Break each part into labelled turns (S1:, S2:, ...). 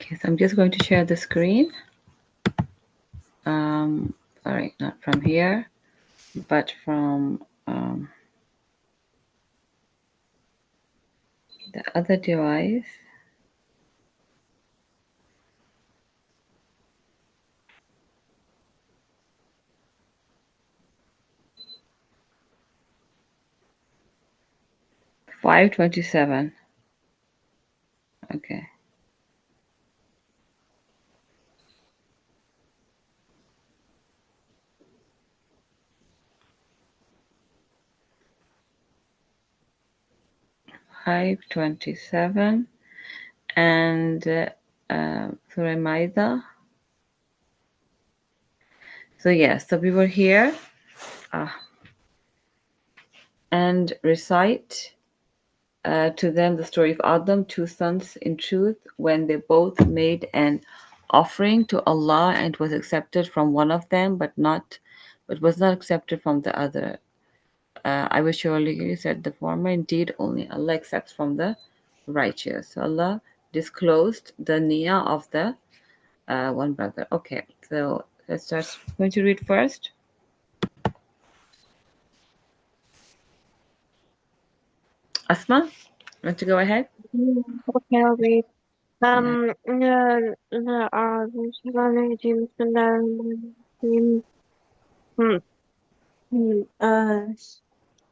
S1: Okay, so I'm just going to share the screen. Sorry, not from here, but from the other device. $5.27. Okay. $5.27 and Surah Maida. So yes, so we were here and recite to them the story of Adam, two sons in truth, when they both made an offering to Allah and was accepted from one of them, but was not accepted from the other. I will surely said the former, indeed only Allah accepts from the righteous. So Allah disclosed the niyyah of the one brother. Okay, so let's start. I'm going to read first. Asma, want to go ahead?
S2: Okay, I'll read.
S1: Yeah.
S2: لا لا أعلم الشيطان الرجيم بسم الله الرحمن الرحيم هم، هم،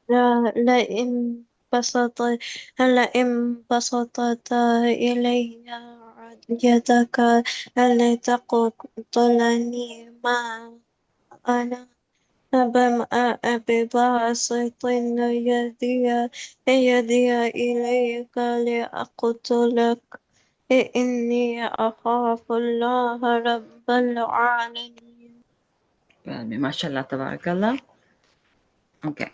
S2: لا لئن بسط لئن بسطت إلي يدك لتقتلني ما أنا بباسط يدي إليك لأقتلك إني أخاف الله رب العالمين.
S1: MashaAllah, tabarakallah. Okay.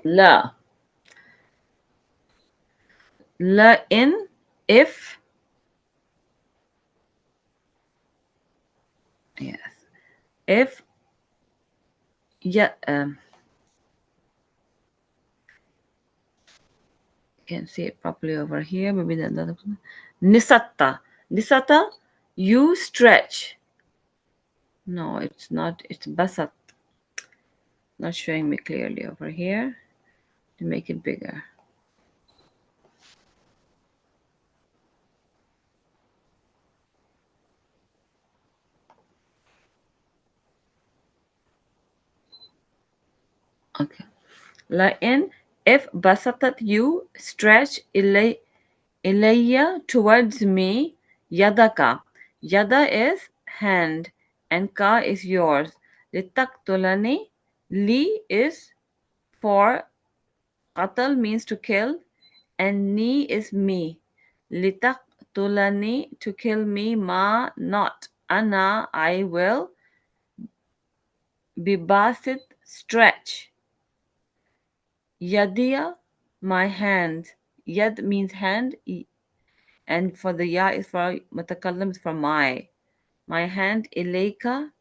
S1: La. La in if. Yes. If. Yeah. Can see it properly over here. Maybe the other. Nisatta. Nisatta, you stretch. No, it's not. It's basat. Not showing me clearly over here. To make it bigger. Okay. La in if basatat you stretch ilayya towards me yadaka. Yada is hand and ka is yours. Litaktulani li is for qatal means to kill and ni is me. Litaktulani to kill me ma not. Ana I will bibasit stretch. Yadiya my hand. Yad means hand and for the ya is for mutakallim is for my. My hand ilayka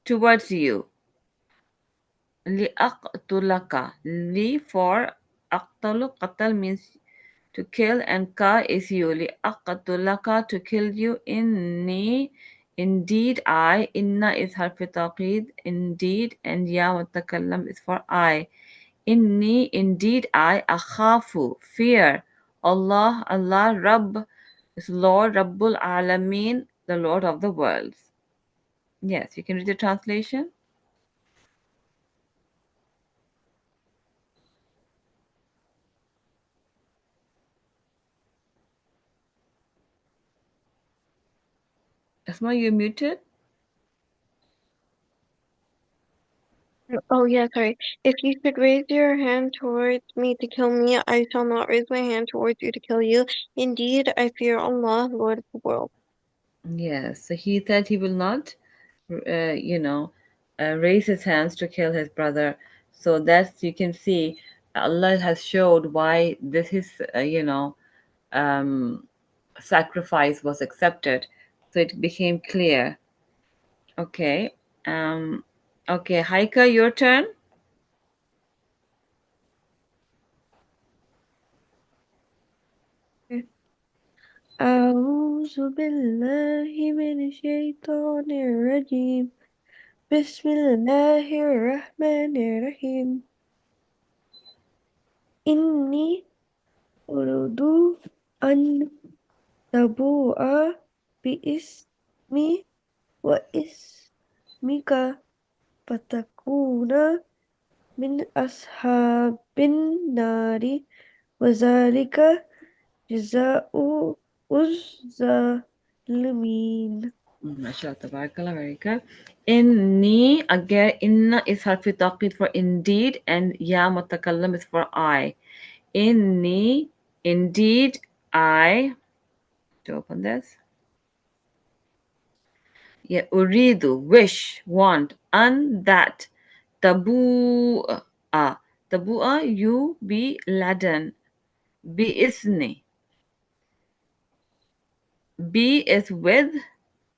S1: towards you. Li'aqtulaka. Li for aqtalu. Qatal means to kill and ka is you. Li'aqtulaka to kill you. Inni indeed I. Inna is harfi taqid. Indeed and ya mutakallam is for I. Inni indeed I. Akhafu fear. Allah Rabb is Lord Rabbul Alameen, the Lord of the worlds. Yes, you can read the translation. Asma, you're muted.
S2: Oh yeah, sorry. If you should raise your hand towards me to kill me, I shall not raise my hand towards you to kill you. Indeed, I fear Allah, Lord of the world.
S1: Yes, so he said he will not, you know, raise his hands to kill his brother. So that's you can see Allah has showed why this his um, sacrifice was accepted. So it became clear. Okay. Um, okay, Haika, your turn.
S2: أعوذ بالله من الشيطان الرجيم بسم الله الرحمن الرحيم إني أريد أن تبوء باسمي واسمك فتكون من أصحاب النار وذلك جزاء الظالمين.
S1: MashaAllah, tabarakallah, very good. Inni, again, inna is harfi taqid for indeed, and ya mutakallam is for I. Inni, indeed, I, to open this. Yeah, uridu, wish, want, and that. Tabu, tabua, you be laden. Be isni. Be is with,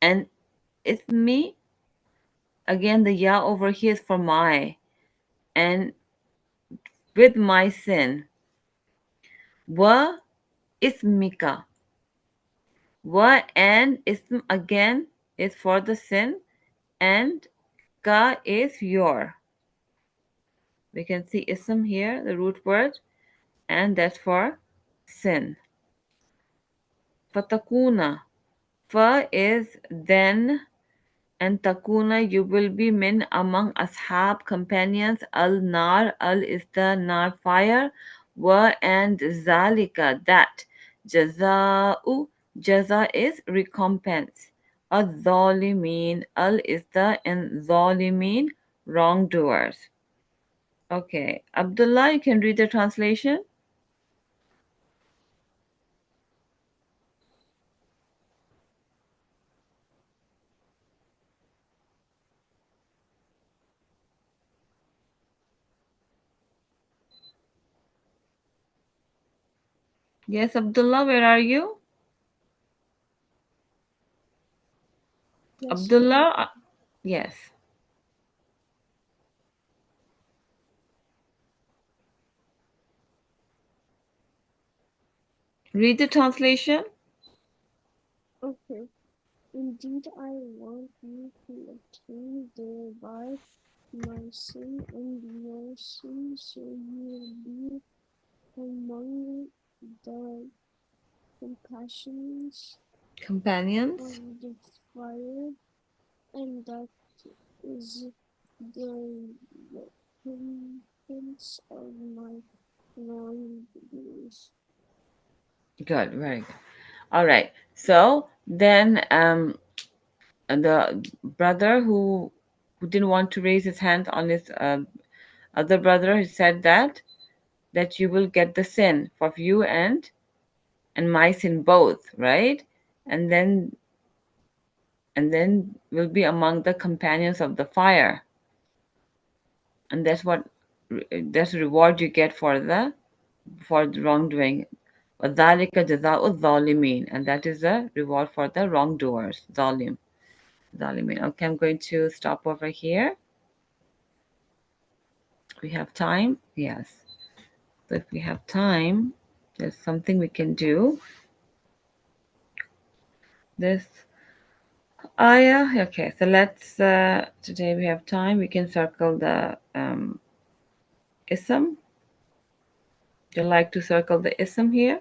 S1: and ismi, again, the ya over here is for my. And with my sin. Wa ismika. Wa and ism again is for the sin, and ka is your. We can see ism here, the root word, and that's for sin. Fatakuna. Fa is then, and takuna you will be min among ashab companions. Al nar, al is the nar fire. Wa and zalika that. Jaza'u, jaza is recompense. Al zalimin, al is the, and zalimin wrongdoers. Okay, Abdullah, you can read the translation. Yes, Abdullah, where are you?
S2: Yes.
S1: Abdullah, yes. Read the translation.
S2: Okay. Indeed, I want you to obtain thereby my sin and your sin, so you will be among the compassions of
S1: Companions.
S2: the fire, and that is the recompense of my wrongdoers.
S1: Good, very good. All right. So then, the brother who didn't want to raise his hand on his other brother, he said that you will get the sin for you and my sin both, right? And then will be among the companions of the fire, and that's the reward you get for the wrongdoing. وَذَلِكَ جَزَاءُ الظَّالِمِينَ, and that is the reward for the wrongdoers. Zalimin. Okay, I'm going to stop over here. We have time? Yes. So if we have time, there's something we can do. This ayah. Okay, so let's, today we have time. We can circle the ism. Do you like to circle the ism here?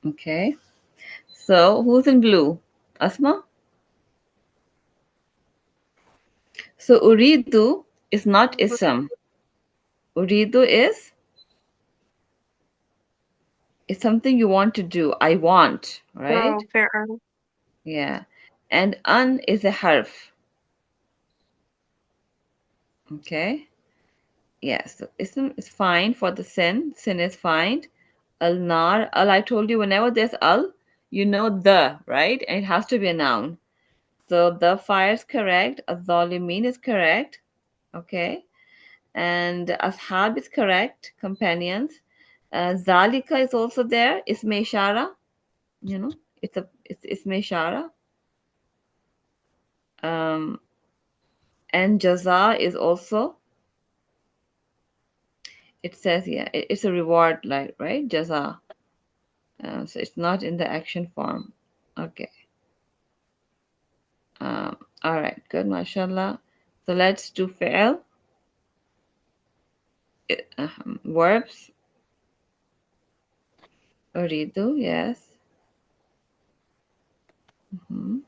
S1: Okay. So who's in blue? Asma? So uridu is not ism. Uridu is? It's something you want to do. I want, right?
S2: Oh, fair.
S1: Yeah. And an is a harf. Okay. Yes. So ism is fine for the sin. Sin is fine. Al nar. Al, I told you whenever there's al, you know the, right? And it has to be a noun. So the fire is correct. Azalimin is correct. Okay. And ashab is correct. Companions. Zalika is also there. Isme ishara. You know, it's isme ishara. Um, and jaza is also, it says, yeah, it's a reward, like, right, jaza. So it's not in the action form. Okay. um, all right, good, mashallah. So let's do fail. Verbs. Uridu, yes. Mhm.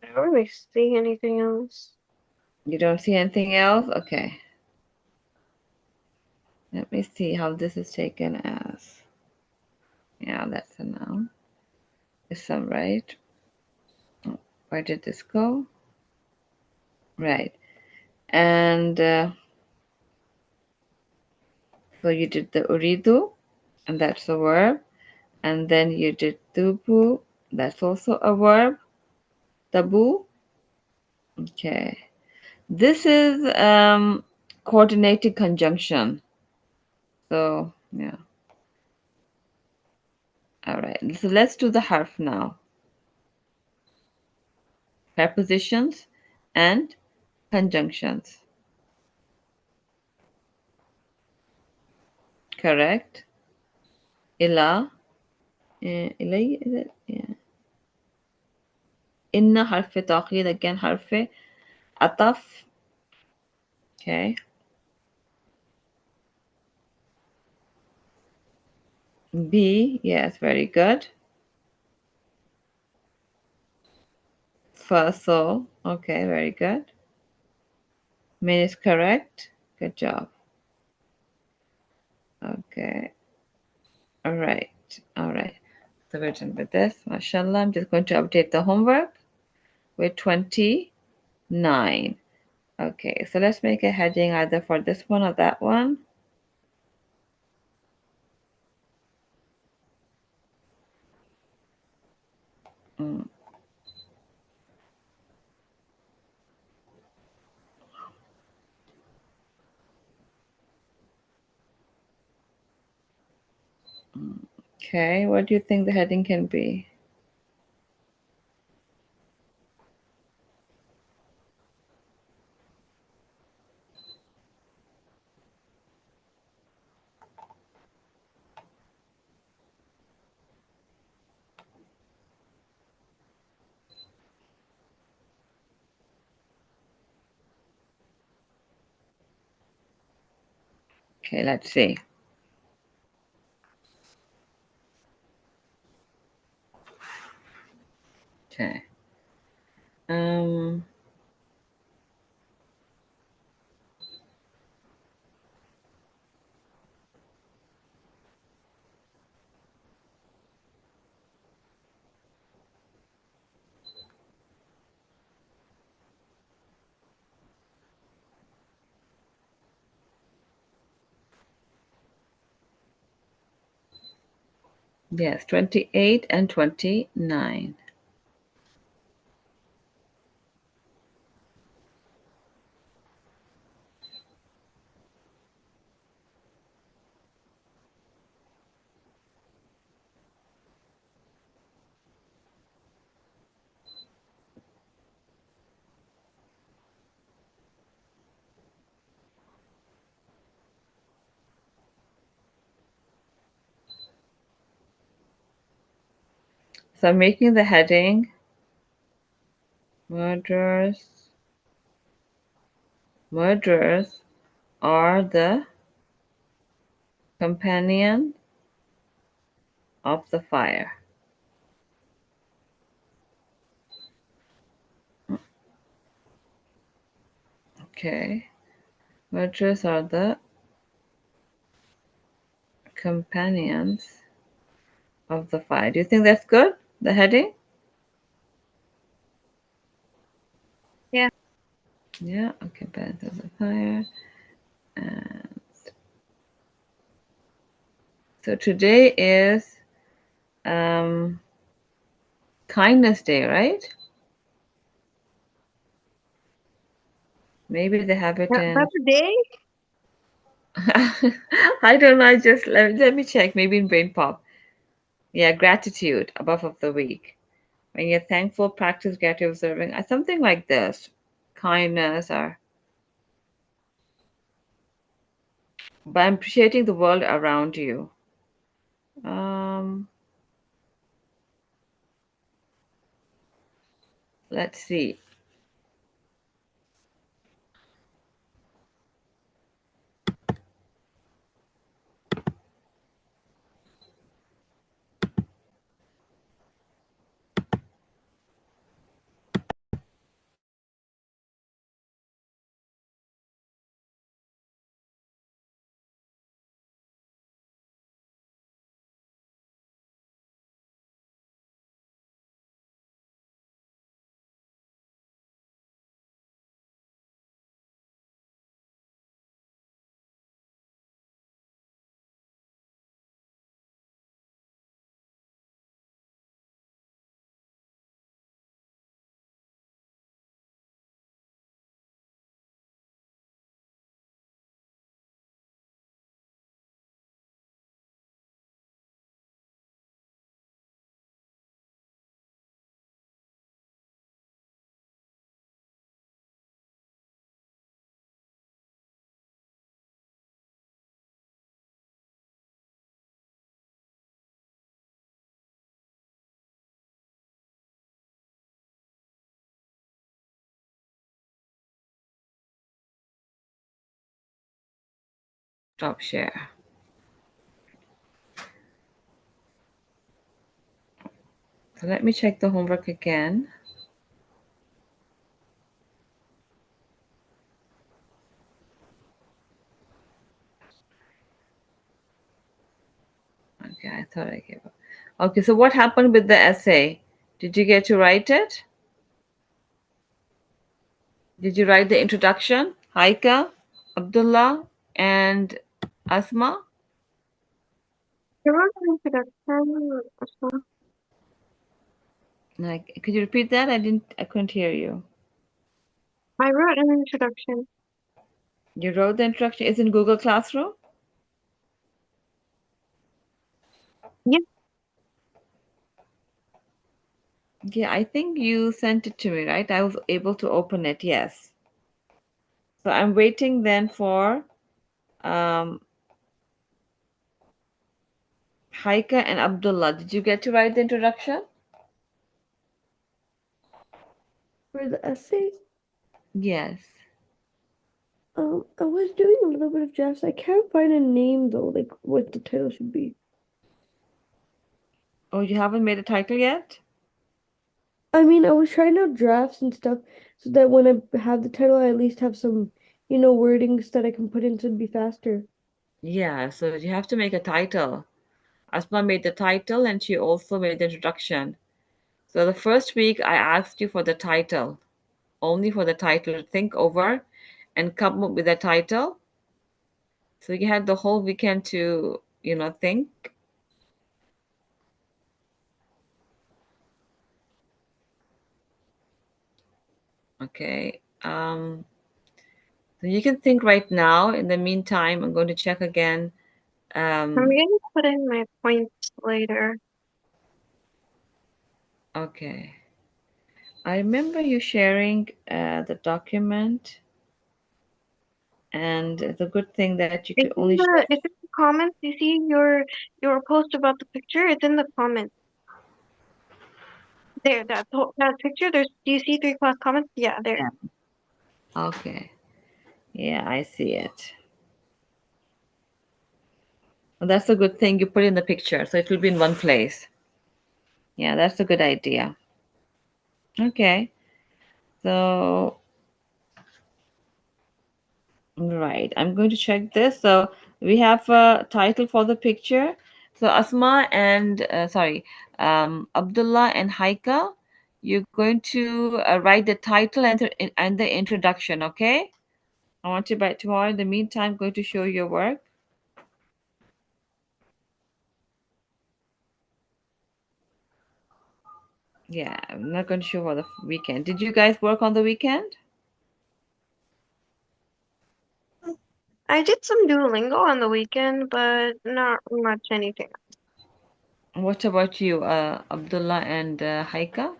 S2: I don't really see anything else.
S1: You don't see anything else? Okay, let me see how this is taken as. Yeah, that's a noun. Is some right? Oh, where did this go? Right. And so you did the uridu, and that's a verb. And then you did tubu, that's also a verb. Tabu. Okay. This is coordinated conjunction. So yeah. All right. So let's do the harf now. Prepositions and conjunctions. Correct. Ila. Ilay, is it? Yeah. Inna harf taqid, again harf ataf. Okay. B, yes, very good. Faso, okay, very good. Min is correct. Good job. Okay. All right. All right. So we're done with this. MashaAllah. I'm just going to update the homework with 29. Okay. So let's make a heading either for this one or that one. Mm, Okay. What do you think the heading can be? Okay. Let's see. Okay. Um, yes, 28 and 29. So I'm making the heading murderers. Murderers are the companion of the fire. Okay. Virtuous are the companions of the fire. Do you think that's good? The heading?
S2: Yeah.
S1: Yeah, okay, companions of the fire. And so today is um, Kindness Day, right? Maybe they have it in.
S2: That's a day?
S1: I don't know. I just let me check. Maybe in Brain Pop. Yeah, gratitude above of the week. When you're thankful, practice gratitude observing. Something like this. Kindness or by appreciating the world around you. Um, let's see. Stop share. So let me check the homework again. Okay, I thought I gave up. Okay, so what happened with the essay? Did you get to write it? Did you write the introduction? Haika, Abdullah, and Asma?
S2: I wrote an introduction.
S1: Like, could you repeat that? I couldn't hear you.
S2: I wrote an introduction.
S1: You wrote the introduction. It's in Google Classroom?
S2: Yeah.
S1: Yeah, I think you sent it to me, right? I was able to open it, yes. So I'm waiting then for um, Haika and Abdullah. Did you get to write the introduction?
S3: For the essay,
S1: Yes.
S3: I was doing a little bit of drafts. I can't find a name though, like what the title should be.
S1: Oh, you haven't made a title yet?
S3: I mean, I was trying out drafts and stuff so that when I have the title, I at least have some, wordings that I can put in so it'd be faster.
S1: Yeah, so you have to make a title. Asma made the title and she also made the introduction. So the first week I asked you for the title, only for the title to think over and come up with a title. So you had the whole weekend to, think. Okay. So you can think right now. In the meantime, I'm going to check again.
S2: I'm
S1: Um,
S2: gonna put in my points later.
S1: okay. I remember you sharing the document, and it's a good thing that you could only share.
S2: It's in the comments. You see your post about the picture? It's in the comments. There, that picture. Do you see 3 class comments? Yeah, there.
S1: Yeah. Okay. Yeah, I see it. Well, that's a good thing. You put in the picture, so it will be in one place. Yeah, that's a good idea. Okay. So, right. I'm going to check this. So, we have a title for the picture. So, Asma and, Abdullah and Haika, you're going to write the title and the introduction, okay? I want you by tomorrow. In the meantime, I'm going to show your work. Yeah, I'm not going to show for the weekend. Did you guys work on the weekend?
S2: I did some Duolingo on the weekend, but not much anything.
S1: What about you, Abdullah and Haika?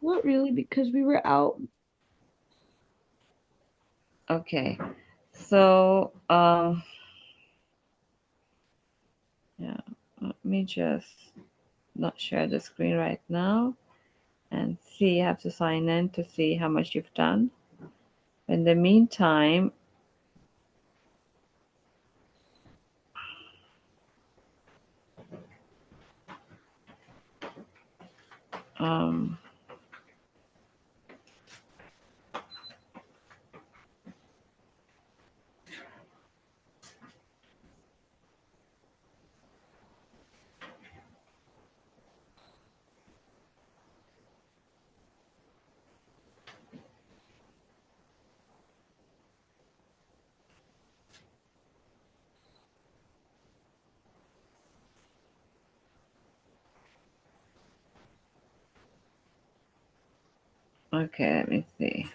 S3: Not really, because we were out.
S1: Okay. So, yeah, let me just not share the screen right now and see. You have to sign in to see how much you've done. In the meantime, um, okay, let me see.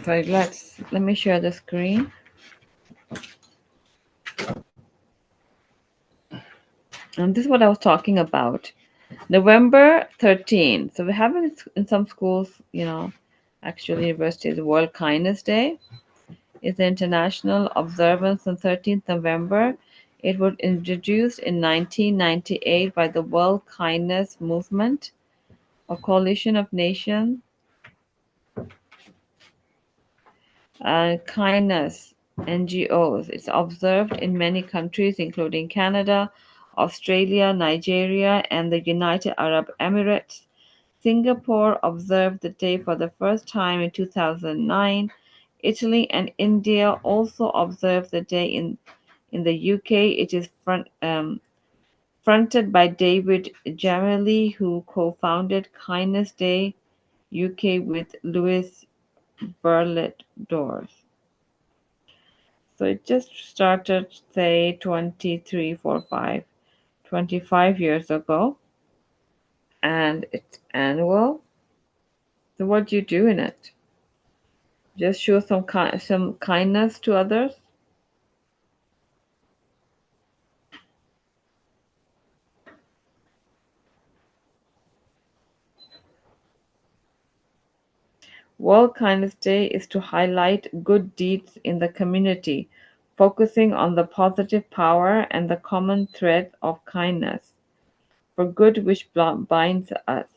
S1: So let me share the screen. And this is what I was talking about. November 13th. So we have it in some schools, actually universities, World Kindness Day is the international observance on 13th November. It was introduced in 1998 by the World Kindness Movement, a coalition of nations and kindness NGOs. It's observed in many countries, including Canada, Australia, Nigeria, and the United Arab Emirates. Singapore observed the day for the first time in 2009. Italy and India also observed the day in the UK. It is fronted by David Jamili, who co-founded Kindness Day UK with Louis Burlet Doors. So it just started, say, 23, 4, 5, 25 years ago, and it's annual. So what do you do in it? Just show some kindness to others. World Kindness Day is to highlight good deeds in the community, focusing on the positive power and the common thread of kindness for good which binds us.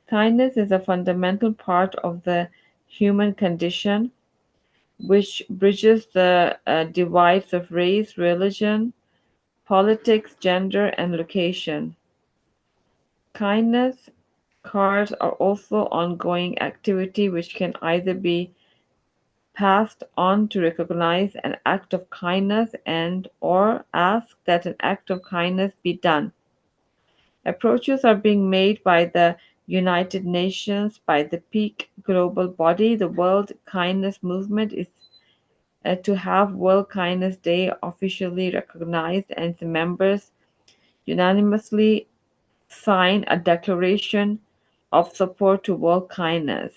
S1: Kindness is a fundamental part of the human condition which bridges the divides of race, religion, politics, gender, and location. Kindness cards are also ongoing activity which can either be passed on to recognize an act of kindness and or ask that an act of kindness be done. Approaches are being made by the United Nations, by the peak global body. The World Kindness Movement is to have World Kindness Day officially recognized, and its members unanimously sign a declaration of support to world kindness.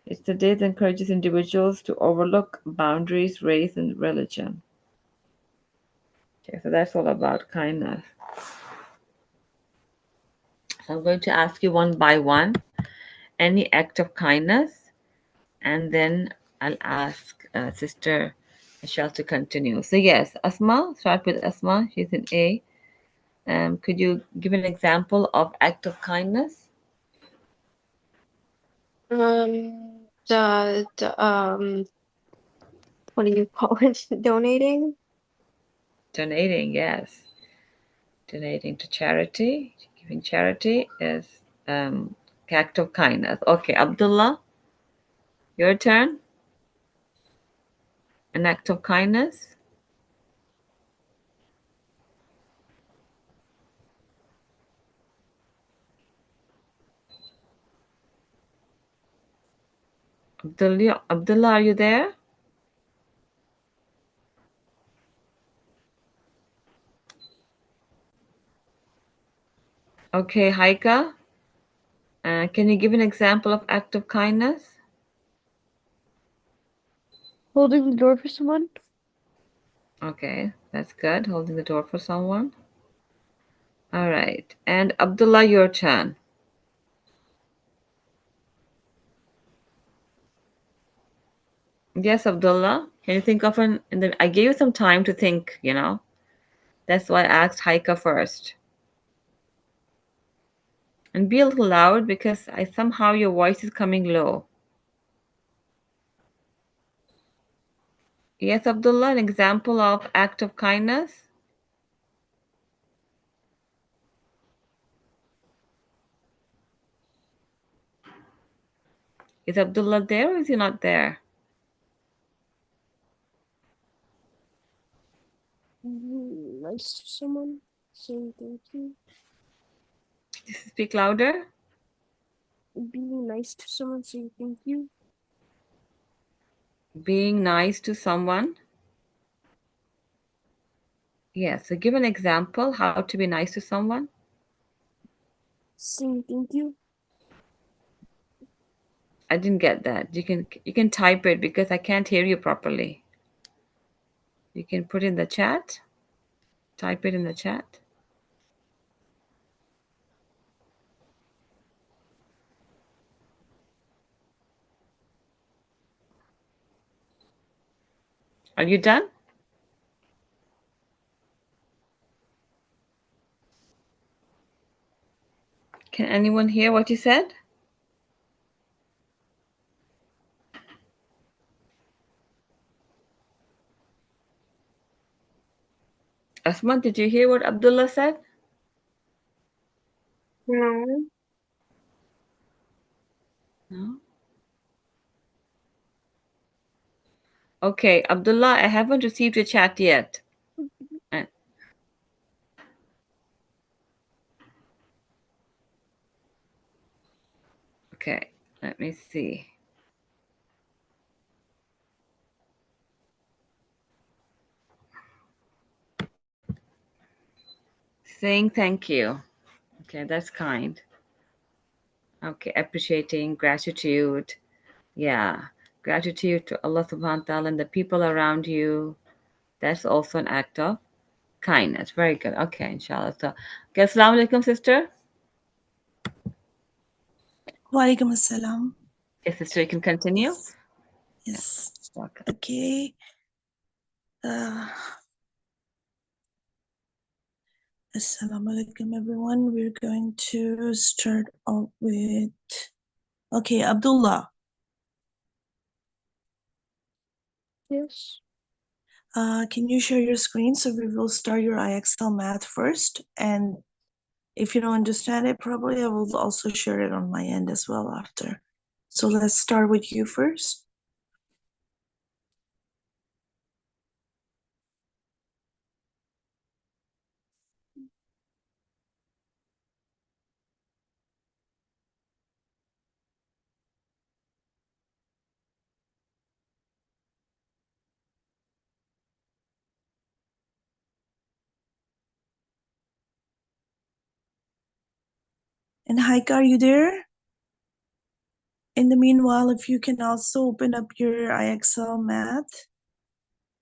S1: It's the day that encourages individuals to overlook boundaries, race, and religion. Okay, so that's all about kindness. So I'm going to ask you one by one any act of kindness, and then I'll ask Sister Michelle to continue. So, yes, Asma, start with Asma. She's in A. Could you give an example of act of kindness?
S2: The what do you call it? Donating?
S1: Donating, yes. Donating to charity, giving charity is um, act of kindness. Okay, Abdullah, your turn. An act of kindness. Abdullah, are you there? Okay, Haika, can you give an example of act of kindness?
S3: Holding the door for someone.
S1: Okay, that's good. Holding the door for someone. All right. And Abdullah, your turn. Yes, Abdullah. Can you think of an? And then I gave you some time to think. That's why I asked Haika first. And be a little loud because I somehow your voice is coming low. Yes, Abdullah, an example of act of kindness. Is Abdullah there or is he not there?
S3: Being nice to someone, saying thank you.
S1: Just speak louder.
S3: Being nice to someone, saying thank you.
S1: Being nice to someone. Yes, so give an example how to be nice to someone.
S3: Saying thank you.
S1: I didn't get that. You can type it because I can't hear you properly. You can put in the chat. Type it in the chat. Are you done? Can anyone hear what you said? Asma, did you hear what Abdullah said?
S2: No.
S1: No. Okay, Abdullah, I haven't received your chat yet. Uh, Okay, let me see. Saying thank you. Okay, that's kind. Okay, appreciating, gratitude. Yeah, gratitude to Allah subhanahu wa ta'ala and the people around you. That's also an act of kindness. Very good. Okay, inshallah. So, okay, assalamu alaikum, sister.
S4: Walaikum assalam.
S1: Yes, sister, you can continue.
S4: Yes.
S1: Welcome.
S4: Okay. Assalamu alaikum, everyone. We're going to start off with, okay, Abdullah.
S3: Yes.
S4: Can you share your screen? So we will start your IXL math first. And if you don't understand it, probably I will also share it on my end as well after. So let's start with you first. And Haika, are you there? In the meanwhile, if you can also open up your IXL math,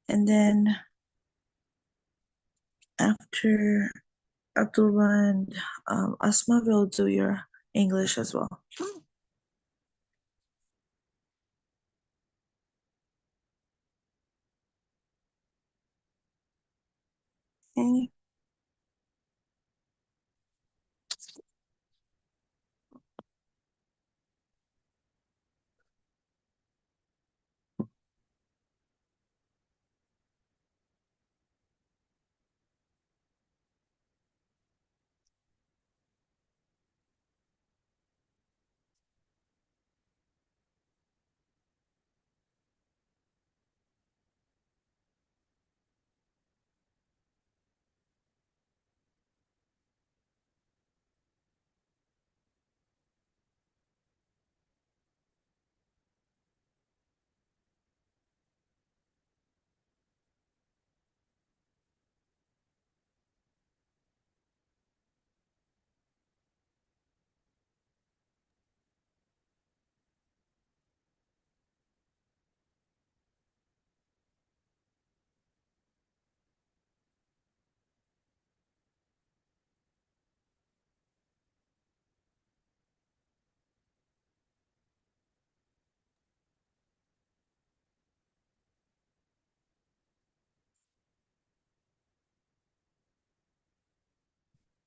S4: and then after Abdullah and Asma will do your English as well. Okay.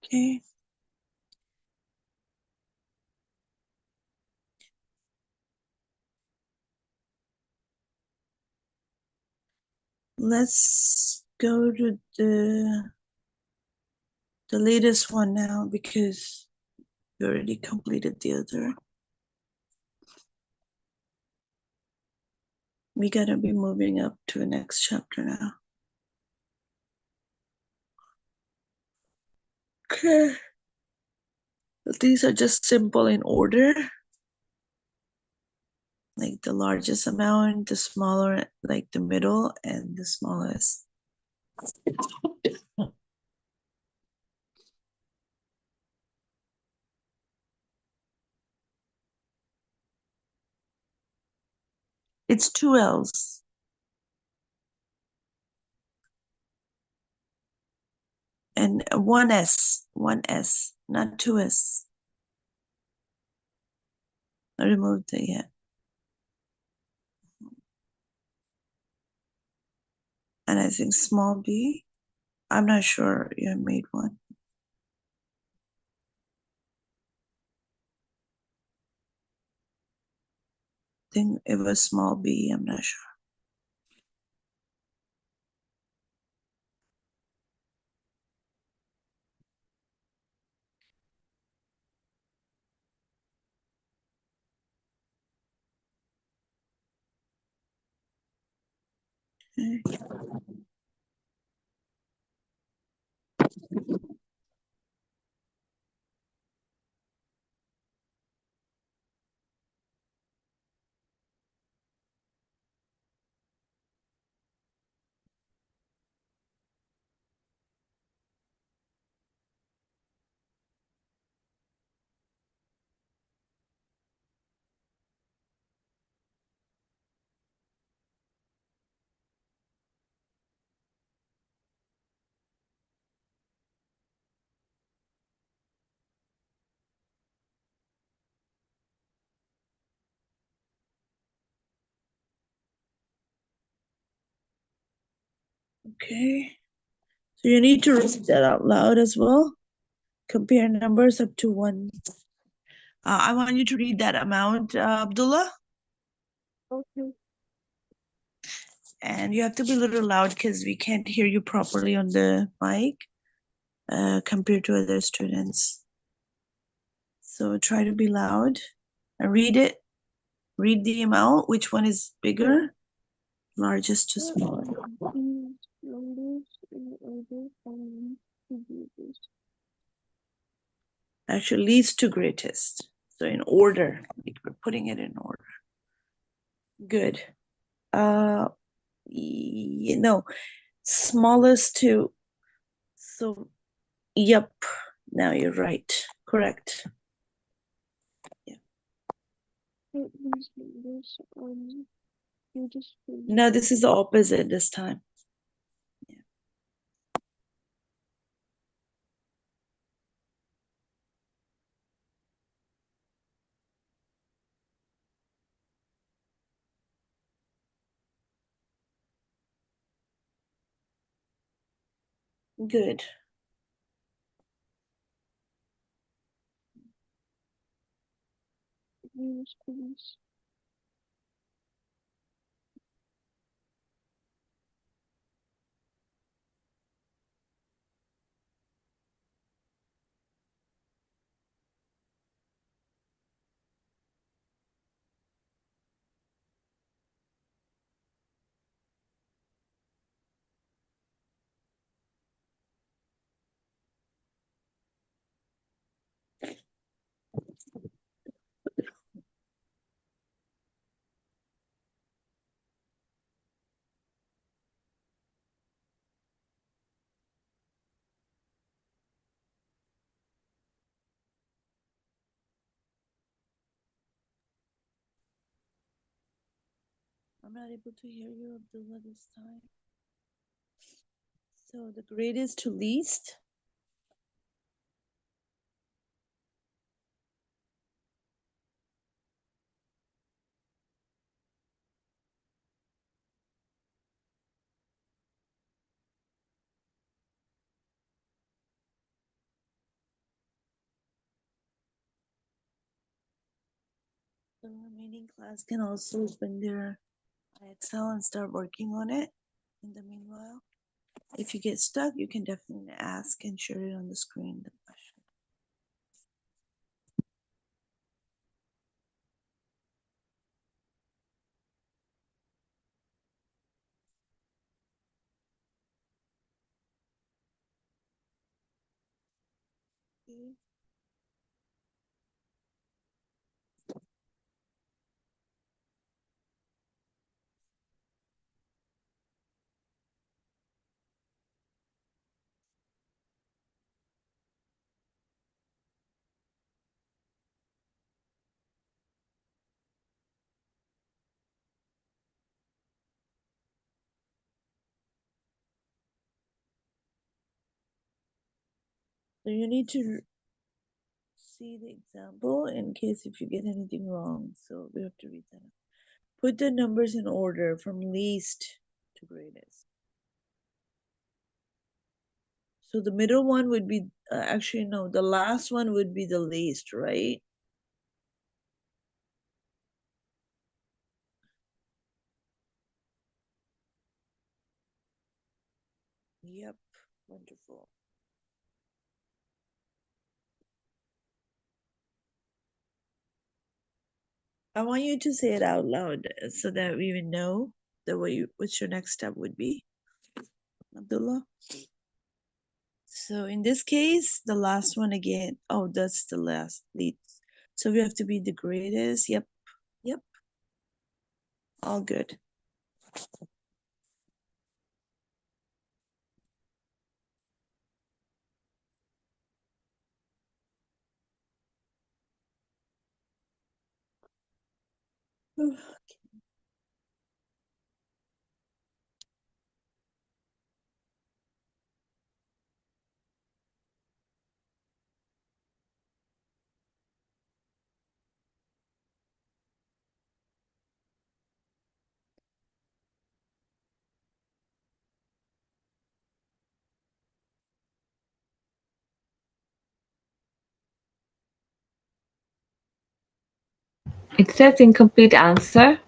S4: Okay. Let's go to the latest one now because we already completed the other. We gotta be moving up to the next chapter now. Okay. These are just simple in order, like the largest amount, the smaller, like the middle, and the smallest. It's two L's and one S, not two S. I removed it yet. And I think small b. I'm not sure you made one. I think it was small b, I'm not sure. Okay. Okay. So you need to read that out loud as well. Compare numbers up to one. I want you to read that amount, Abdullah.
S2: Okay.
S4: And you have to be a little loud because we can't hear you properly on the mic compared to other students. So try to be loud and read it. Read the amount. Which one is bigger? Largest to smaller.
S2: These numbers in order from to greatest.
S4: Actually, least to greatest. So in order, like we're putting it in order. Good. No, smallest to. So, yep. Now you're right. Correct.
S2: Put these numbers on your display.
S4: No, this is the opposite this time. Good. I'm not able to hear you, Abdullah, this time. So the greatest to least. The remaining class can also open their IXL and start working on it. In the meanwhile, if you get stuck, you can definitely ask and share it on the screen, the question. Okay. So you need to see the example in case if you get anything wrong. So we have to read that. Put the numbers in order from least to greatest. So the middle one would be, actually no, the last one would be the least, right? Yep, wonderful. I want you to say it out loud so that we would know the way what your next step would be, Abdullah. So in this case, the last one again. Oh, that's the last lead. So we have to be the greatest. Yep, yep, all good.
S1: It says incomplete answer.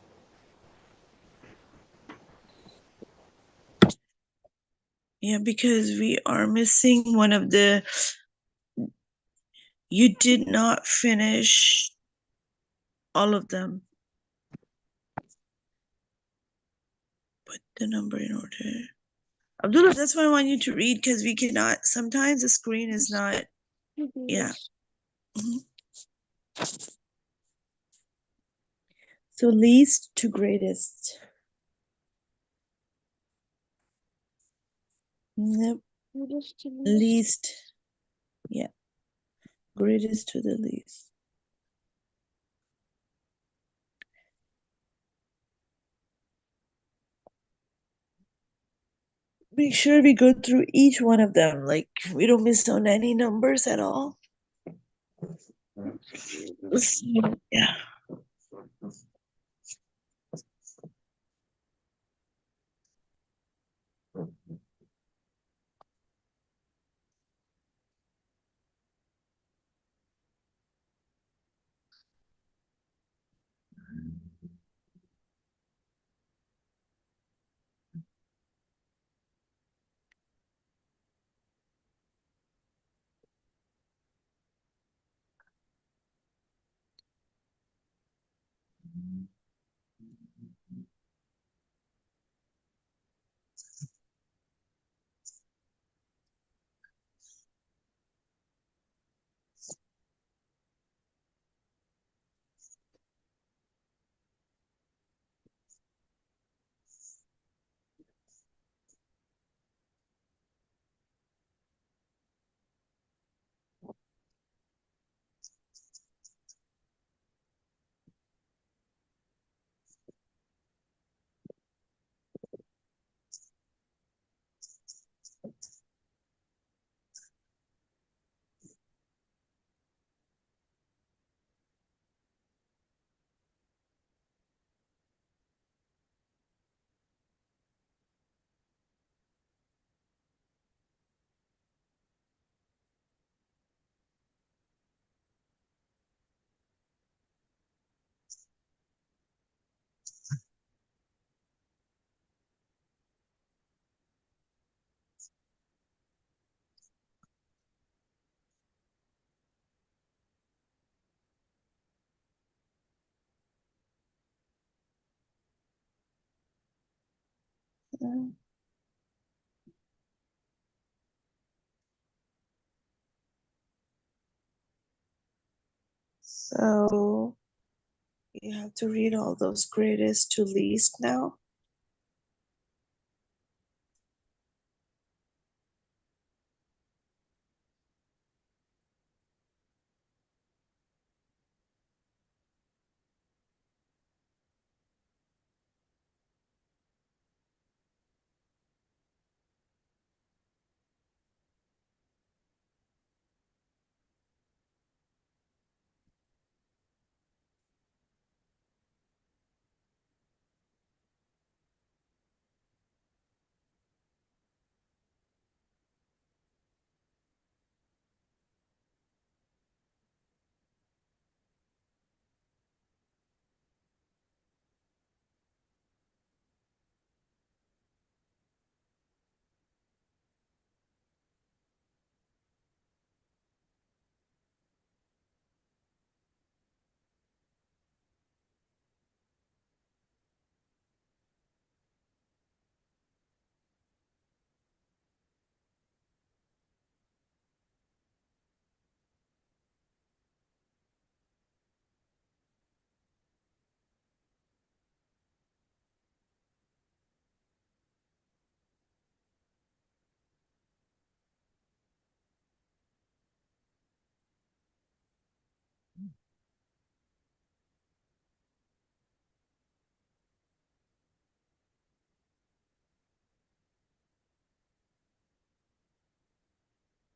S4: Yeah, because we are missing one of the, you did not finish all of them. Put the number in order. Abdullah, that's why I want you to read because we cannot, sometimes the screen is not, yeah. Mhm. So least to greatest. Nope. Least. Yeah. Greatest to the least. Make sure we go through each one of them. Like we don't miss on any numbers at all. So, yeah. So you have to read all those greatest to least now.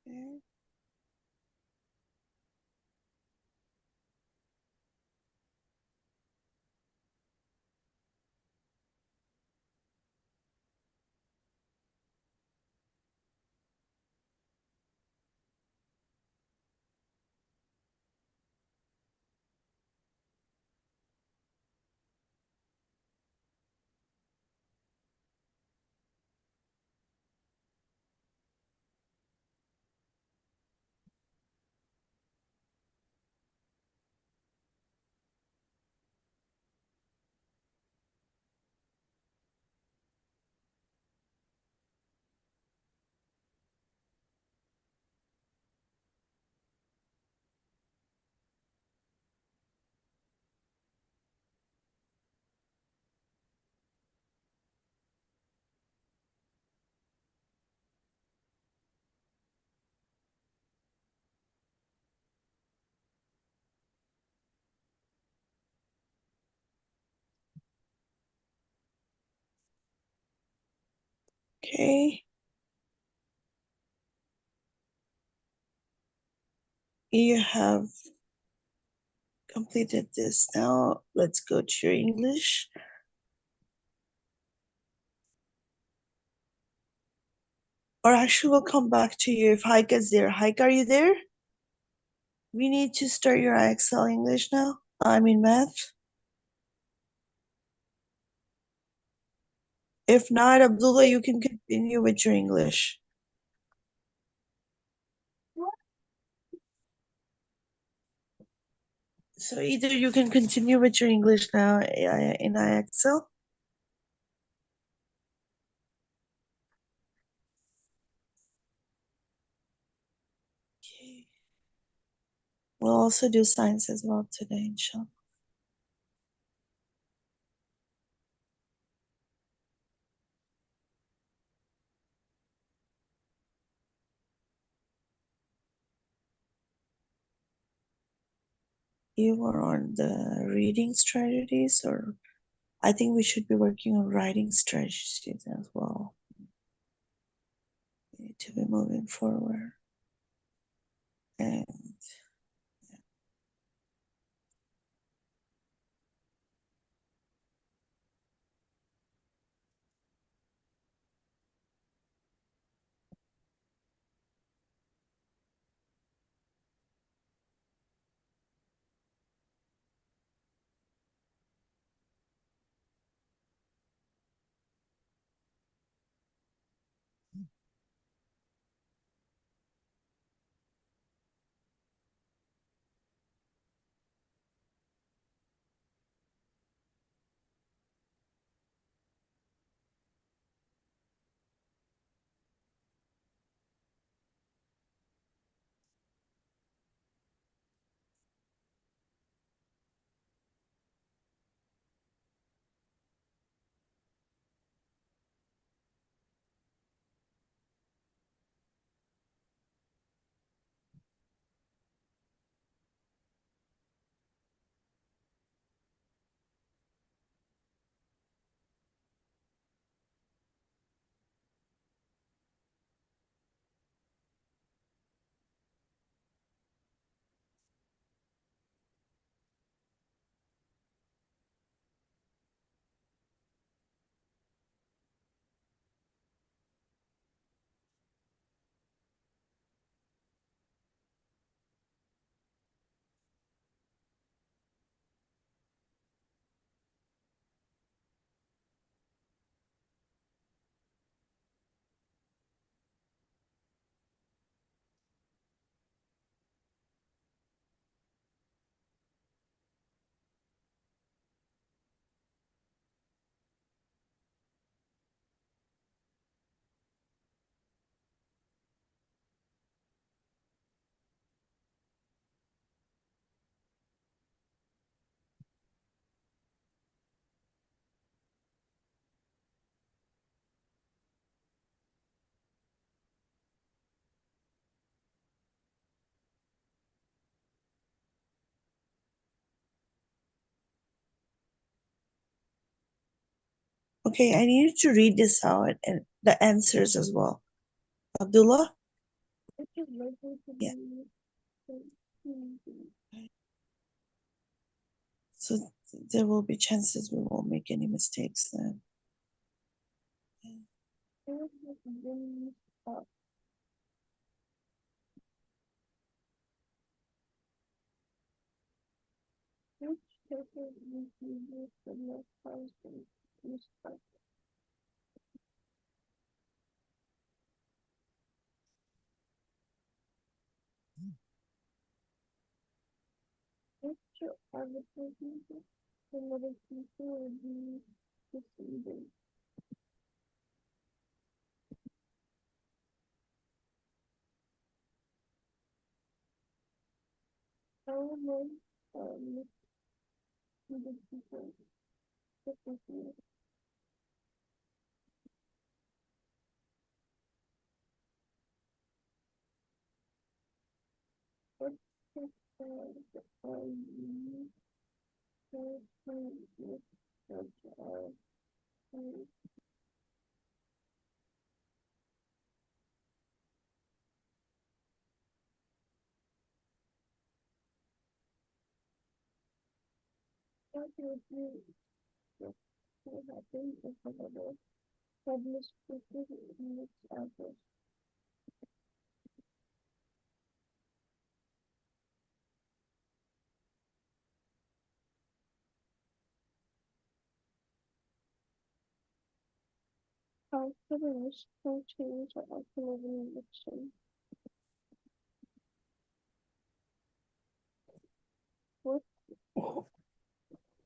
S4: Okay. Okay. You have completed this. Now let's go to your English. Or actually, we'll come back to you if Haika is there. Haika, are you there? We need to start your IXL English now. I mean math. If not, Abdullah, you can continue with your English. So either you can continue with your English now in IXL. Okay. We'll also do science as well today, inshallah. You are on the reading strategies, or I think we should be working on writing strategies as well. We need to be moving forward. And okay, I need you to read this out and the answers as well. Abdullah? Yeah. So there will be chances we won't make any mistakes then.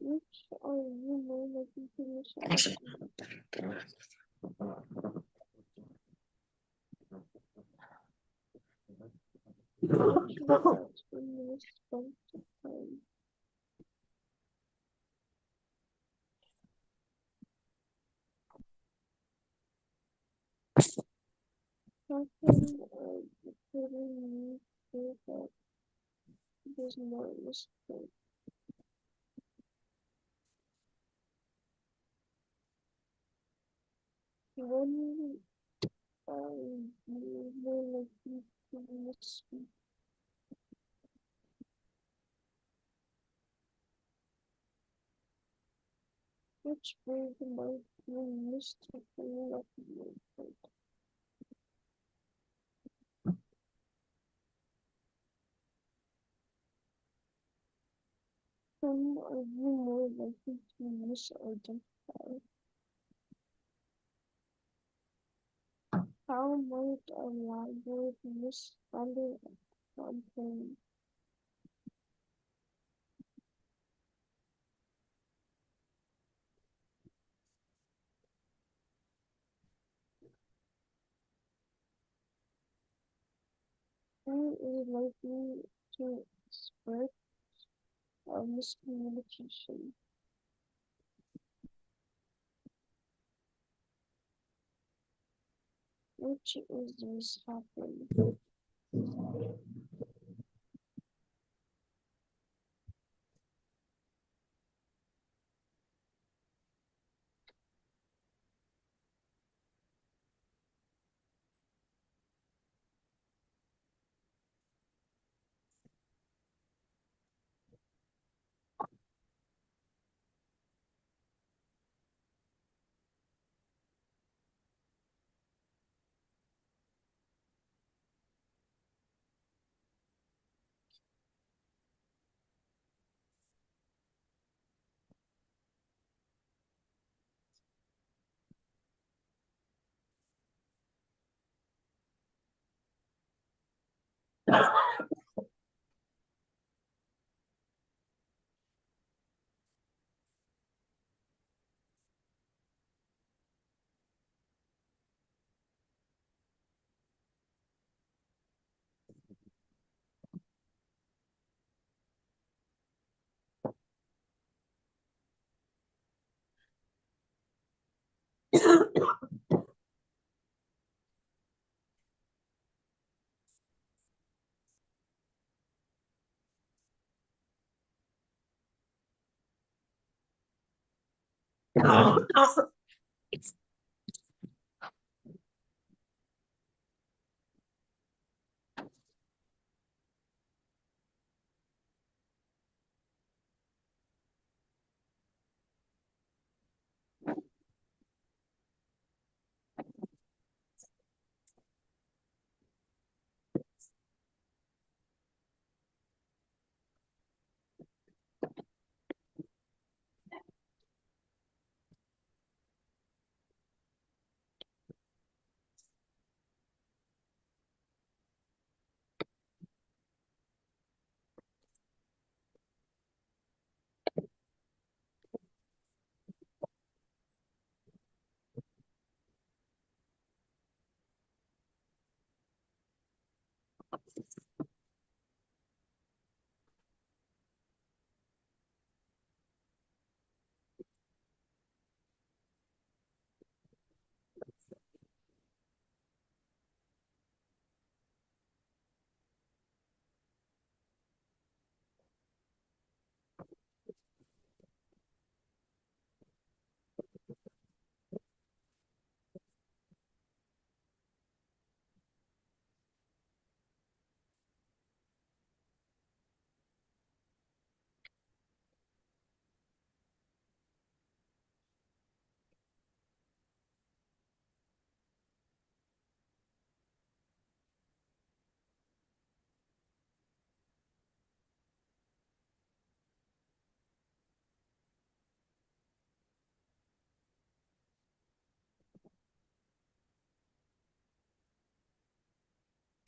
S2: Which are you more likely to miss? That's when you spent time. How can I really feel that there's more respect? When are you more likely to miss me? Which word might you mistakenly not be? Whom are you more likely to misidentify? How might a landlord mishandle a complaint? Who is likely to spread a miscommunication? Which is this happening?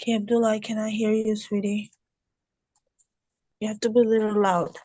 S4: Okay, Abdullah, I cannot hear you, sweetie. You have to be a little loud.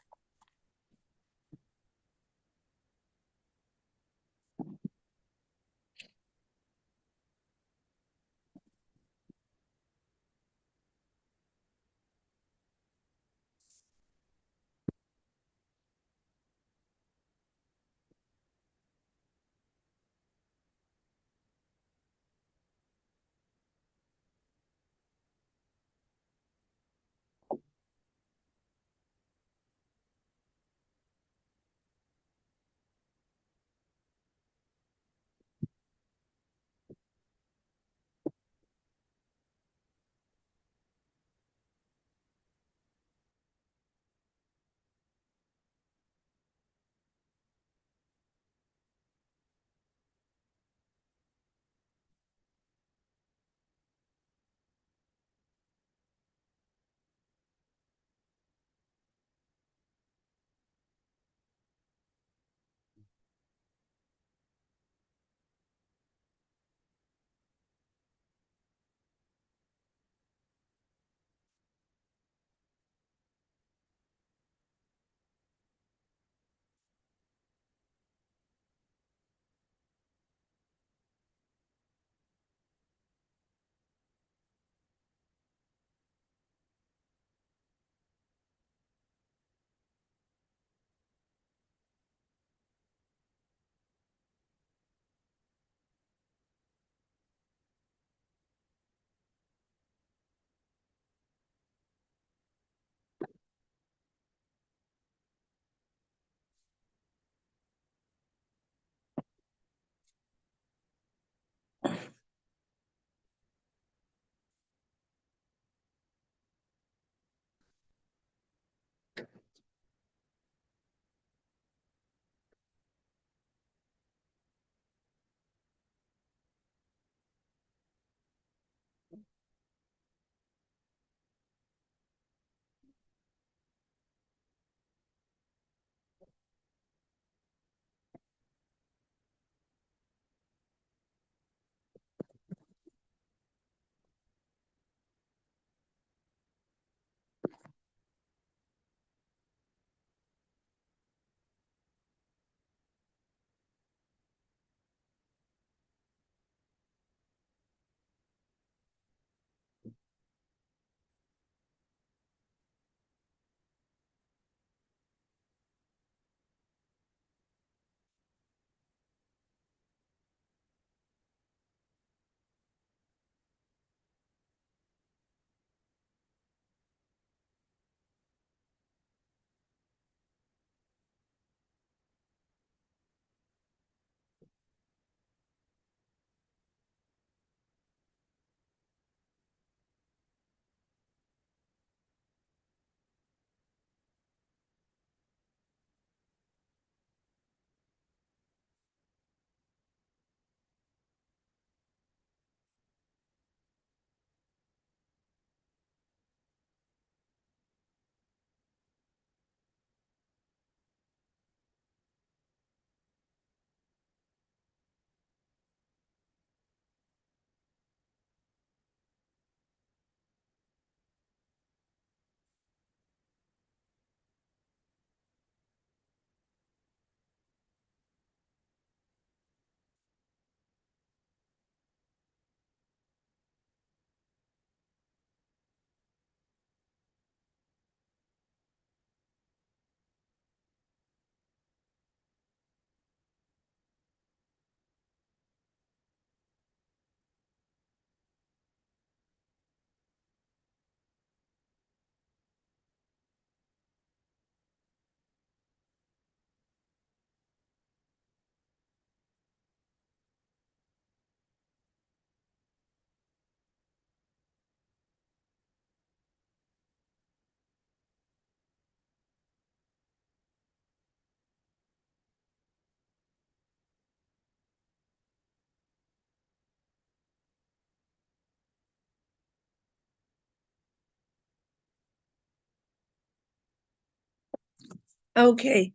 S4: Okay.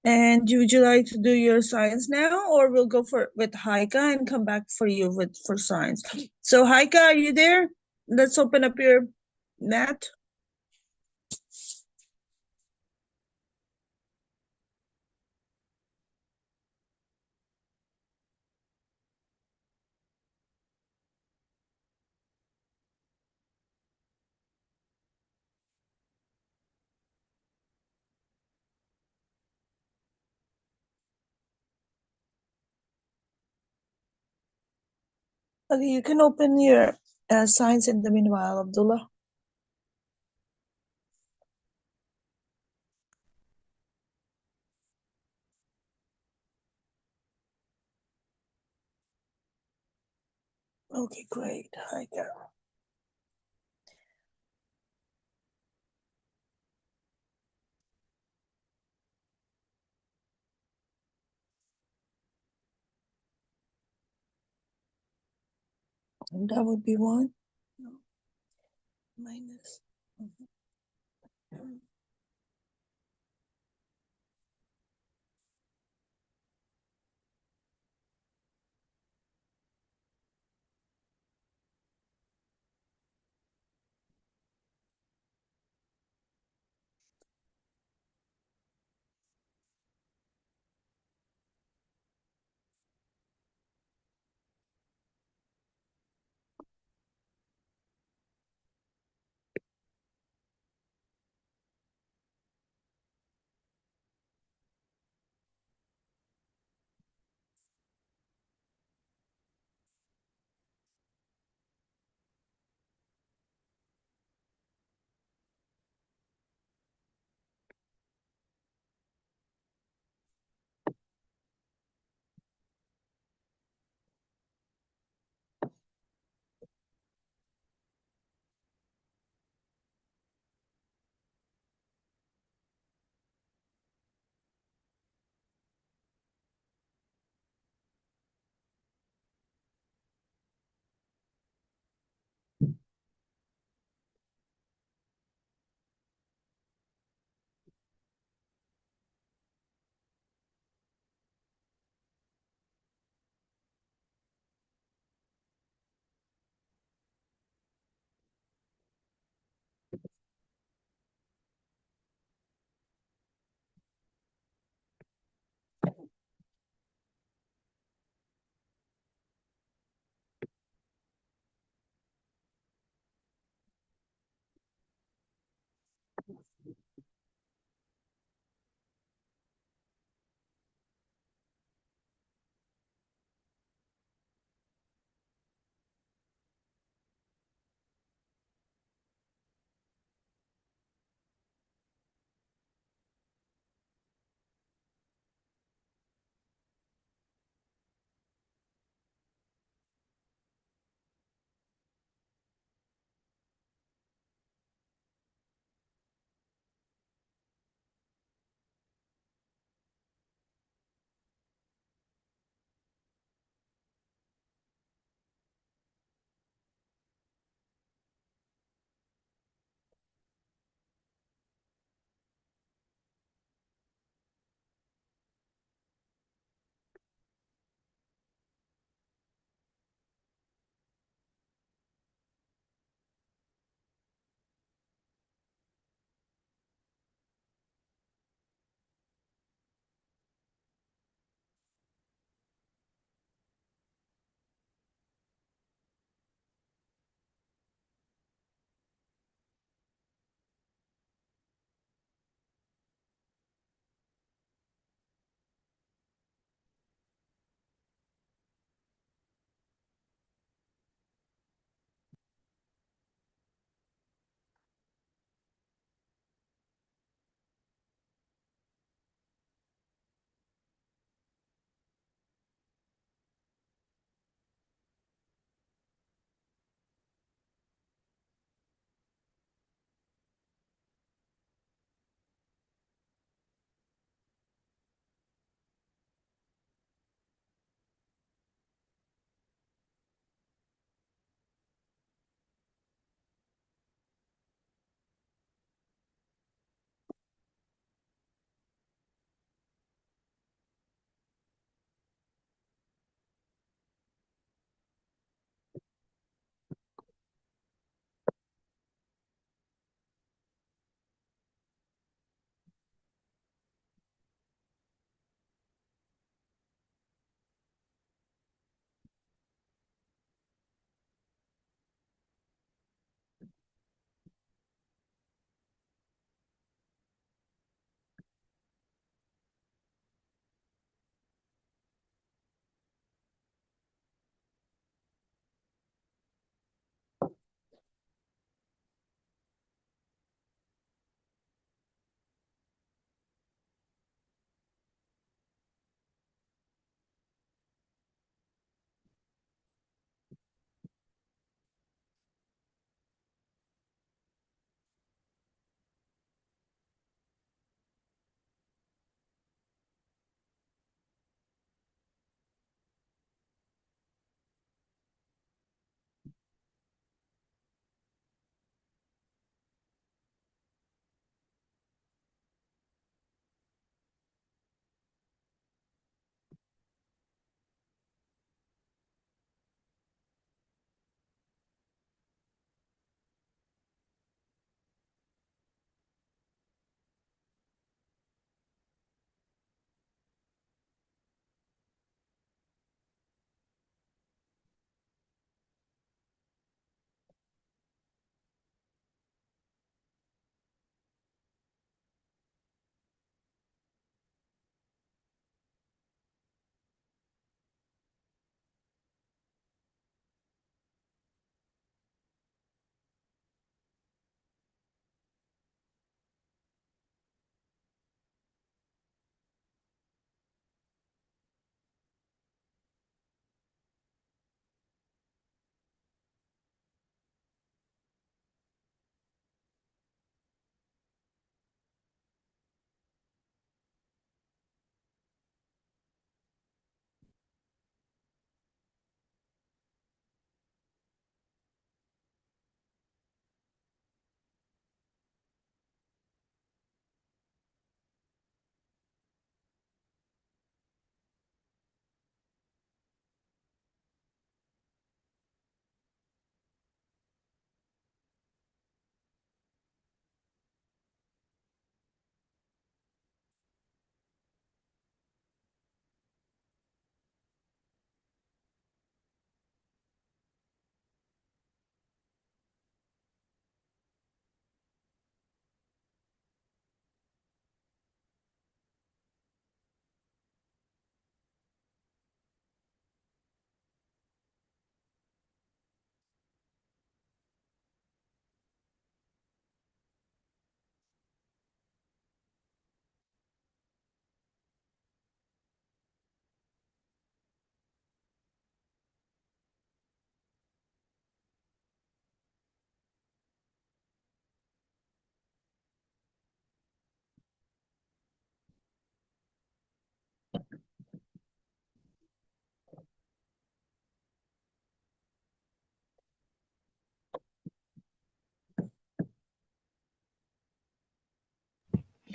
S4: And would you like to do your science now, or we'll go for with Haika and come back for you with for science? So Haika, are you there? Let's open up your mat. Okay, you can open your science in the meanwhile, Abdullah. Okay, great, Haika. And that would be one. No, minus.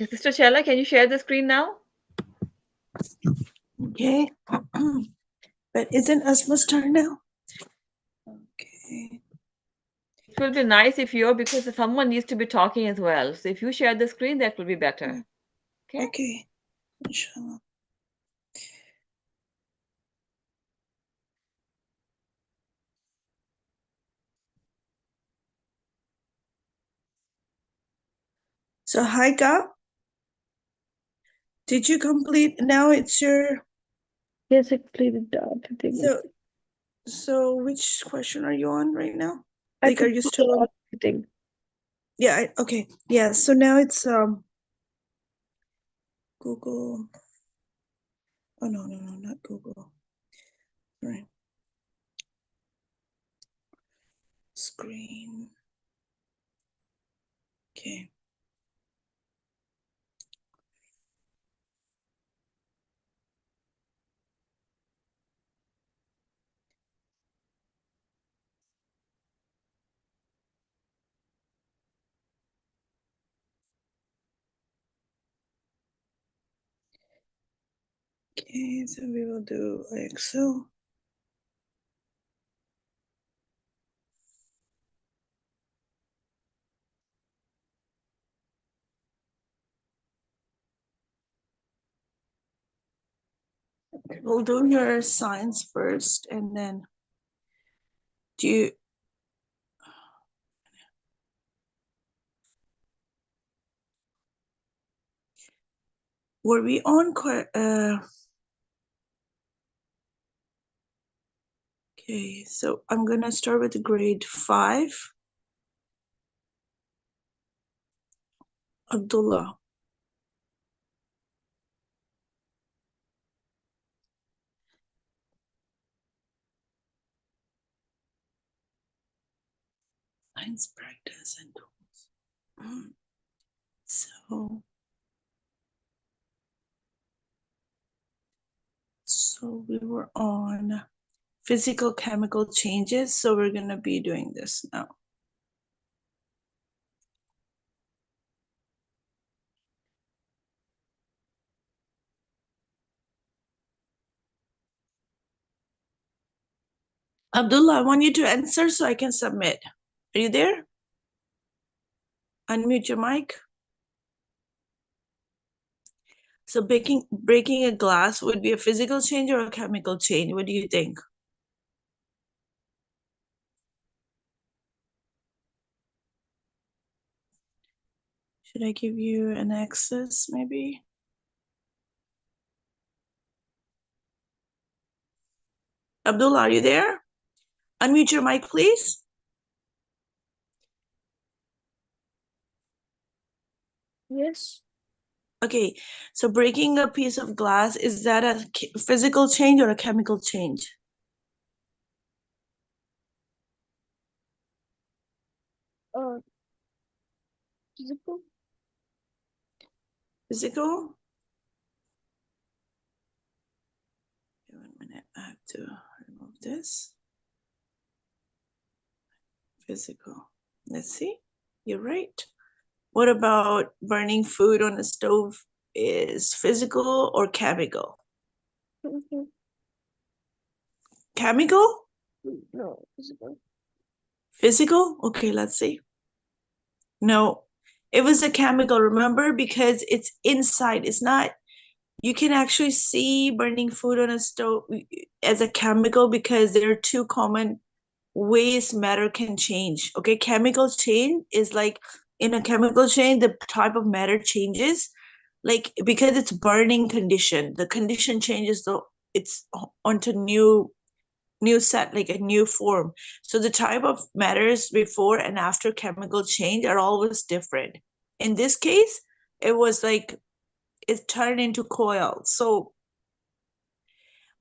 S1: Sister Shella, can you share the screen now?
S4: Okay. But isn't Asma's turn now? Okay.
S1: It will be nice if you're, because someone needs to be talking as well. So if you share the screen, that will be better. Okay?
S4: Okay. Inshallah. So Haika, did you complete? Now it's your.
S3: Yes, I completed the other thing.
S4: So which question are you on right now?
S3: I
S4: Like, are you
S3: completed
S4: still on?
S3: everything.
S4: Yeah. Okay. Yeah. So now it's Google. Oh no, not Google. Right. Screen. Okay. Okay. So we will do Excel. We'll do your science first, and then do you. Were we on? Okay. So I'm gonna start with grade 5. Abdullah. Science practice and tools. So we were on physical chemical changes. So we're gonna be doing this now. Abdullah, I want you to answer so I can submit. Are you there? Unmute your mic. So breaking a glass would be a physical change or a chemical change? What do you think? Should I give you an access maybe? Abdullah, are you there? Unmute your mic, please.
S3: Yes.
S4: Okay, so breaking a piece of glass, is that a physical change or a chemical change?
S3: Physical.
S4: Physical? 1 minute, I have to remove this. Physical. Let's see. You're right. What about burning food on a stove? Is physical or chemical? Chemical?
S3: No, physical.
S4: Physical? Okay, let's see. No, it was a chemical, remember? Because it's inside. It's not, you can actually see burning food on a stove as a chemical because there are two common ways matter can change. Okay, chemical change is like in a chemical change, the type of matter changes, like because it's burning condition, the condition changes, the it's onto new set, like a new form. So the type of matters before and after chemical change are always different. In this case, it was like it turned into coil. So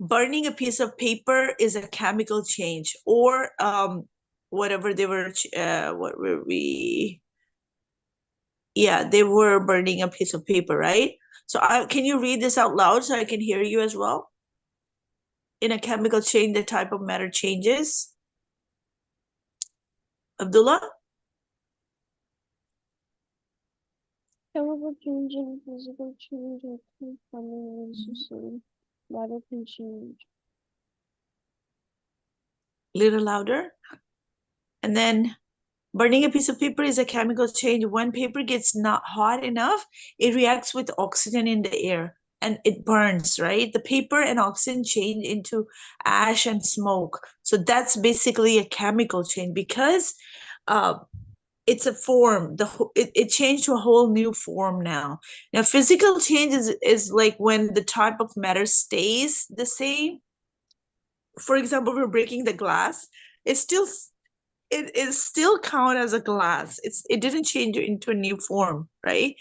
S4: burning a piece of paper is a chemical change, or whatever they were what were we yeah, they were burning a piece of paper, right? So can you read this out loud so I can hear you as well? In a chemical change, the type of matter changes. Abdullah?
S2: Chemical change and physical change are two common ways to say matter can change.
S4: Little louder. And then burning a piece of paper is a chemical change. When paper gets not hot enough, it reacts with oxygen in the air and it burns, right? The paper and oxygen change into ash and smoke. So that's basically a chemical change because it's a form. It changed to a whole new form now. Now, physical change is like when the type of matter stays the same. For example, we're breaking the glass. It's still it is still count as a glass. It didn't change into a new form, right?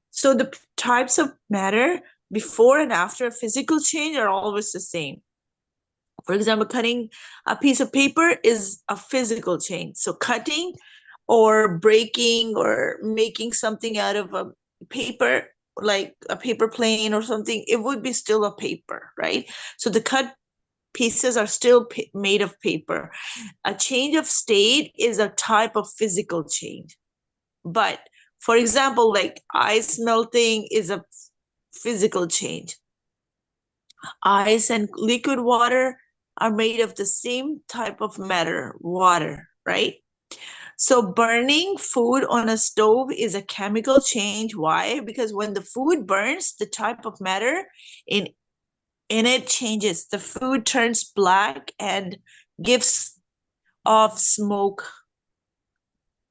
S4: So the types of matter before and after a physical change are always the same. For example, cutting a piece of paper is a physical change. So cutting or breaking or making something out of a paper, like a paper plane or something, it would be still a paper, right? So the cut pieces are still made of paper. A change of state is a type of physical change. But for example, like ice melting is a physical change. Ice and liquid water are made of the same type of matter, water, right? So burning food on a stove is a chemical change. Why? Because when the food burns, the type of matter in it changes. The food turns black and gives off smoke.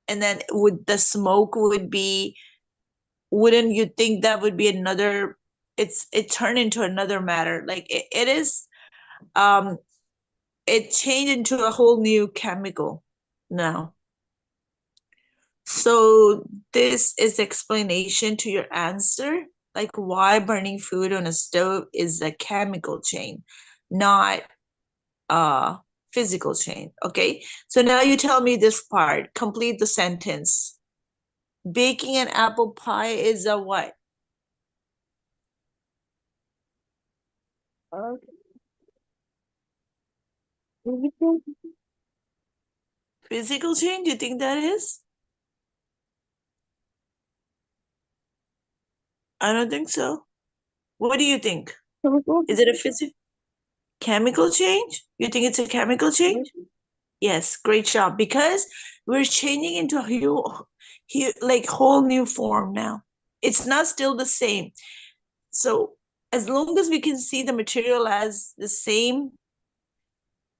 S4: And then would the smoke would be, wouldn't you think that would be another, it turned into another matter. Like it is it changed into a whole new chemical now. So this is explanation to your answer, like why burning food on a stove is a chemical chain, not a physical chain. Okay, so now you tell me this part, complete the sentence. Baking an apple pie is a what?
S2: Physical
S4: Physical chain, do you think that is? I don't think so. What do you think?
S2: chemical
S4: Is it a physical chemical change? You think it's a chemical change? Yes, great job. Because we're changing into a like whole new form now. It's not still the same. So as long as we can see the material as the same,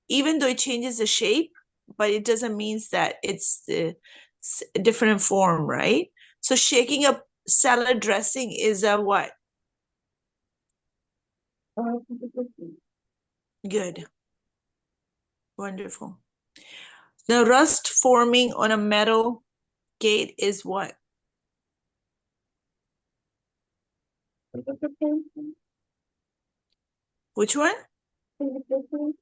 S4: even though it changes the shape, but it doesn't mean that it's the different form, right? So shaking up salad dressing is a what?
S2: physical change.
S4: Good. Wonderful. The rust forming on a metal gate is what?
S2: Physical change.
S4: Which one?
S2: Physical change.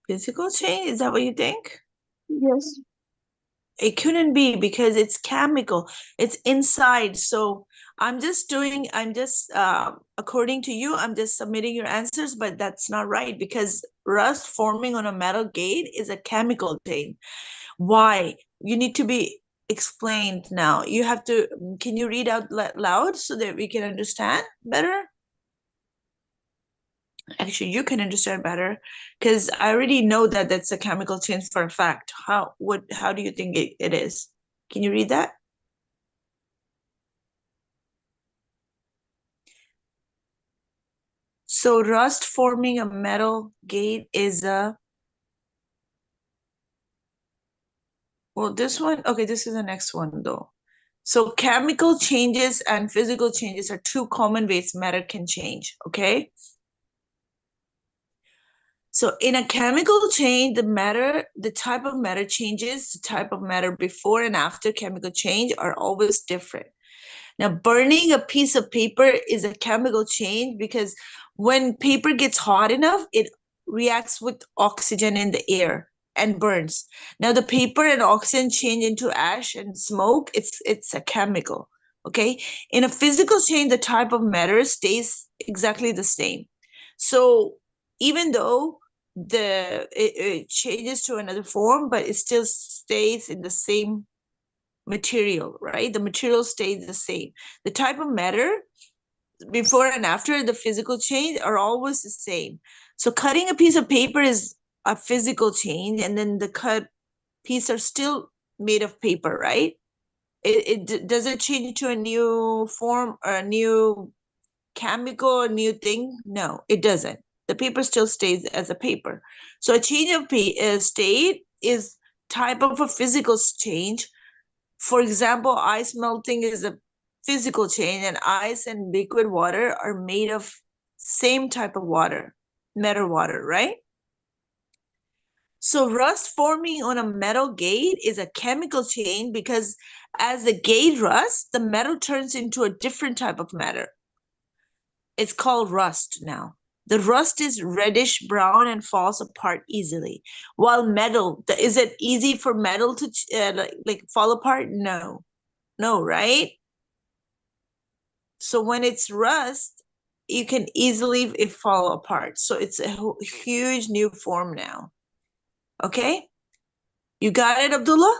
S4: Physical change? Is that what you think?
S2: Yes.
S4: It couldn't be because it's chemical. It's inside. So I'm just according to you, I'm just submitting your answers, but that's not right because rust forming on a metal gate is a chemical change. Why? You need to be explained now. You have to, can you read out loud so that we can understand better? Actually, you can understand better because I already know that that's a chemical change for a fact. How do you think it is? Can you read that? So rust forming a metal gate is a, well, this one, okay, this is the next one though. So chemical changes and physical changes are two common ways matter can change, okay? So in a chemical change, the type of matter changes, the type of matter before and after chemical change are always different. Now, burning a piece of paper is a chemical change because when paper gets hot enough, it reacts with oxygen in the air and burns. Now, the paper and oxygen change into ash and smoke. It's a chemical. Okay. In a physical change, the type of matter stays exactly the same. So even though it changes to another form, but it still stays in the same material, right? The material stays the same. The type of matter before and after the physical change are always the same. So cutting a piece of paper is a physical change, and then the cut piece are still made of paper, right? Does it change to a new form or a new chemical, a new thing? No, it doesn't. The paper still stays as a paper. So a change of state is type of a physical change. For example, ice melting is a physical change, and ice and liquid water are made of same type of water, metal water, right? So rust forming on a metal gate is a chemical change because as the gate rusts, the metal turns into a different type of matter. It's called rust now. The rust is reddish brown and falls apart easily. While metal, is it easy for metal to like fall apart? No, no, right? So when it's rust, you can easily it fall apart. So it's a huge new form now. Okay, you got it, Abdullah?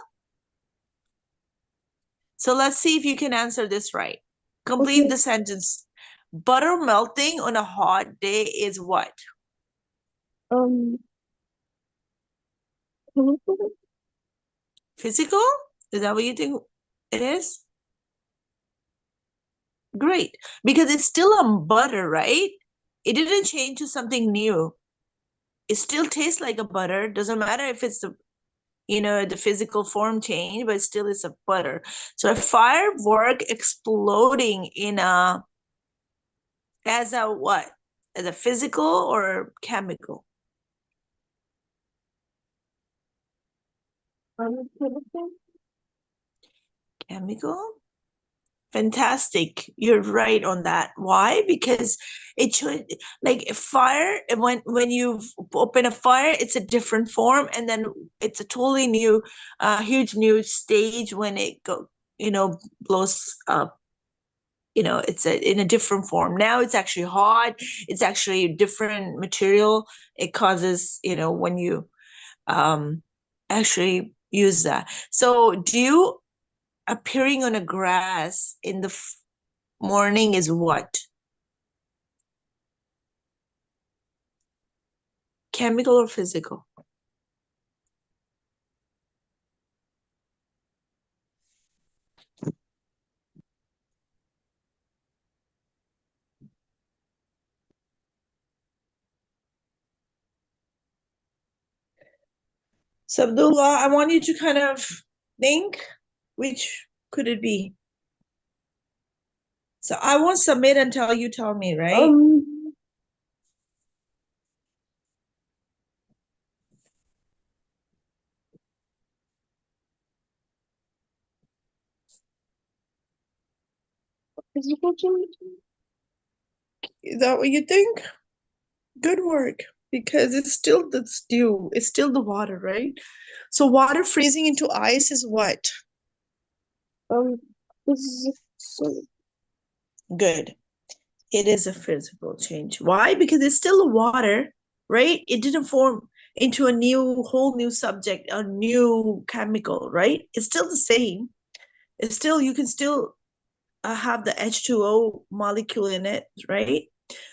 S4: So let's see if you can answer this right. Complete
S3: Okay.
S4: the sentence. Butter melting on a hot day is what?
S3: Um, chemical?
S4: Physical? Is that what you think it is? Great. Because it's still a butter, right? It didn't change to something new. It still tastes like a butter. Doesn't matter if it's the physical form change, but still it's a butter. So a firework exploding as a what? As a physical or chemical?
S3: Chemical?
S4: Chemical? Fantastic. You're right on that. Why? Because it should like fire when you open a fire, it's a different form, and then it's a totally new, huge new stage when it blows up. It's in a different form. Now it's actually hot. It's actually a different material. It causes when you um actually use that. So do you appearing on a grass in the morning is what? Chemical or physical? So Abdullah, I want you to kind of think which could it be. So I won't submit until you tell me, right?
S3: Um, physical change?
S4: Is that what you think? Good work. Because it's still the stew, it's still the water, right? So water freezing into ice is what?
S3: Um, physical.
S4: Good. It is a physical change. Why? Because it's still the water, right? It didn't form into a whole new subject, a new chemical, right? It's still the same. It's still, you can still have the H2O molecule in it, right?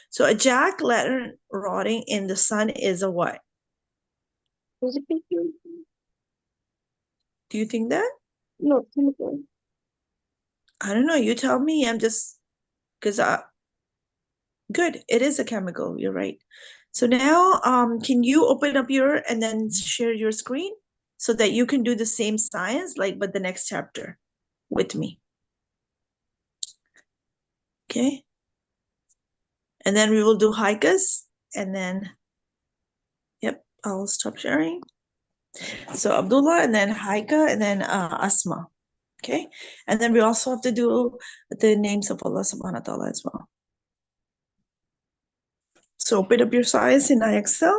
S4: So a jack lantern rotting in the sun is a what?
S3: Physical change?
S4: Do you think that?
S3: No, chemical.
S4: I don't know. You tell me. I'm just because good. It is a chemical. You're right. So now, can you open up your and then share your screen so that you can do the same science, like but the next chapter with me. Okay. And then we will do haikas and then, yep, I'll stop sharing. So Abdullah and then Haika and then Asma. Okay. And then we also have to do the names of Allah subhanahu wa ta'ala as well. So open up your science in IXL.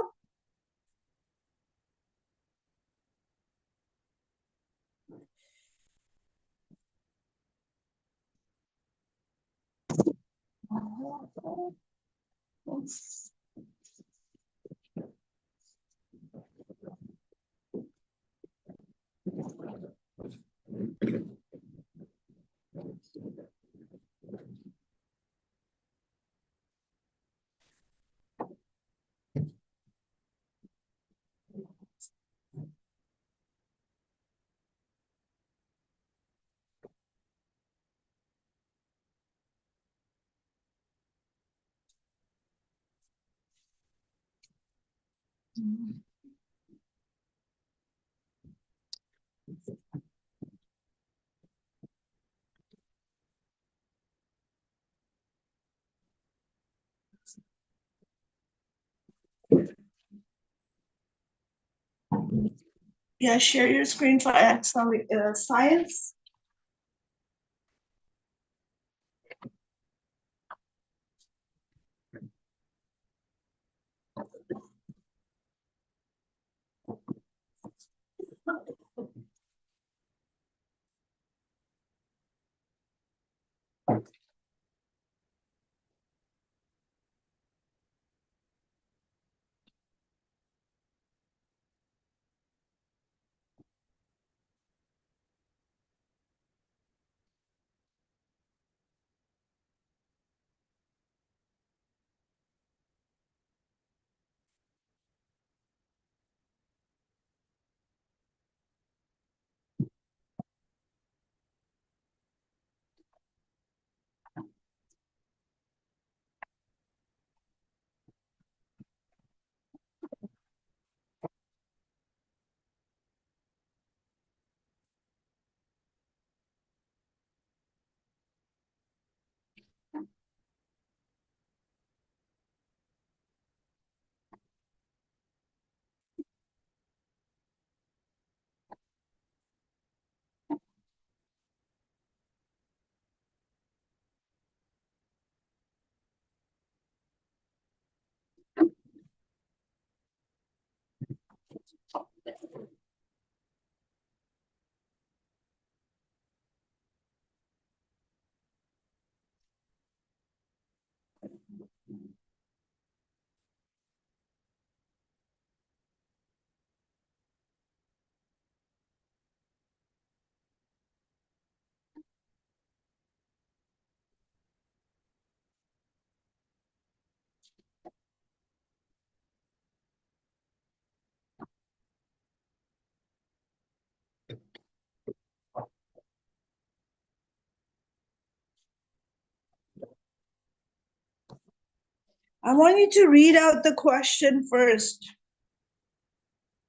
S4: Yeah, share your screen for Islamic science. I want you to read out the question first.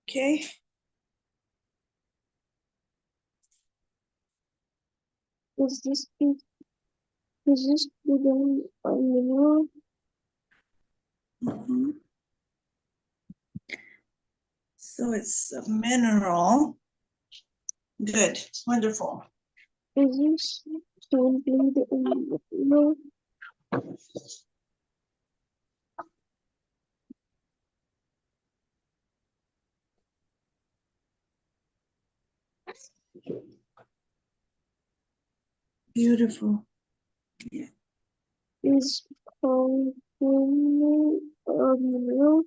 S4: Okay?
S2: Is this student a mineral?
S4: Mhm. So it's a mineral. Good, wonderful.
S2: Is this student bleed a mineral?
S4: Beautiful.
S2: Is polymer a mineral?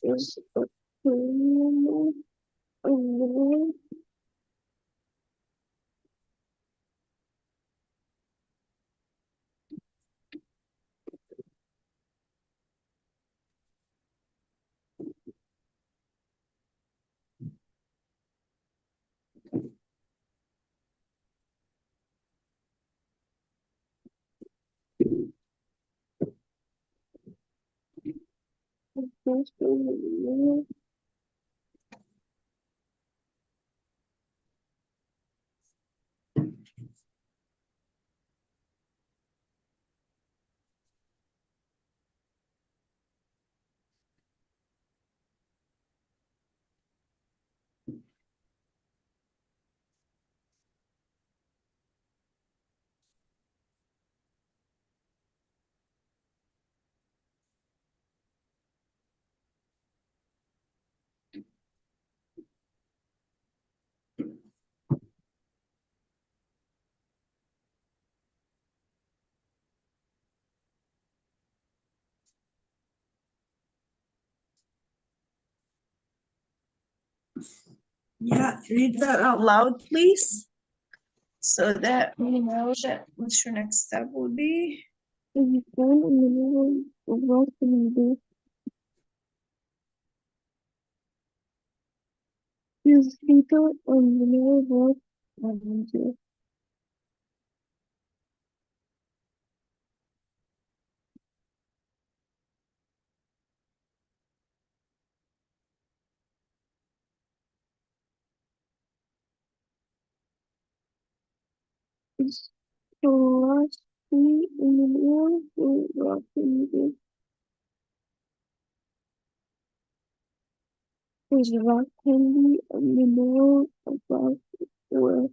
S2: Is a polymer a mineral? Is this a mineral?
S4: Yeah, read that out loud, please. So that we know that what your next step will be.
S2: Is gold a mineral? What can it do? is little and mineral what energy is velocity mineral velocity is rock candy a mineral about where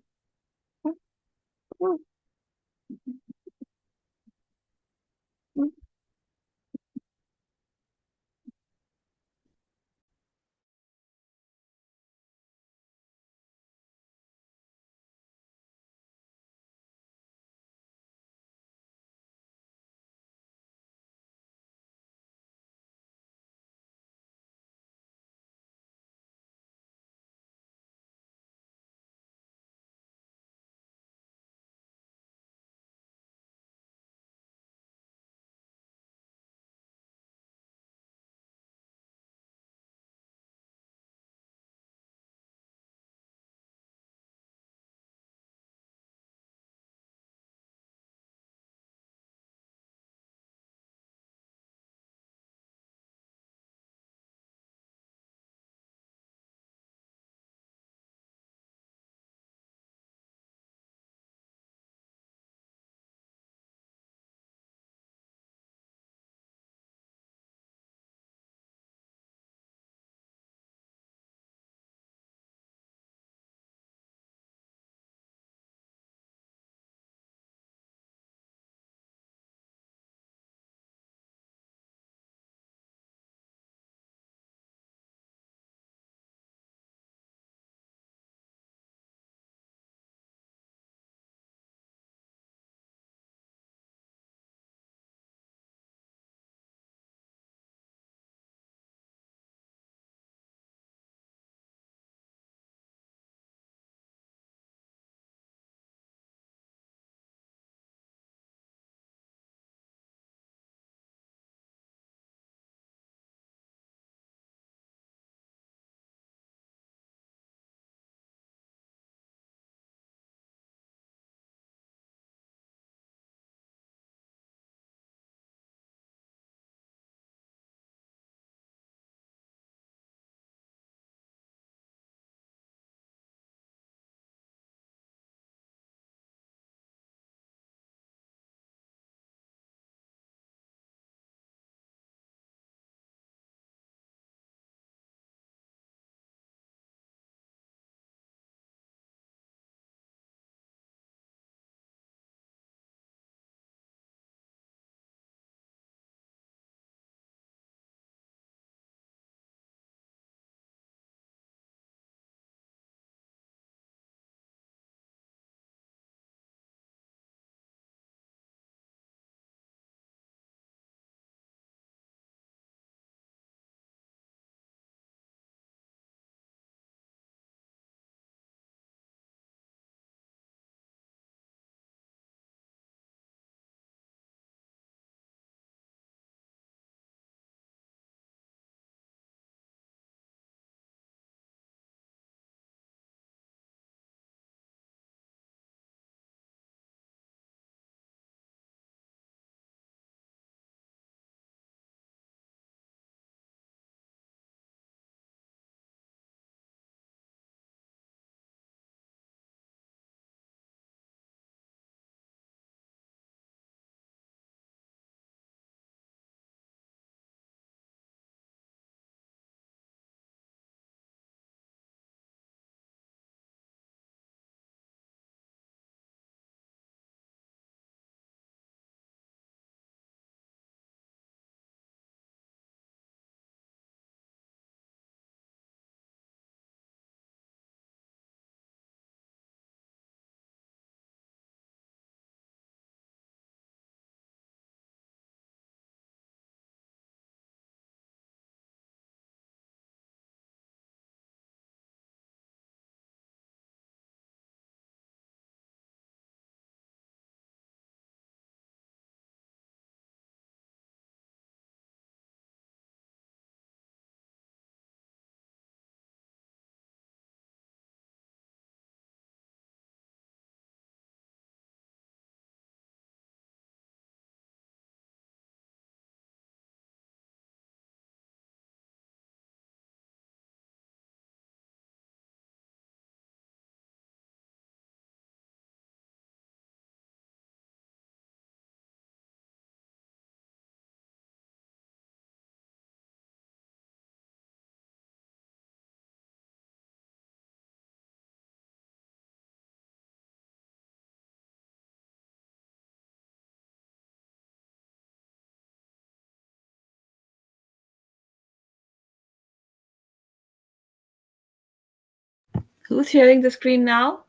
S1: Who's sharing the screen now?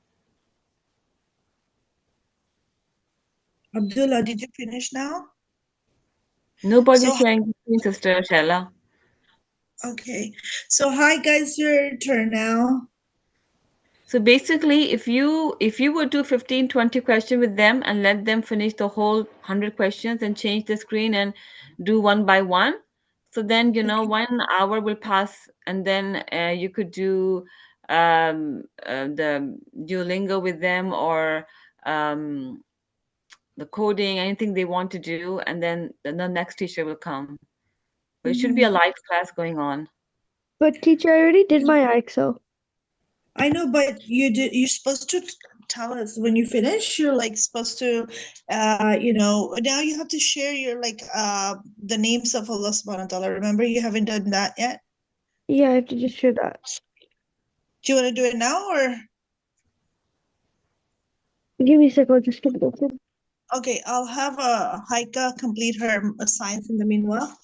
S4: Abdullah, did you finish now?
S1: Nobody's
S4: So,
S1: sharing the screen, Sister Shella.
S4: okay. So, hi guys, your turn now.
S1: So basically, if you would do 15, 20 questions with them and let them finish the whole 100 questions and change the screen and do one by one, so then
S4: Okay.
S1: 1 hour will pass, and then you could do the Duolingo with them, or um, the coding, anything they want to do, and then the next teacher will come. But it should be a
S4: Mhm.
S1: live class going on.
S3: But teacher, I already did my IXL.
S4: I know, but you're supposed to tell us when you finish. You're like supposed to, now you have to share your the names of Allah subhanahu wa ta'ala. Remember, you haven't done that yet.
S3: Yeah, I have to just share that.
S4: Do you want to do it now or?
S3: Give me a second, I'll just get it open.
S4: Okay, I'll have Haika complete her science in the meanwhile.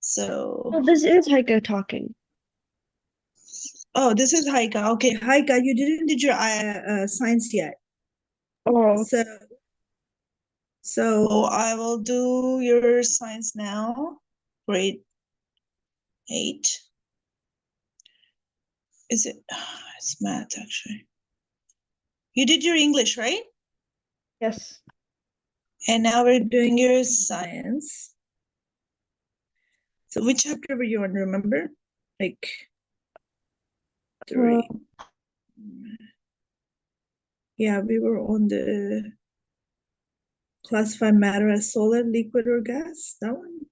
S4: So,
S3: Oh, this is Heike talking.
S4: oh, this is Haika. Okay, Haika, you didn't did your science yet.
S3: Oh,
S4: So, I will do your science now. Grade 8. Is it? It's math actually. You did your English, right?
S3: yes.
S4: And now we're doing your science. So which chapter were you on, remember? Like
S3: Uh,
S4: 3. Yeah, we were on the classify matter as solid, liquid, or gas. That one.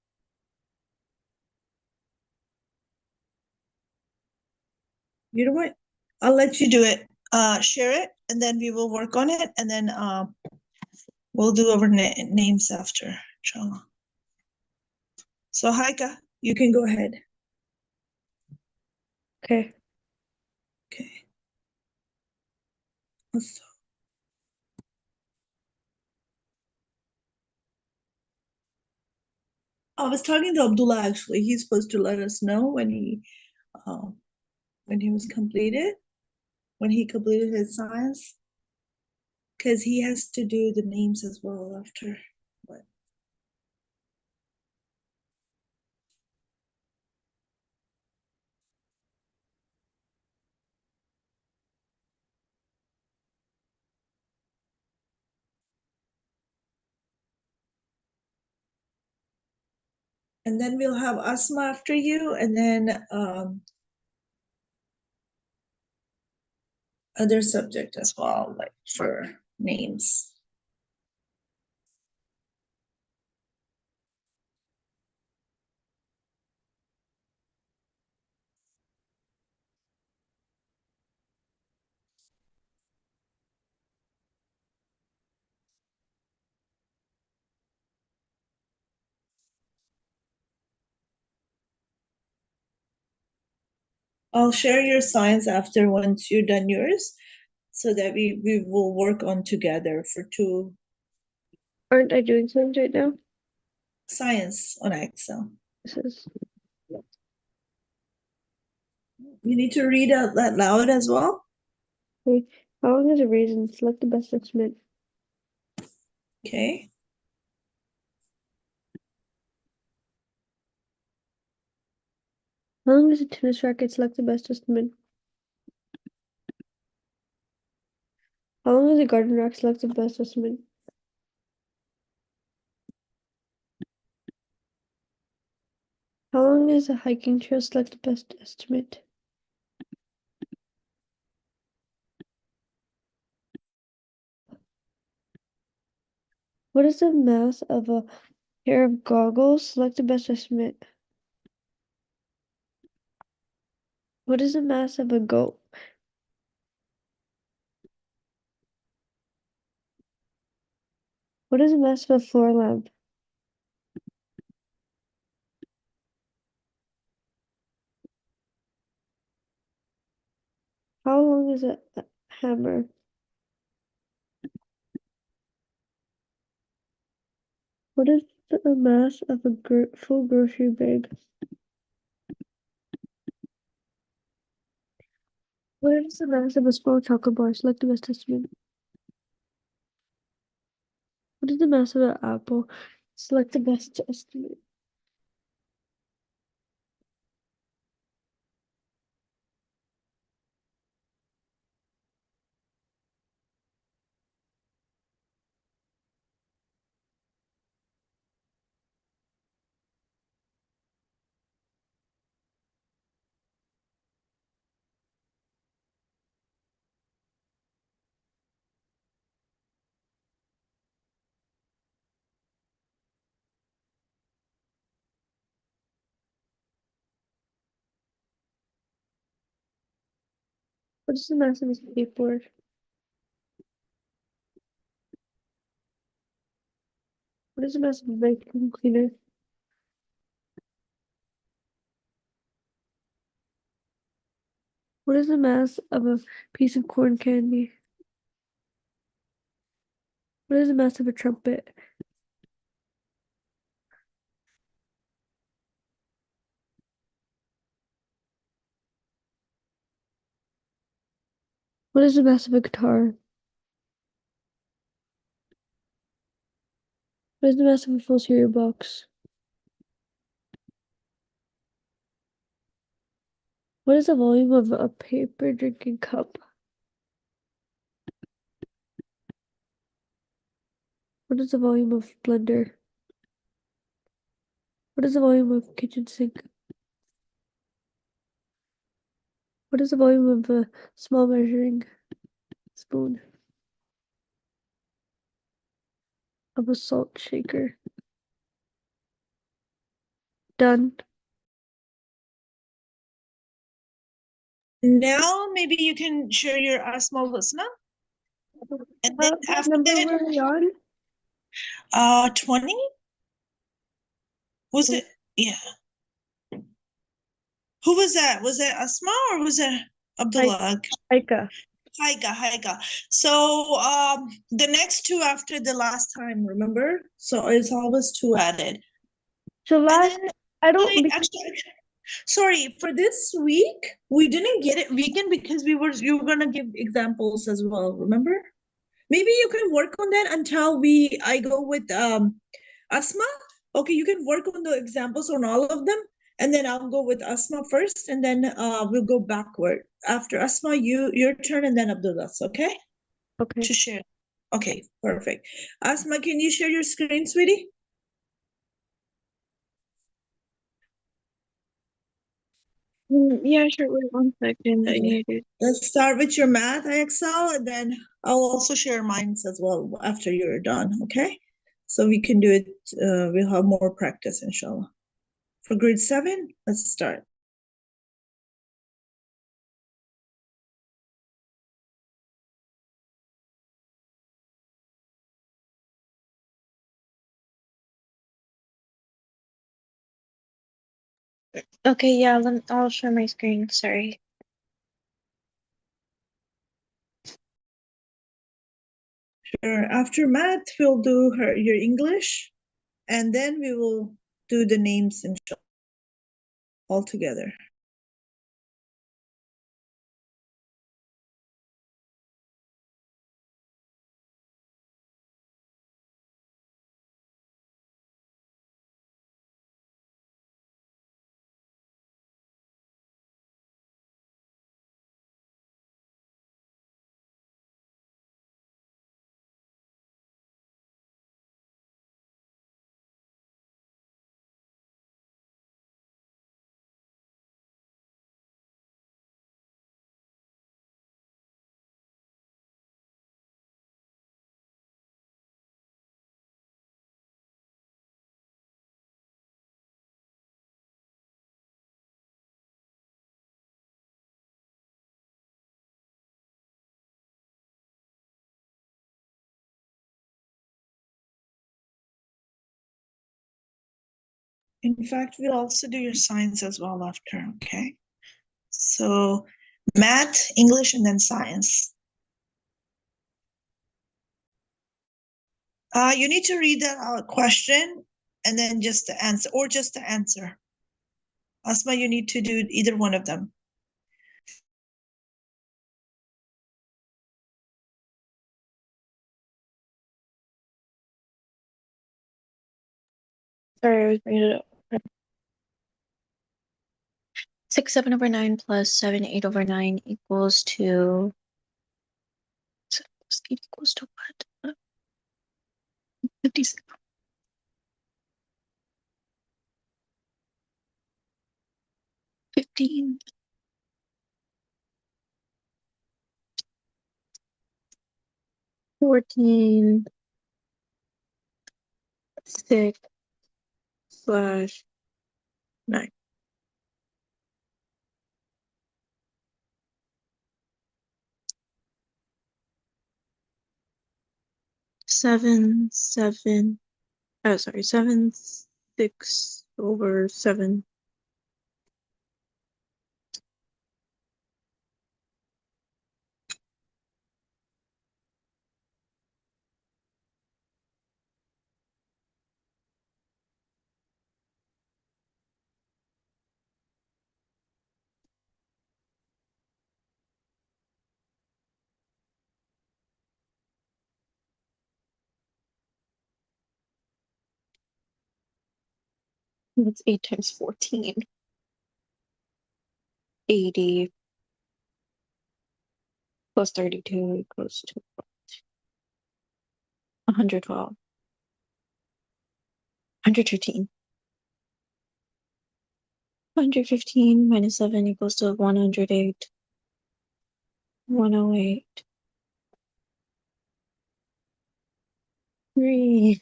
S4: You know what? I'll let you do it. Share it, and then we will work on it, and then we'll do our names after, inshallah. So, Haika, you can go ahead.
S3: okay.
S4: Okay. I was talking to Abdullah actually. He's supposed to let us know when he was completed, when he completed his science, because he has to do the names as well after. But and then we'll have Asma after you, and then other subject as well, like for names. I'll share your science after once you're done yours, so that we will work on together for 2
S3: Aren't I doing science right now?
S4: science on Excel.
S3: This is
S4: You need to read out that loud as well.
S3: okay. How long is a raisin? Select the best estimate.
S4: Okay.
S3: How long is a tennis racket? Select the best estimate. How long is a garden rack? Select the best estimate. How long is a hiking trail? Select the best estimate. What is the mass of a pair of goggles? Select the best estimate. What is the mass of a goat? What is the mass of a floor lamp? How long is a hammer? What is the mass of a full grocery bag? What is the mass of a small chocolate bar? Select the best estimate. What is the mass of an apple? Select the best estimate. What is the mass of a skateboard? What is the mass of a vacuum cleaner? What is the mass of a piece of corn candy? What is the mass of a trumpet? What is the mass of a guitar? What is the mass of a full cereal box? What is the volume of a paper drinking cup? What is the volume of blender? What is the volume of kitchen sink? What is the volume of a small measuring spoon? Of a salt shaker? Done.
S4: Now maybe you can share your small listener. And then after
S3: number
S4: that,
S3: were we on?
S4: 20? Was it? Yeah. Who was that? Was it Asma or was it Abdullah?
S3: Aika.
S4: Haika. So the next two after the last time, remember? So it's always two added.
S3: So
S4: And
S3: last,
S4: then
S3: I don't.
S4: actually, sorry, for this week we didn't get it weekend because you were gonna give examples as well, remember? Maybe you can work on that until I go with Asma. Okay, you can work on the examples on all of them, and then I'll go with Asma first, and then we'll go backward. After Asma, your turn, and then Abdullah's, okay?
S3: Okay.
S4: To share. Okay, perfect. Asma, can you share your screen, sweetie?
S2: Yeah, sure. Wait 1 second. I
S4: Okay.
S2: need it.
S4: Let's start with your math Excel, and then I'll also share mine as well after you're done, okay? So we can do it, we'll have more practice, inshallah. For grade 7, let's start.
S2: Okay, yeah, I'll share my screen. Sorry.
S4: Sure. After math, we'll do your English, and then we will do the names inshallah all together. In fact, we'll also do your science as well after, okay? So math, English, and then science. You need to read that question and then just the answer, or just the answer. Asma, you need to do either one of them.
S2: Sorry, I was bringing it up. 6, 7 over 9 plus 7, 8 over 9 equals to 7 plus 8 equals to what? 56. 15. 14. 6 slash 9. 7, 7. Oh, sorry. 7, 6 over 7. That's 8 times 14. 80 plus 32 equals to 112. 115. 115 minus 7 equals to 108. 108. 3.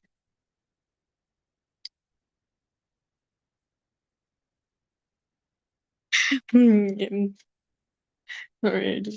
S2: Alright.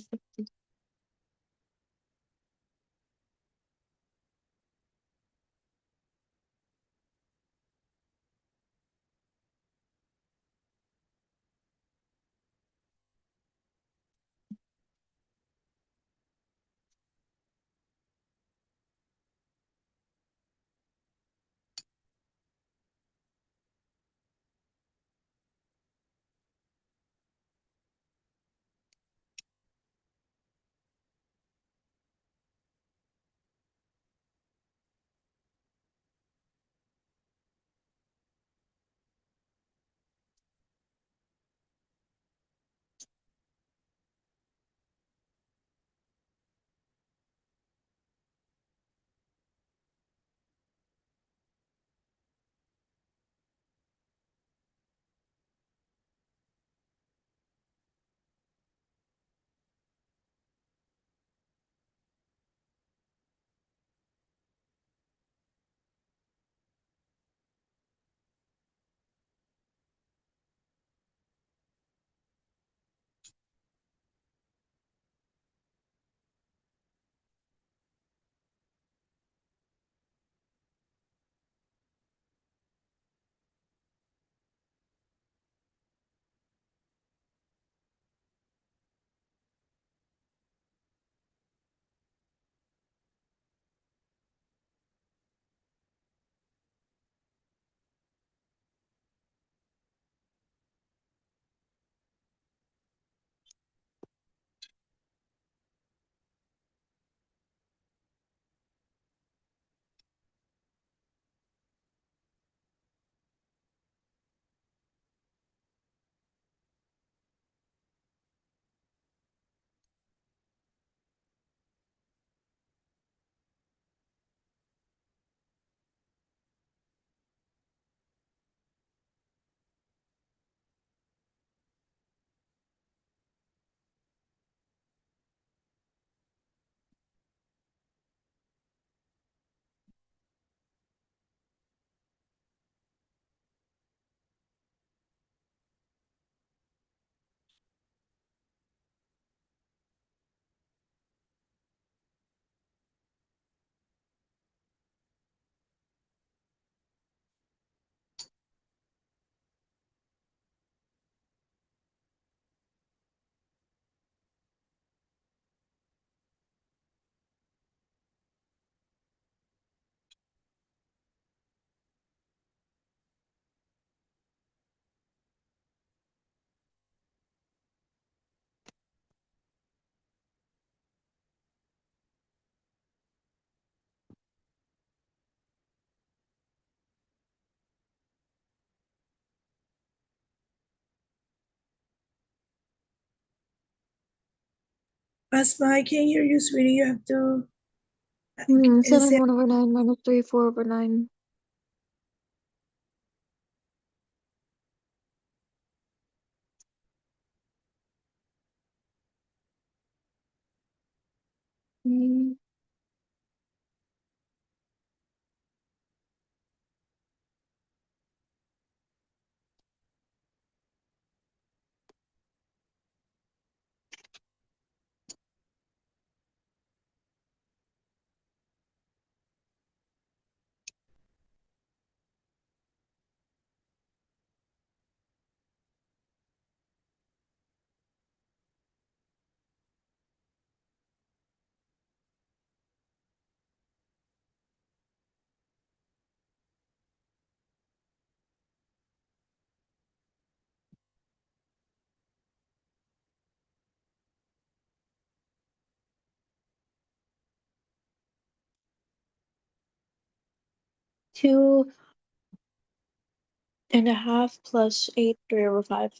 S4: Asma, I can't hear you, sweetie. You have to
S2: 7
S4: say
S2: 1 over 9 minus 3 4 over 9. Mm, 2.5 plus 8 3 over 5.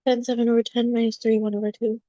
S2: Ten 7 over 10 minus 3 1 over 2.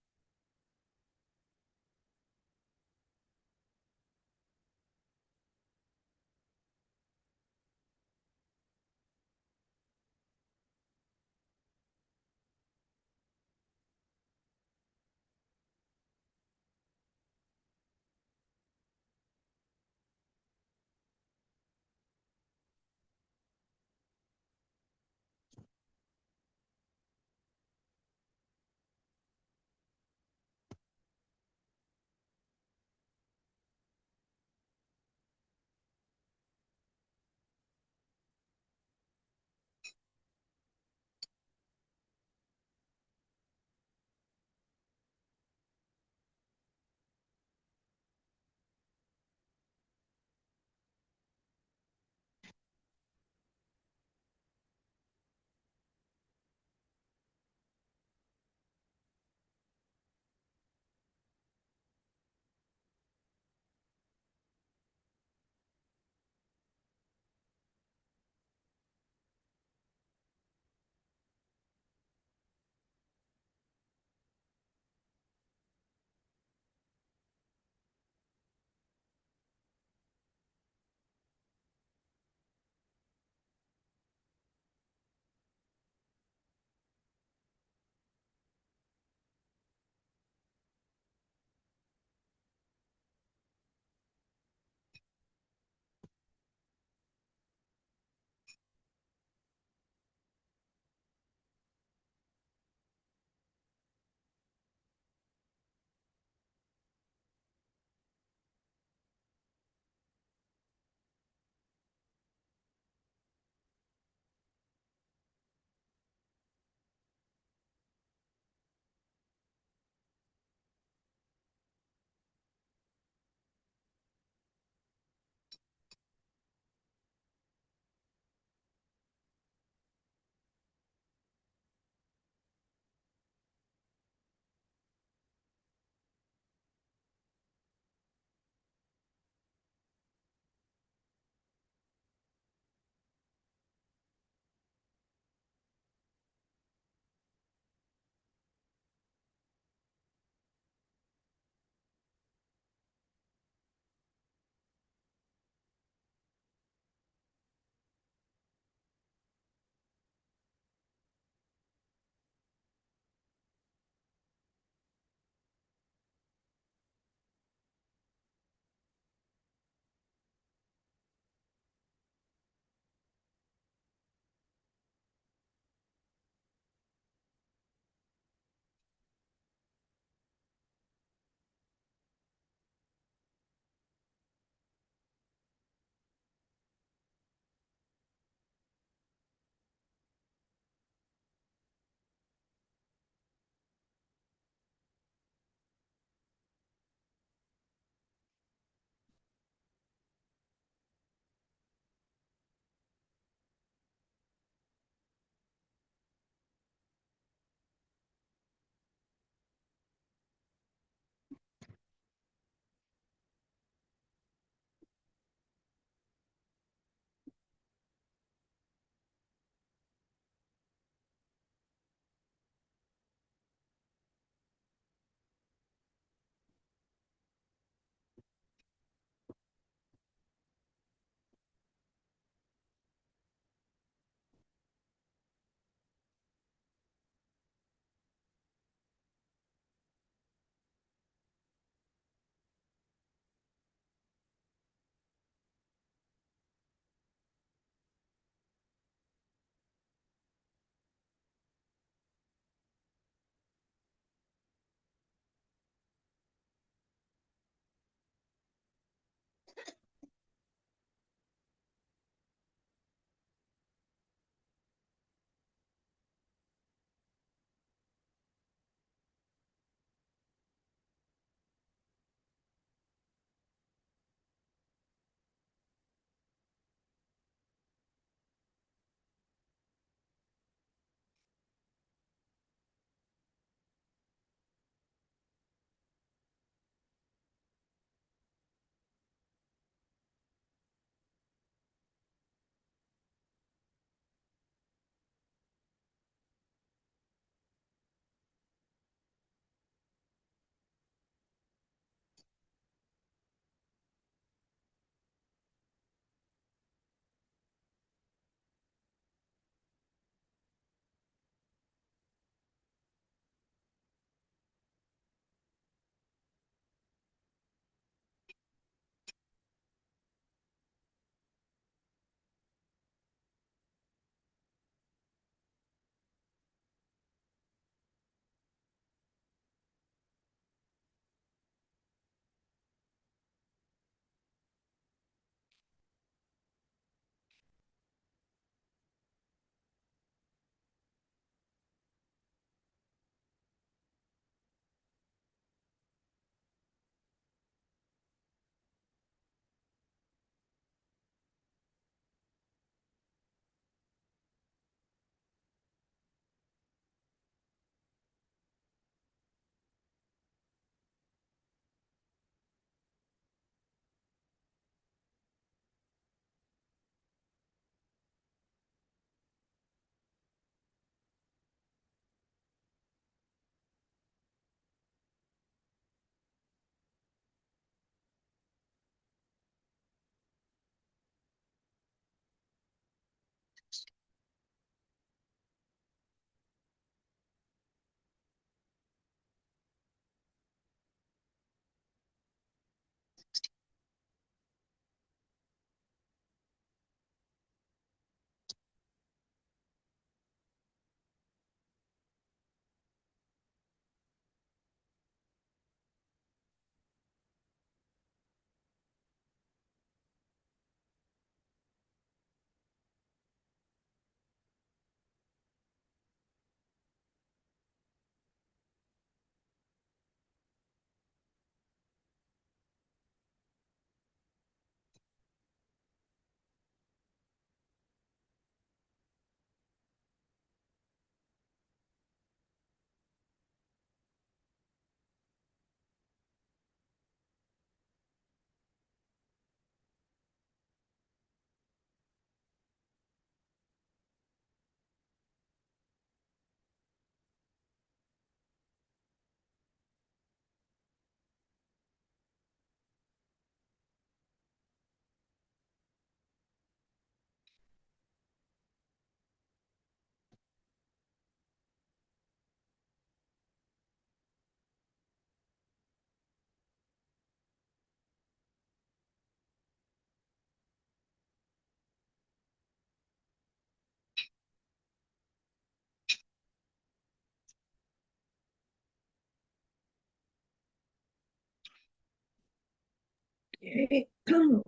S4: Okay.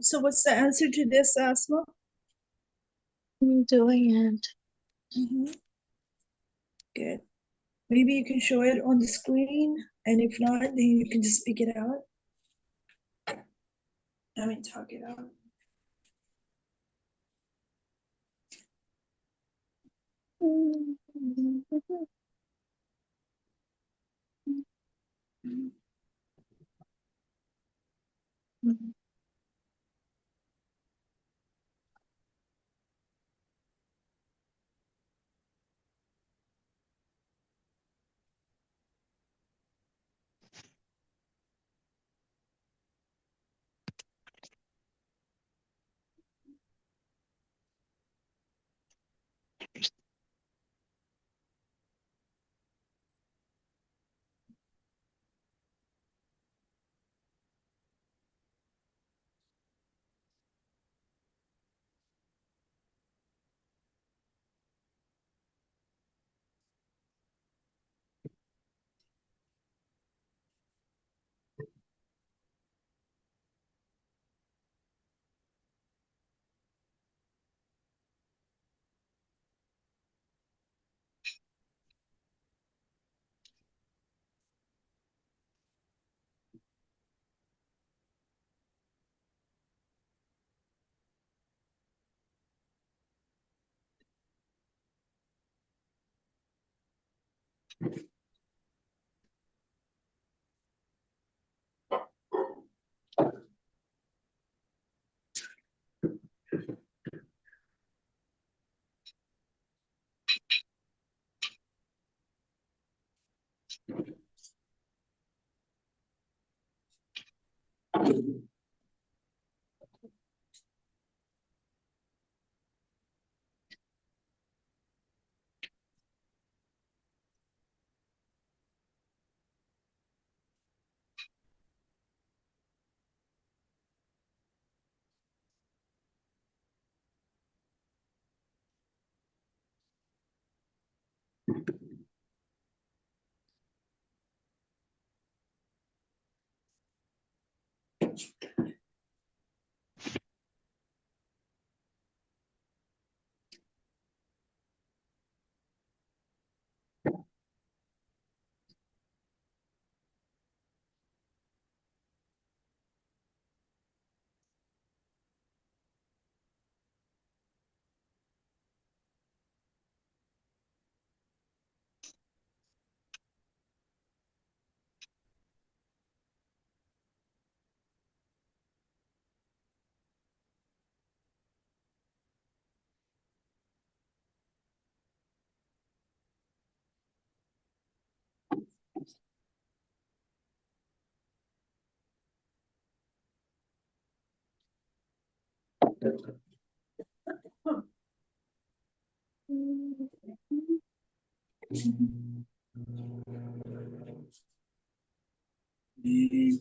S4: So what's the answer to this, Asma?
S2: I'm doing it.
S4: Mm-hmm. Good. Maybe you can show it on the screen, and if not, then you can just speak it out. I mean, talk it out. Mhm.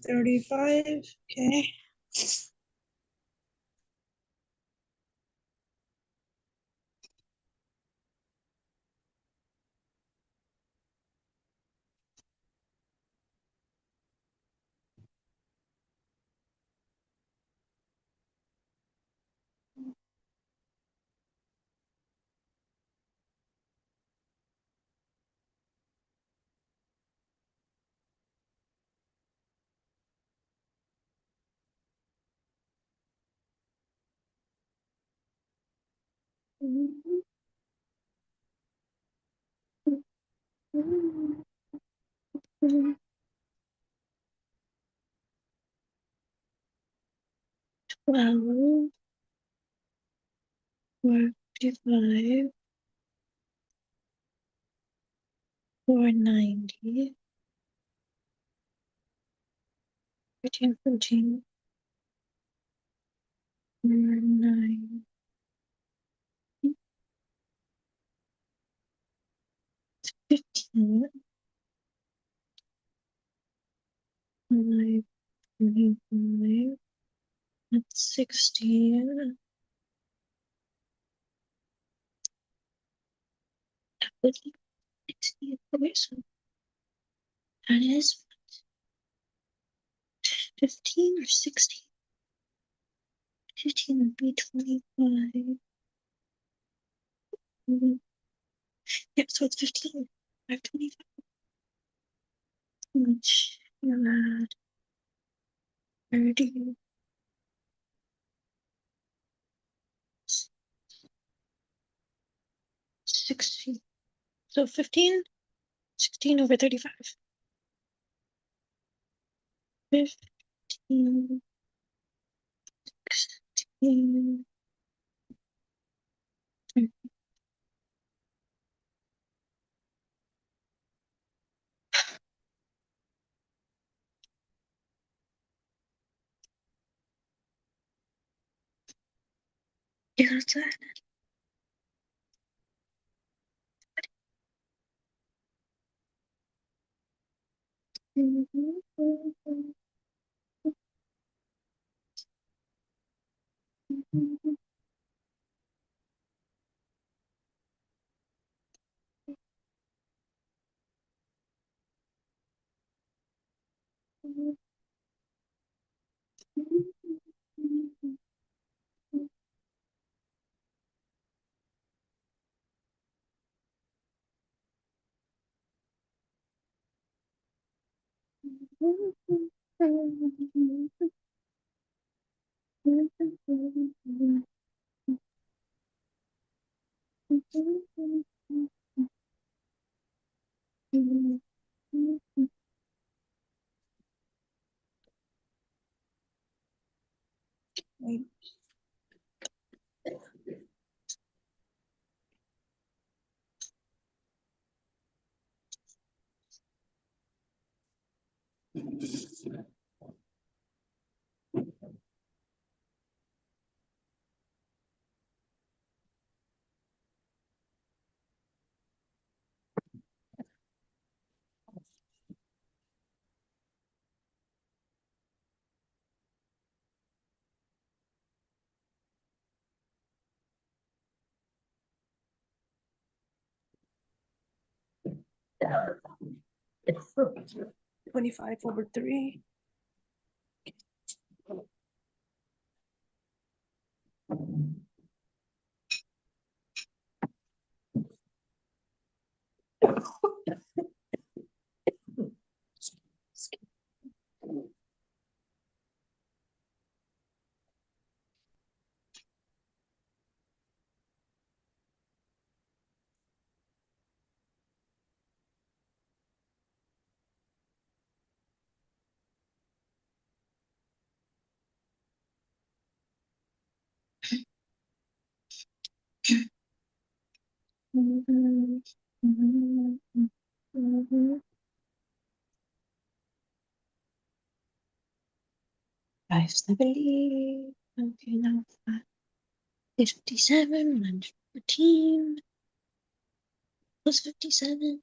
S4: 35. Okay. Well, 45, 490, 14, 9, 15, 5, 25, that's 16. That would be 16. Okay, so that is 15 or 16.
S2: 15 would be 25. Yeah, so it's 15. 525. Which you add 30. 60. So 15, 16 over 35. 15, 16. Equals that.
S4: Wait. 25 over 3.
S2: Five 70. Okay, now 57 minus 14 plus 57.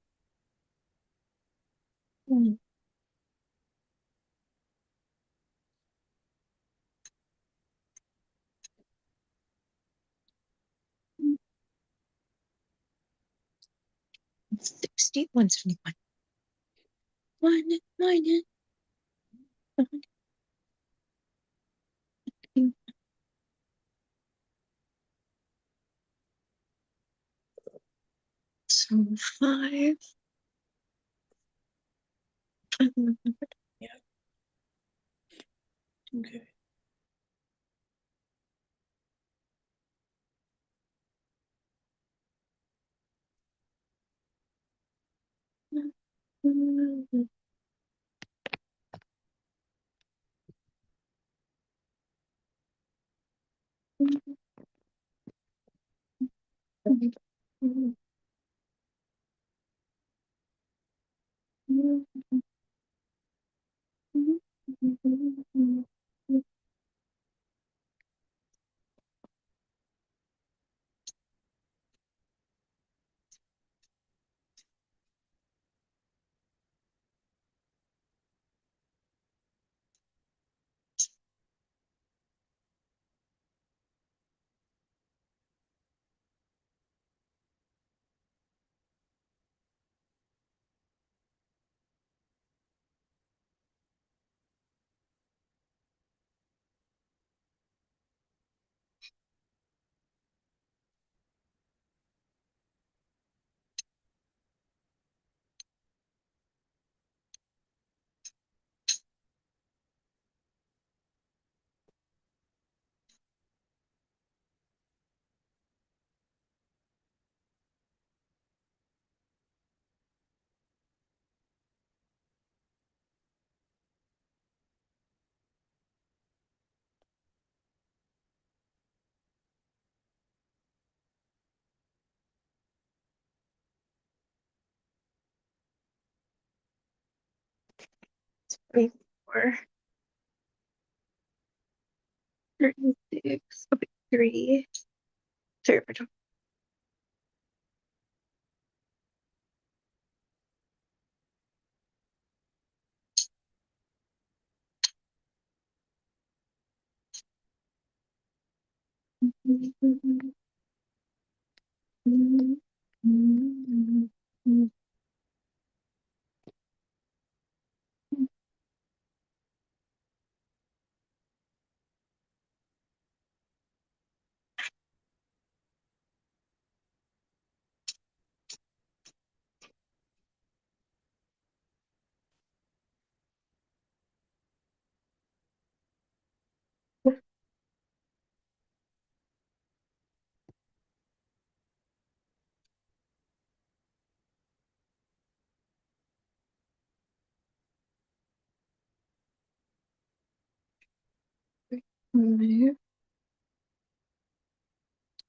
S2: 60, 171. 1 minus 1. So 5.
S4: Yeah. Okay.
S2: 24, 36, okay, 3, 0, 25,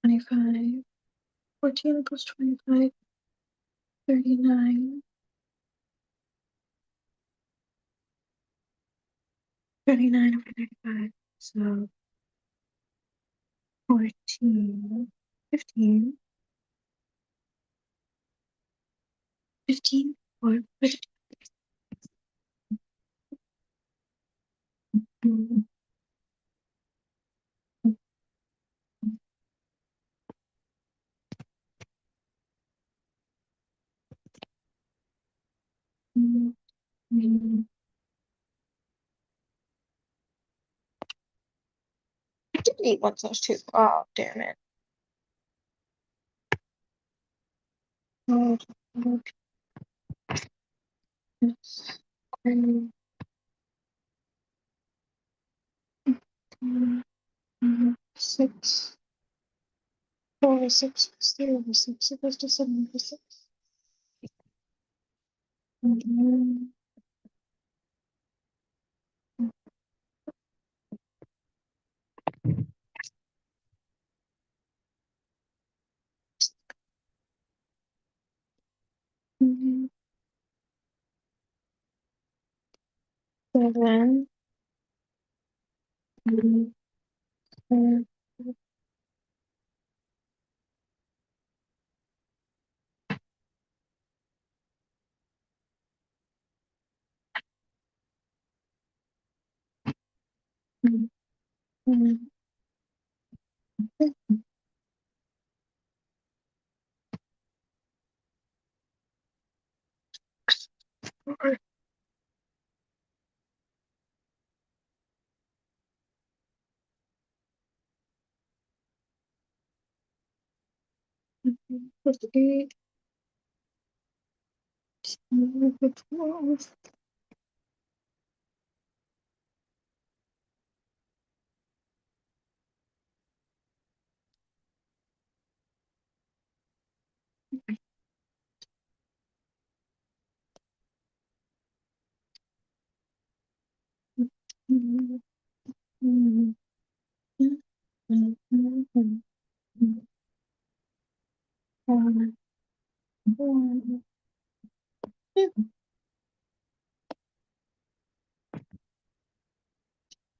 S2: 25, 14 plus 25, 39, 39 over 35, so 14, 15, 15, 4, 15, I didn't eat once those two. Oh, damn it. Oh, yes. 6, 4 over 6 plus 3 over 6 equals to 7 over 6. Mhm. Mhm. 7, mhm, 4, mhm, mhm, 4, plus 8, 12. Mhm, mhm, mhm, mhm, mhm, mhm, 4, 4,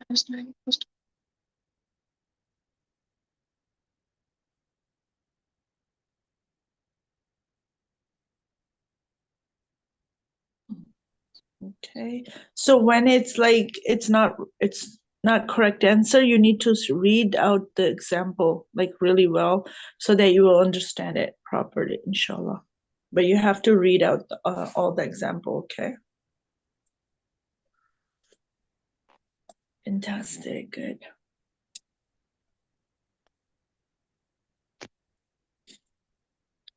S2: minus 9 equals to
S4: Okay. So when it's not correct answer, you need to read out the example like really well so that you will understand it properly, inshallah. But you have to read out all the example, okay? Fantastic, good.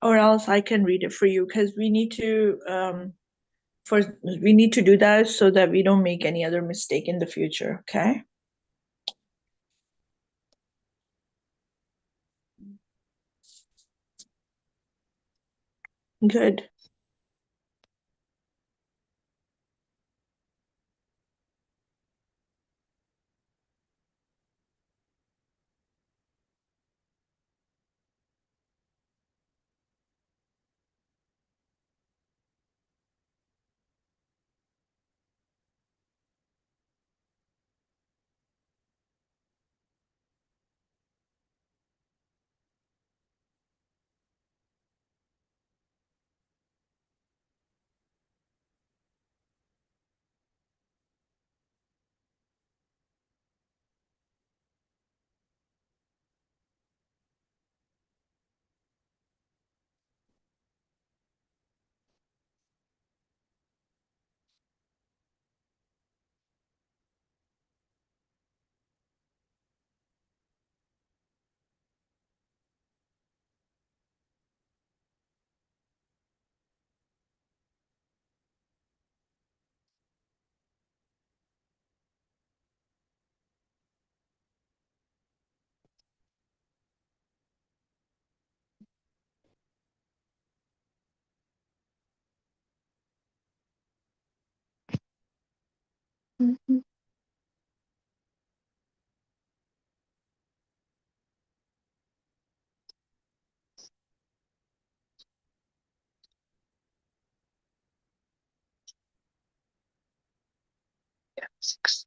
S4: Or else I can read it for you because we need to do that so that we don't make any other mistake in the future, okay? Good.
S2: Mhm. Yeah, 6.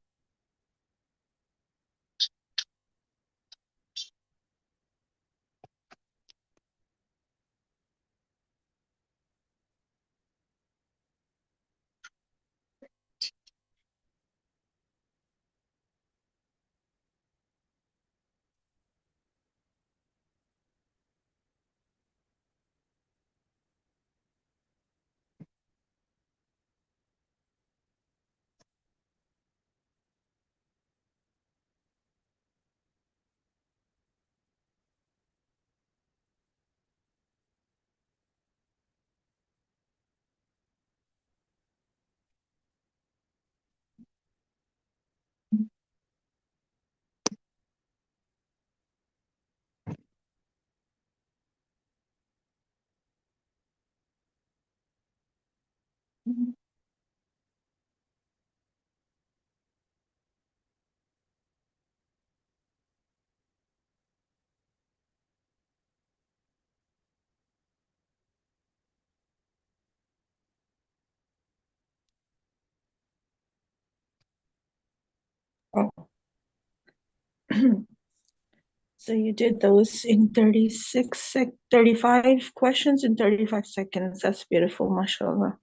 S4: Oh. So you did those in 35 questions in 35 seconds. That's beautiful, mashallah.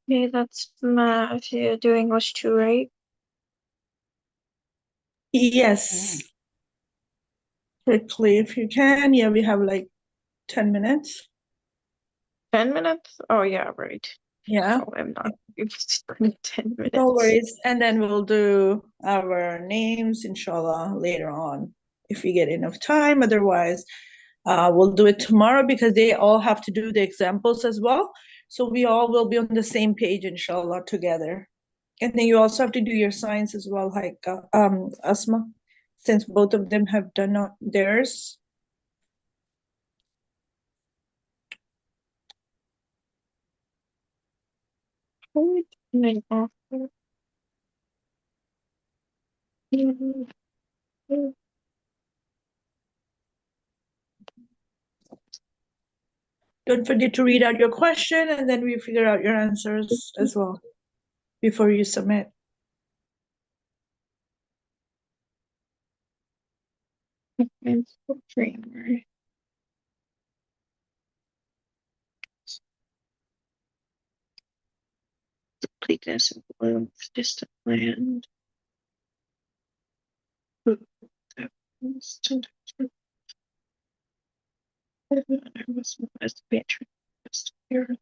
S2: Okay, that's math. You're doing English too, right?
S4: Yes, quickly if you can. Yeah, we have like 10 minutes.
S2: 10 minutes? Oh, yeah, right.
S4: Yeah.
S2: Oh, I'm not able to spend 10 minutes.
S4: No worries. And then we'll do our names, inshallah, later on if we get enough time. Otherwise, we'll do it tomorrow because they all have to do the examples as well. So we all will be on the same page, inshallah, together. And then you also have to do your science as well, like Asma, since both of them have done theirs.
S2: How can I offer?
S4: Don't forget to read out your question and then we figure out your answers as well before you submit.
S2: Framework. Completeness of oil, distant land. As the patron spirit.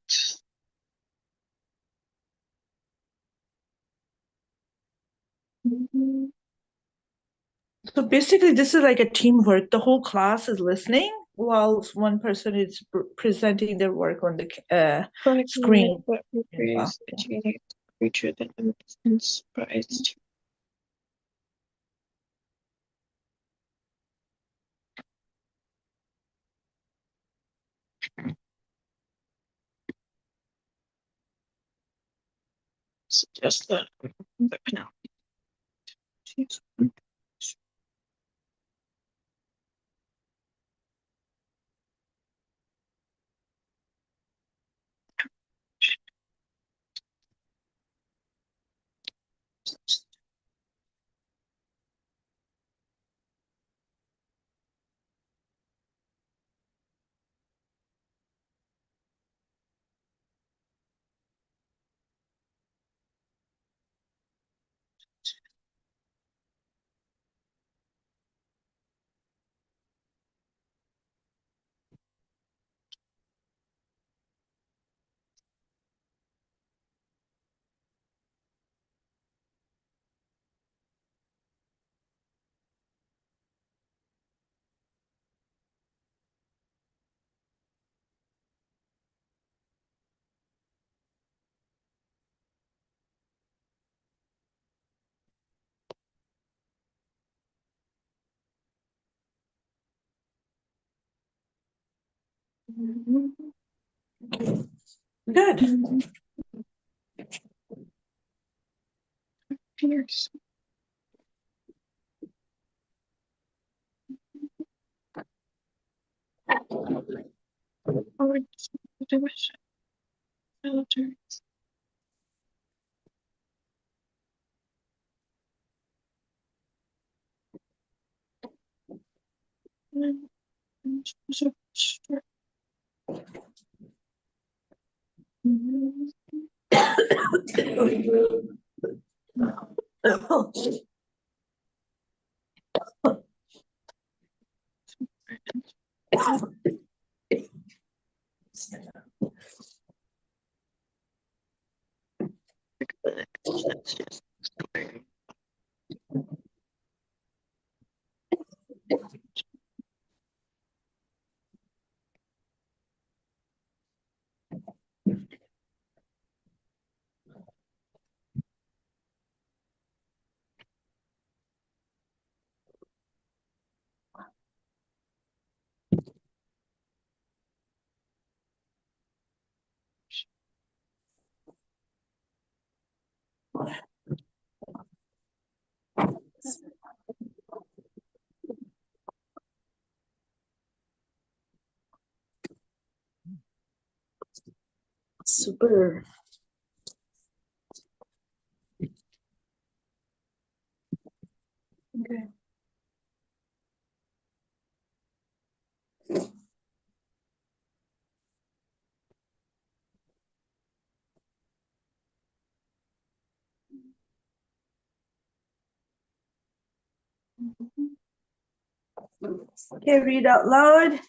S4: So basically, this is like a teamwork. The whole class is listening while one person is presenting their work on the screen.
S2: What creates educating creature that inspires to suggest that now.
S4: Good.
S2: Cheers. Oh, it's filters.
S4: Super. Okay. Okay, read out loud.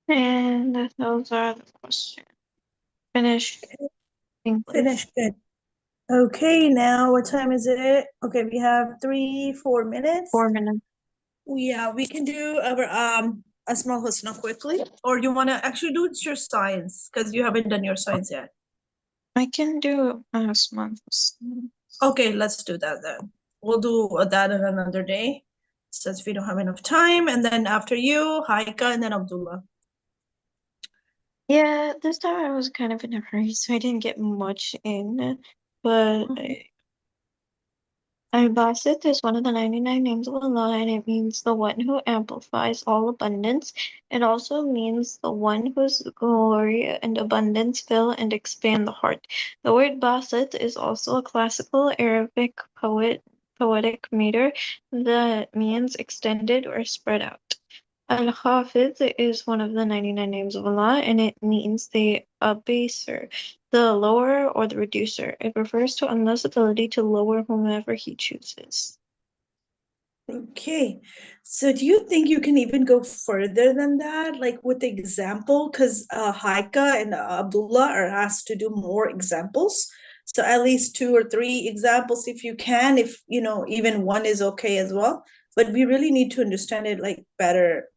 S2: And those are the questions. Finish.
S4: Finish. Good. Okay, now what time is it? Okay, we have 4 minutes.
S2: 4 minutes.
S4: Yeah, we can do our Asma Husna quickly? Or you want to actually do your science because you haven't done your science yet?
S2: I can do Asma.
S4: Okay, let's do that then. We'll do that on another day since we don't have enough time. And then after you, Haika, and then Abdullah.
S2: Yeah, this time I was kind of in a hurry, so I didn't get much in. But Al-Basit is one of the 99 names of Allah, and it means the one who amplifies all abundance. It also means the one whose glory and abundance fill and expand the heart. The word Basit is also a classical Arabic poetic meter that means extended or spread out. Al-Hafiz is one of the 99 names of Allah, and it means the abaser, the lower or the reducer. It refers to Allah's ability to lower whomever He chooses.
S4: Okay, so do you think you can even go further than that, like with the example? Because Haika and Abdullah are asked to do more examples. So at least two or three examples if you can, if you know, even one is okay as well. But we really need to understand it like better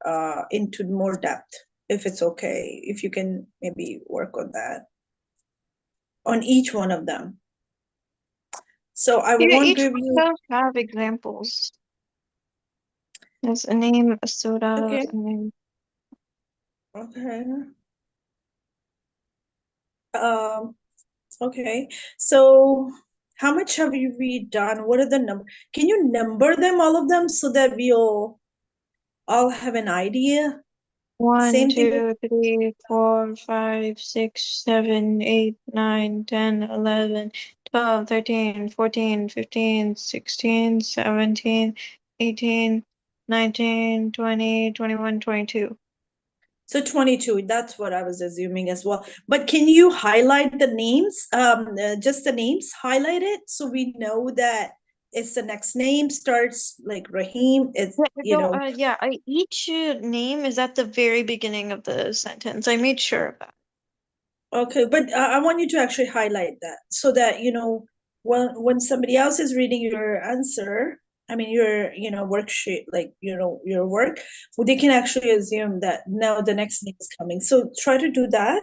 S4: into more depth, if it's okay, if you can maybe work on that on each one of them. So I
S2: Yeah,
S4: won't
S2: each
S4: give
S2: one
S4: you,
S2: does have examples. There's a name, a soda,
S4: okay,
S2: a name.
S4: okay. Um, okay, so how much have you read done? What are the number? Can you number them, all of them, so that we'll all have an idea?
S2: One,
S4: Same thing with,
S2: two, three, 4, 5, 6, 7, 8, 9, 10, 11, 12, 13, 14, 15, 16, 17, 18, 19, 20, 21, 22.
S4: so 22, that's what I was assuming as well. But can you highlight the names? Just the names, highlight it so we know that it's the next name starts like Rahim. It's,
S2: Yeah,
S4: you
S2: no,
S4: know,
S2: each name is at the very beginning of the sentence. I made sure of that.
S4: okay, but I want you to actually highlight that so that you know when somebody else is reading your answer, I mean your worksheet, like your work, well, they can actually assume that now the next name is coming. So try to do that,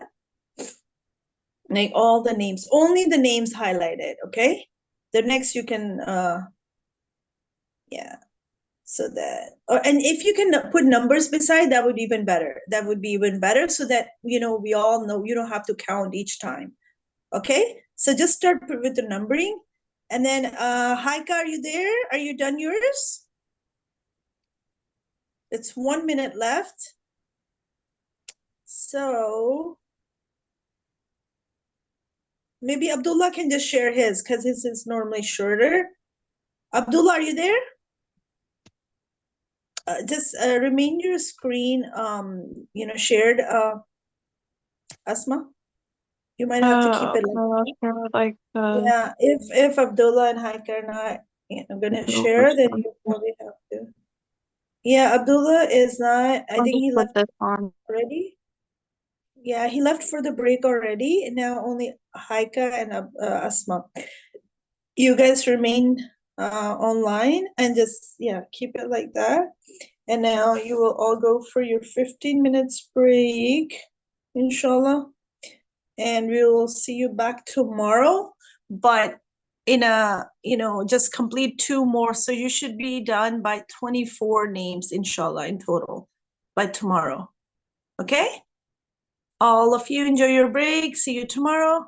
S4: like all the names, only the names highlighted. Okay, the next you can yeah. So that and if you can put numbers beside, that would be even better. That would be even better so that we all know you don't have to count each time. Okay, so just start with the numbering. And then, Haika, are you there? Are you done yours? It's 1 minute left. So maybe Abdullah can just share his because his is normally shorter. Abdullah, are you there? Just remain your screen, shared, Asma. You might have to keep it like that.
S2: Like,
S4: Yeah, if Abdullah and Haika are not gonna share, then you probably have to. Yeah, Abdullah is not. I
S2: I'll
S4: think
S2: just
S4: he
S2: put
S4: left
S2: this on.
S4: already. Yeah, he left for the break already. And now only Haika and Asma. You guys remain online and just keep it like that. And now you will all go for your 15 minutes break, inshallah. And we will see you back tomorrow. But in a just complete two more. So you should be done by 24 names, inshallah, in total by tomorrow. Okay? All of you enjoy your break. See you tomorrow.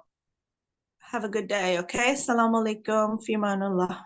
S4: Have a good day, okay? Assalamu alaikum. Fi amanullah.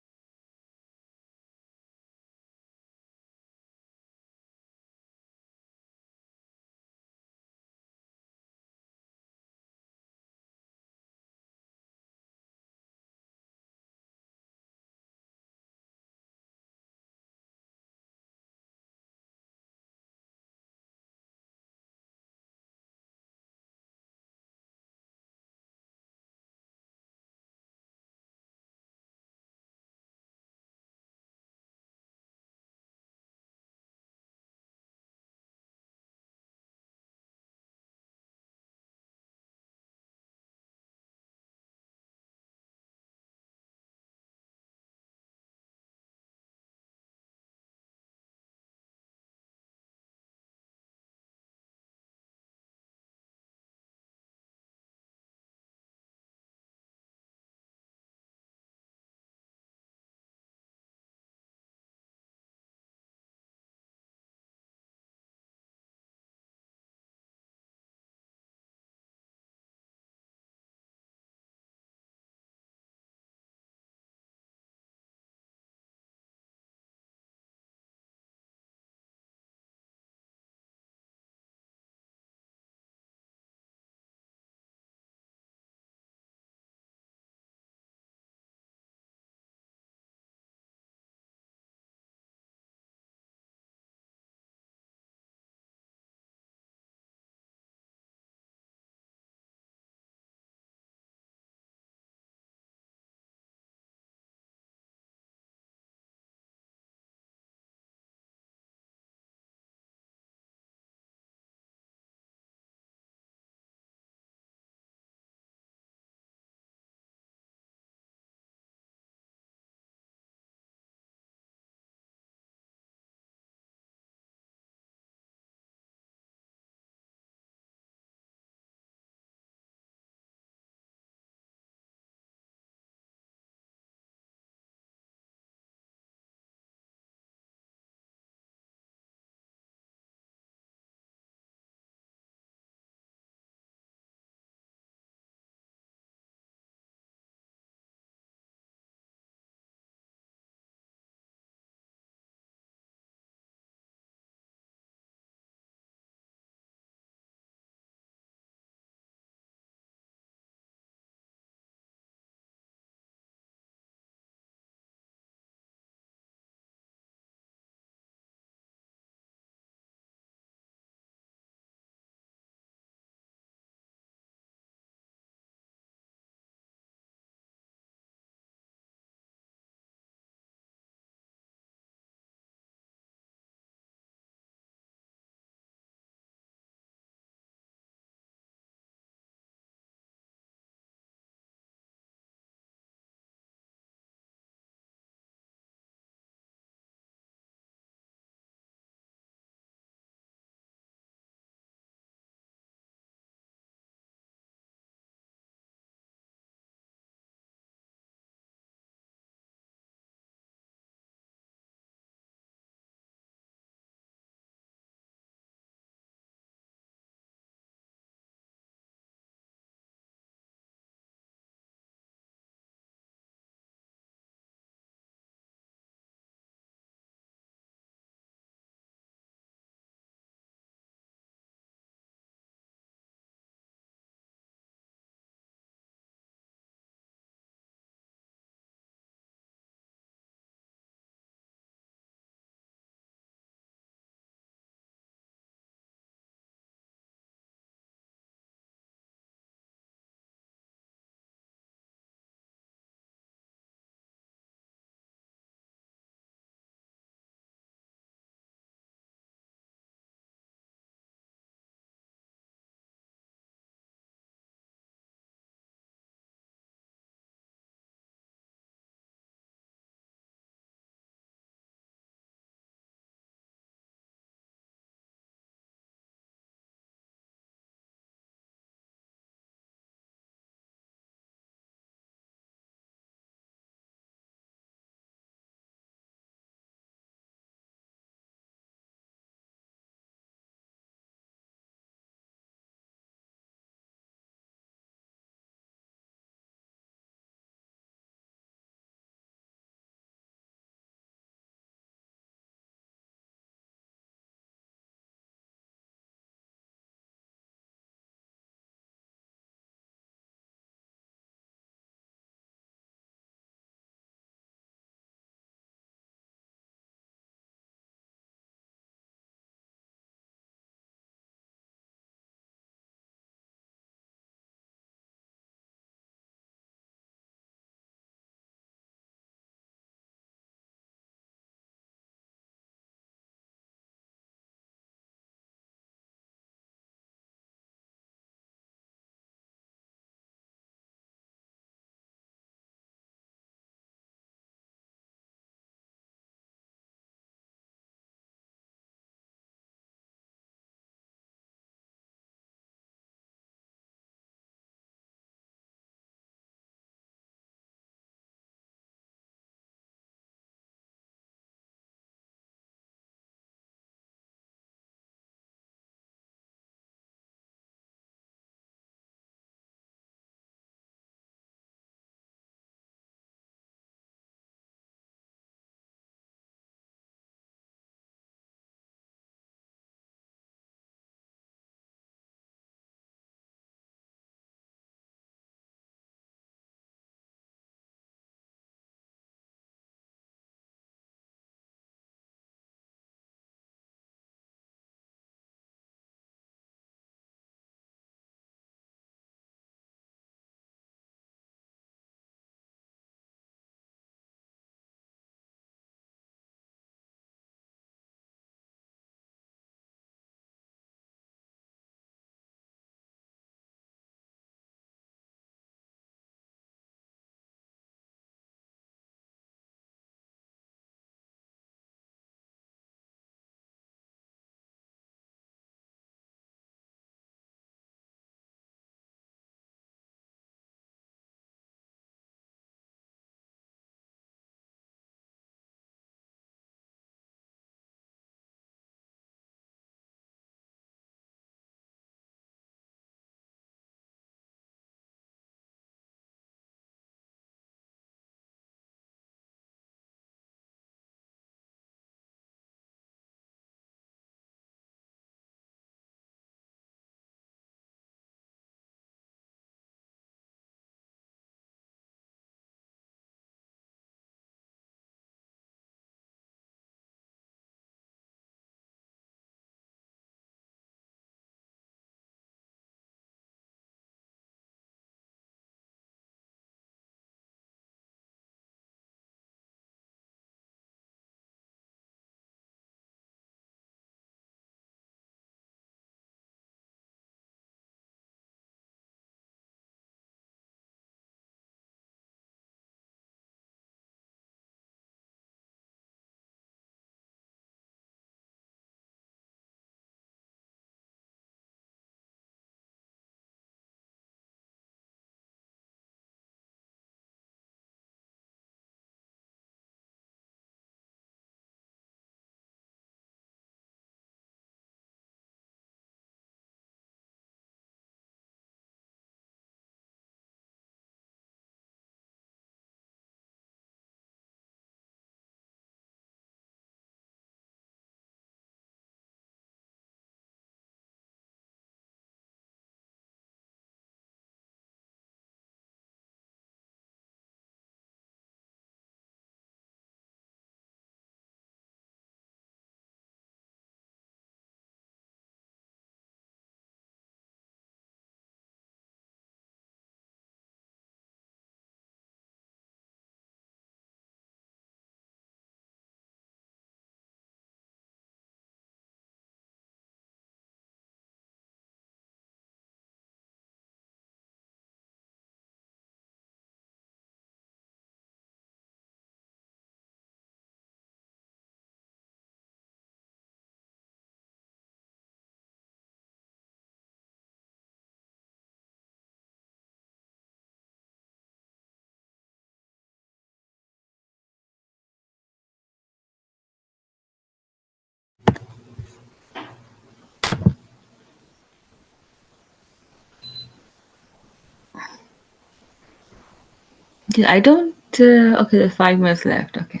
S1: I don't. Okay, there's 5 minutes left. Okay.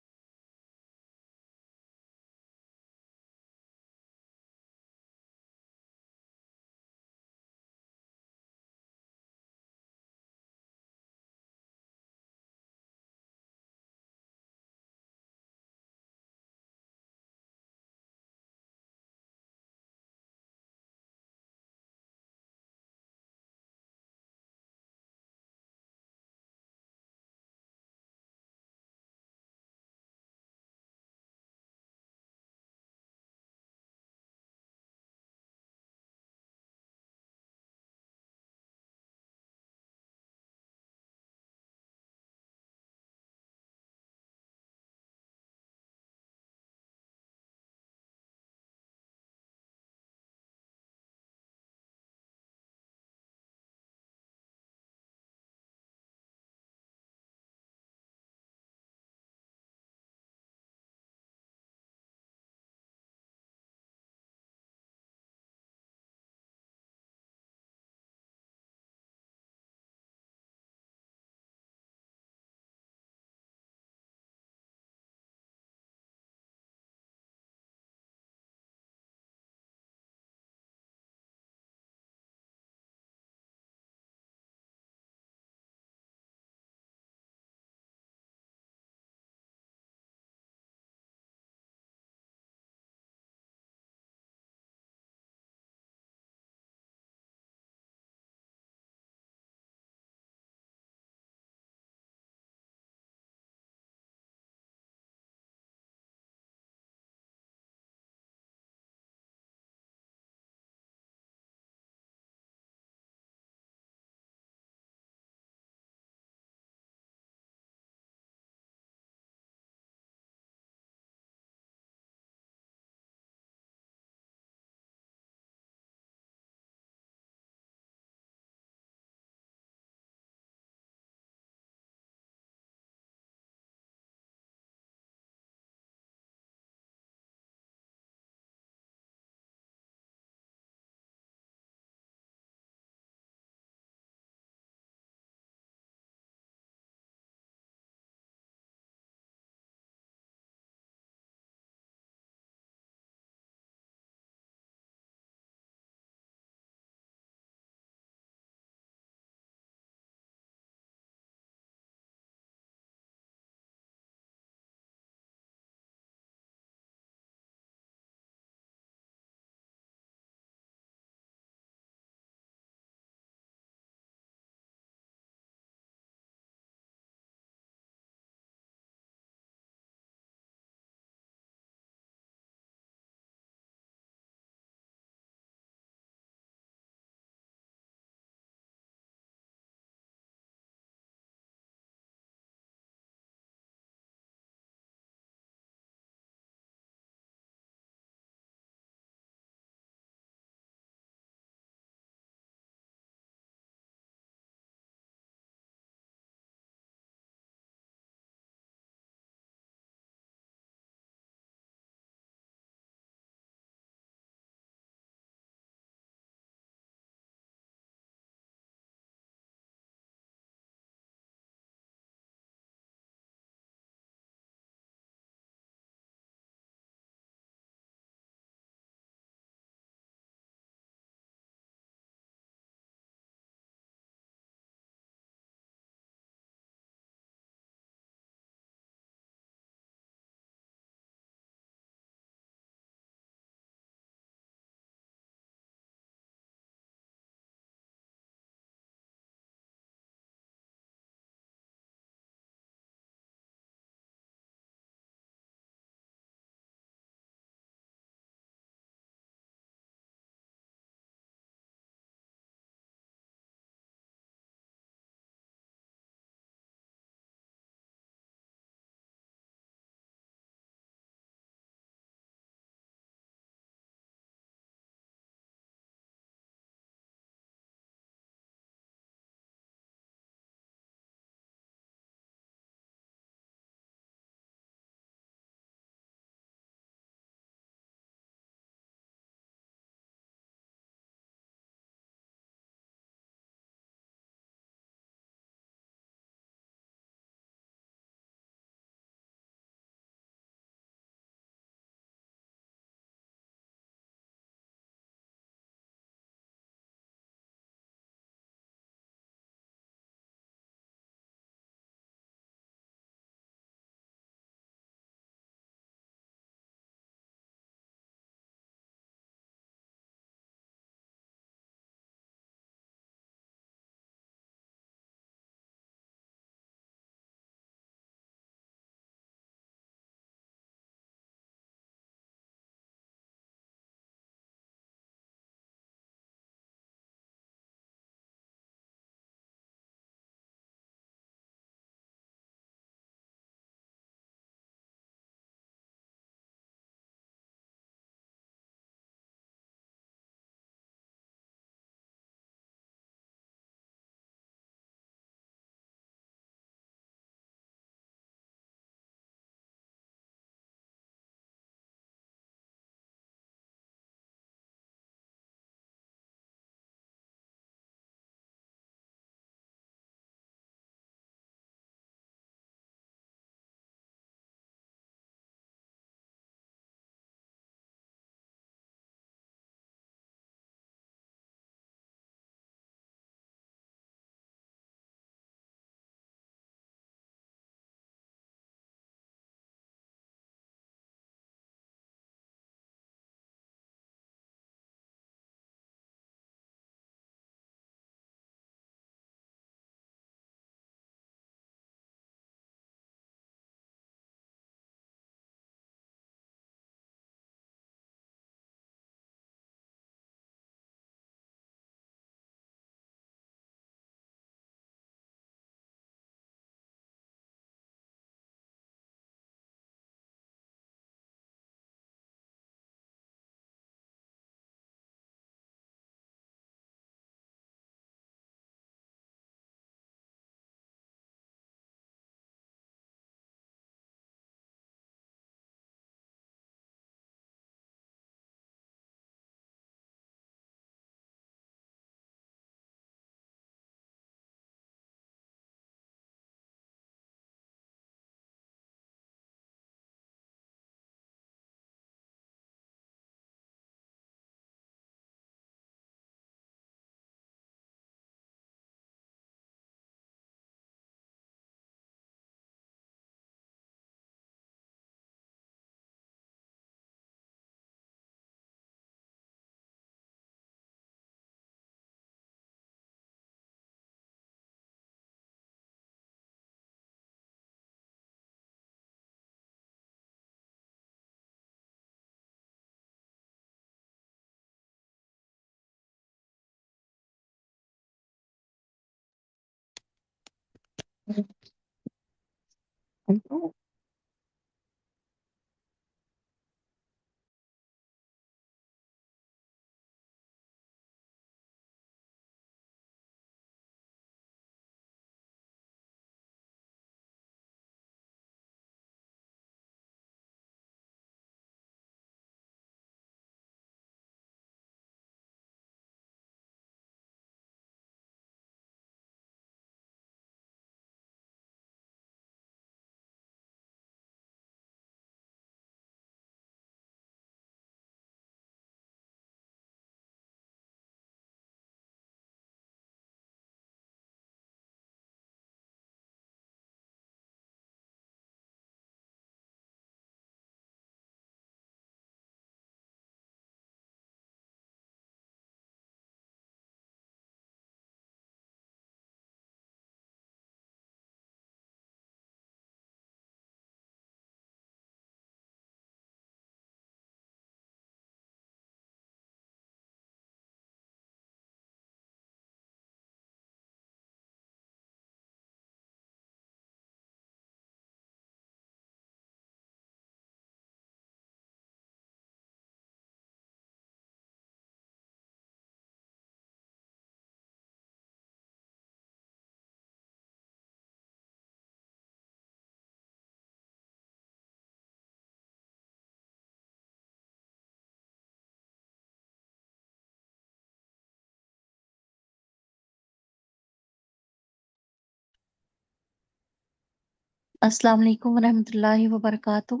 S5: Assalamu alaikum warahmatullahi wabarakatuh.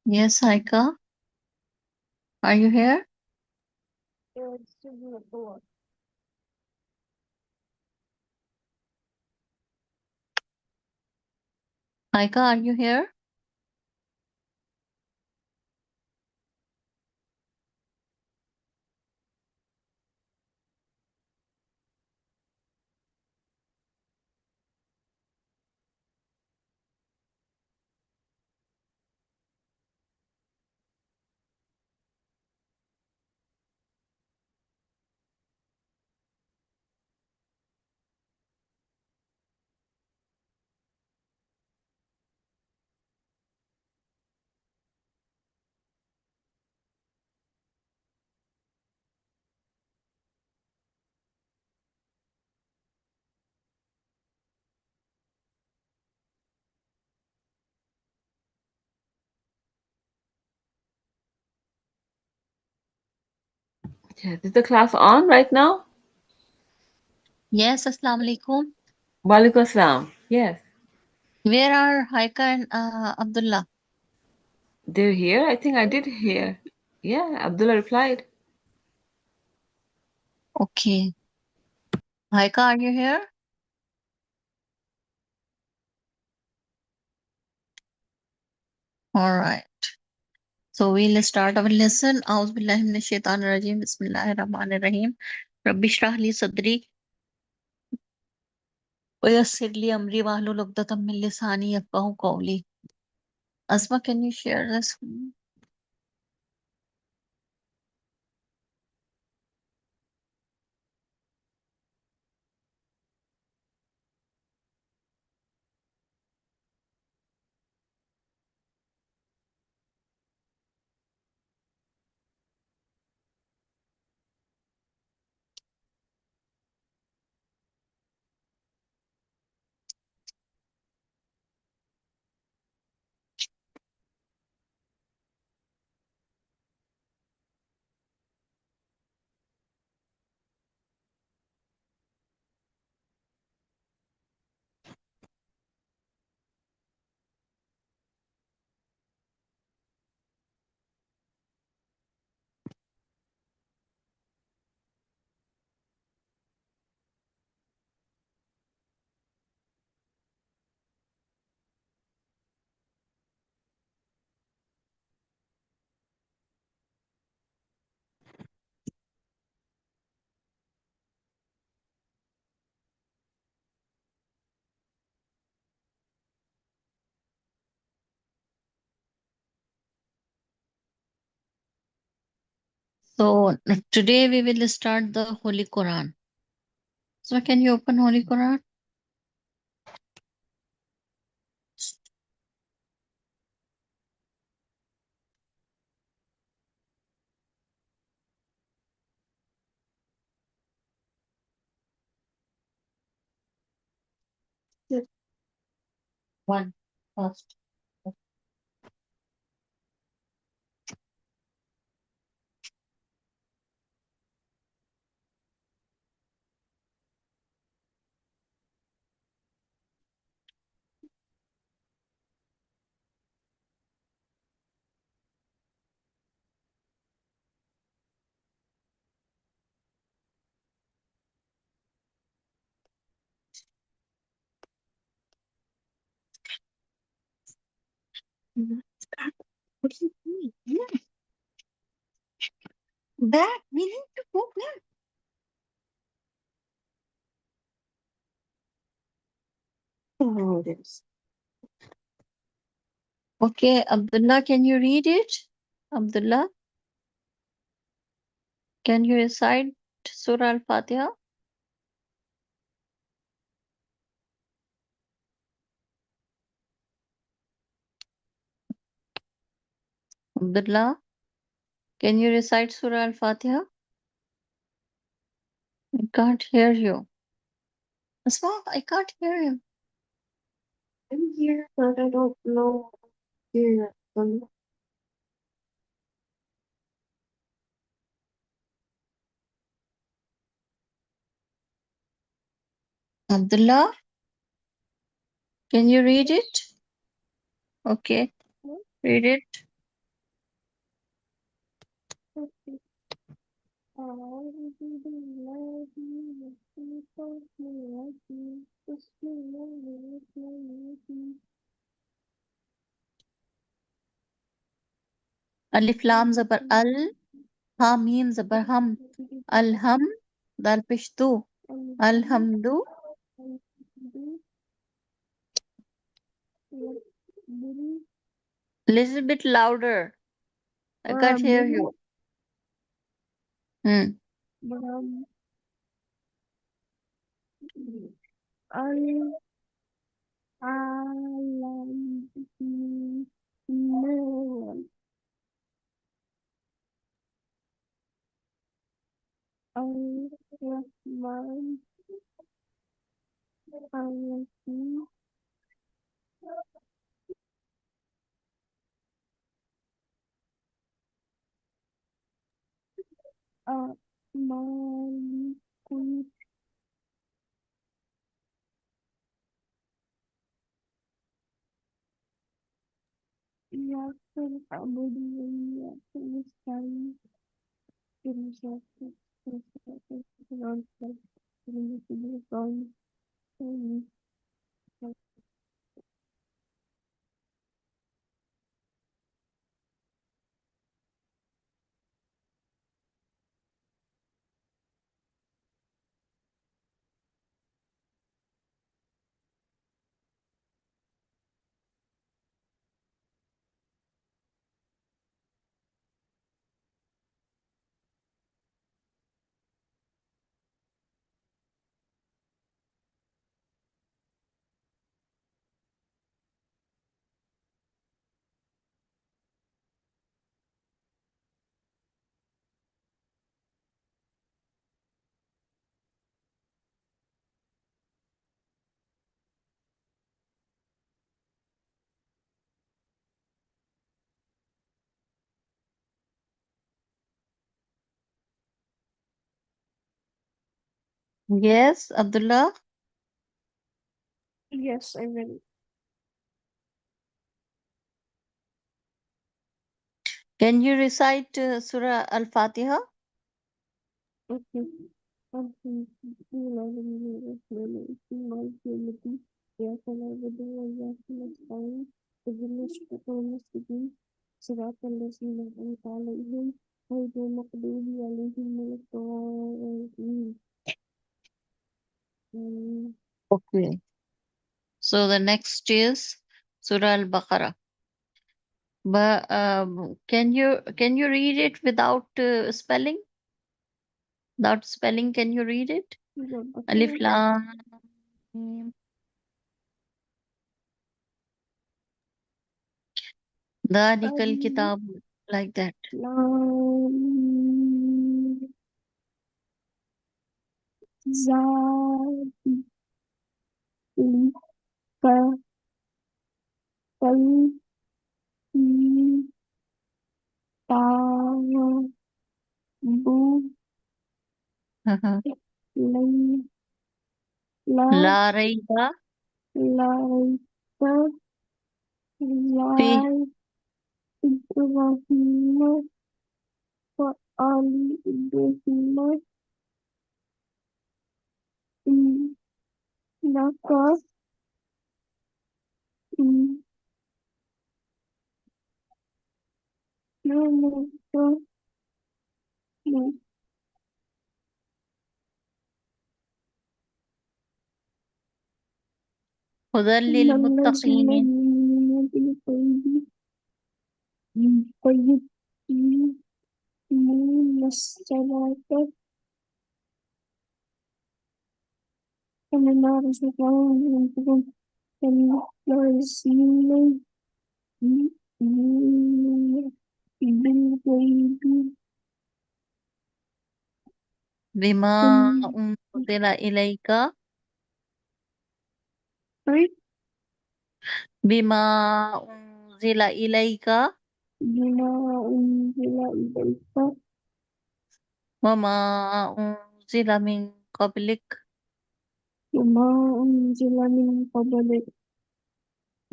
S5: Yes, Haika, are you here? Haika, are you here?
S1: Yeah, is the class on right now?
S5: Yes, Assalamu alaikum.
S1: Walaikum assalam. Yes,
S5: Where are Haika and Abdullah?
S1: they're here. I think I did hear. Yeah, Abdullah replied.
S5: Okay. Haika, are you here? All right. So we'll start our lesson. A'udhu billahi minash shaitanir rajim. Bismillahir rahmanir rahim. Rabbi shrah li sadri wa yassir li amri wahlul 'uqdatam min lisani yafqahu qawli. Asma, can you share this? So today we will start the Holy Quran. So can you open Holy Quran?
S2: Yes.
S5: One first.
S2: What do you mean?
S5: Yeah, back. We need to go back.
S2: Oh, it is.
S5: Okay, Abdullah, can you read it? Abdullah, can you recite Surah Al-Fatiha? Abdullah, can you recite Surah Al-Fatiha? I can't hear you. Asma, I can't hear you.
S2: I'm here, but I don't know here.
S5: Abdullah, can you read it? Okay, read it. Alif Lam Zabar Al, Ha Mim Zabar Ham, Alham, Dal Pishtu, Alhamdu. Little bit louder. I can't hear you. Hmm. Yes, Abdullah,
S2: Yes, I read it.
S5: can you recite Surah Al-Fatiha?
S2: Okay.
S5: Okay. So the next is Surah Al-Baqarah. But can you read it without spelling? Without spelling, can you read it? Alif Lam Mim. Dhalikal kitab, like that. La raiba fi hudan lil muttaqin. Bima unzila ilayka bima unzila ilayka wama unzila min qablik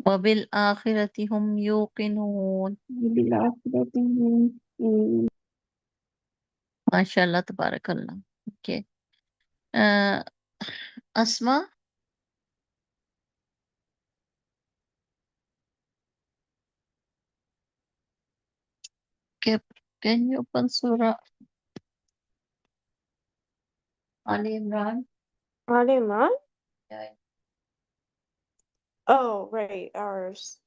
S5: wabil akhirati hum yuqinun. Mashallah, tabarakallah. Okay. Uh, Asma, can, can you open Surah Ali Imran?
S2: Imran?
S5: Yeah.
S2: Oh, right, ours.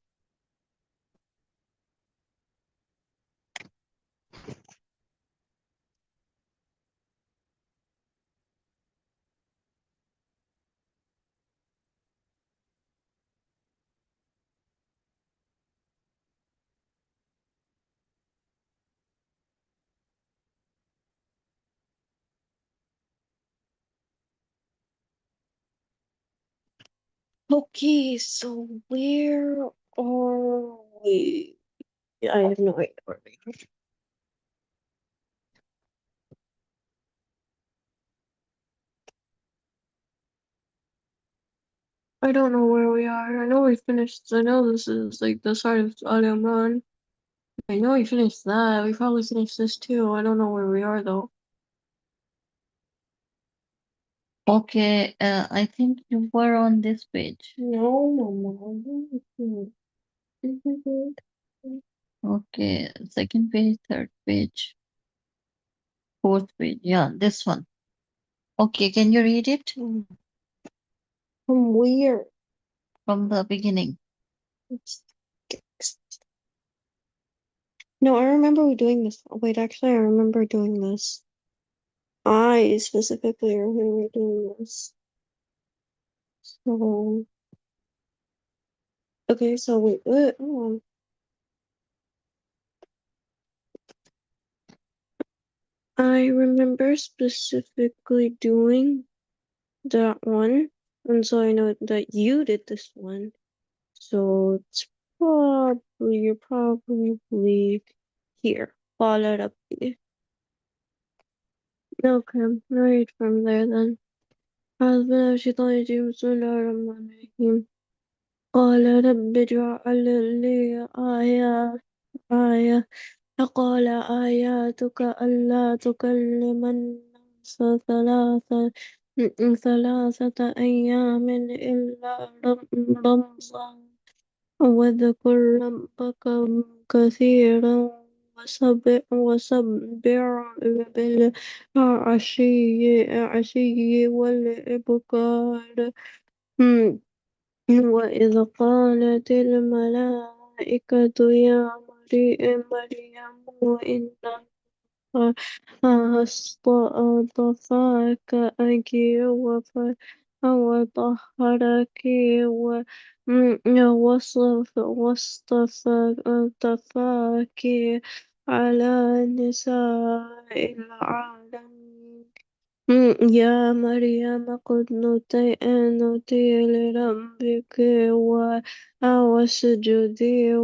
S2: Okay, so where are we? I have no idea where we are. I don't know where we are. I know we finished. I know this is like the start of Al Imran. I know we finished that. We probably finished this too. I don't know where we are though.
S5: Okay, I think you were on this page.
S2: No, Mama.
S5: Okay, second page, third page, fourth page. Yeah, this one. Okay, can you read it
S2: From where?
S5: from the beginning?
S2: No, I remember doing this. Wait, actually, I remember doing this. I specifically remember doing this. So, okay, so wait, I remember specifically doing that one, and so I know that you did this one. So it's you're probably here. Follow it up. Okay, right from there then. أعوذ بالله من الشيطان الرجيم بسم الله الرحمن الرحيم قال رب اجعل لي آية فقال آياتك ألا تكلم الناس ثلاثة أيام إلا رمزا واذكر ربك كثيرا وسبح بالعشي والإبكار وإذ قالت الملائكة يا مريم إن اصطفاك وطهرك واصطفاك على نساء العالمين. يا مريم اقنتي لربك واسجدي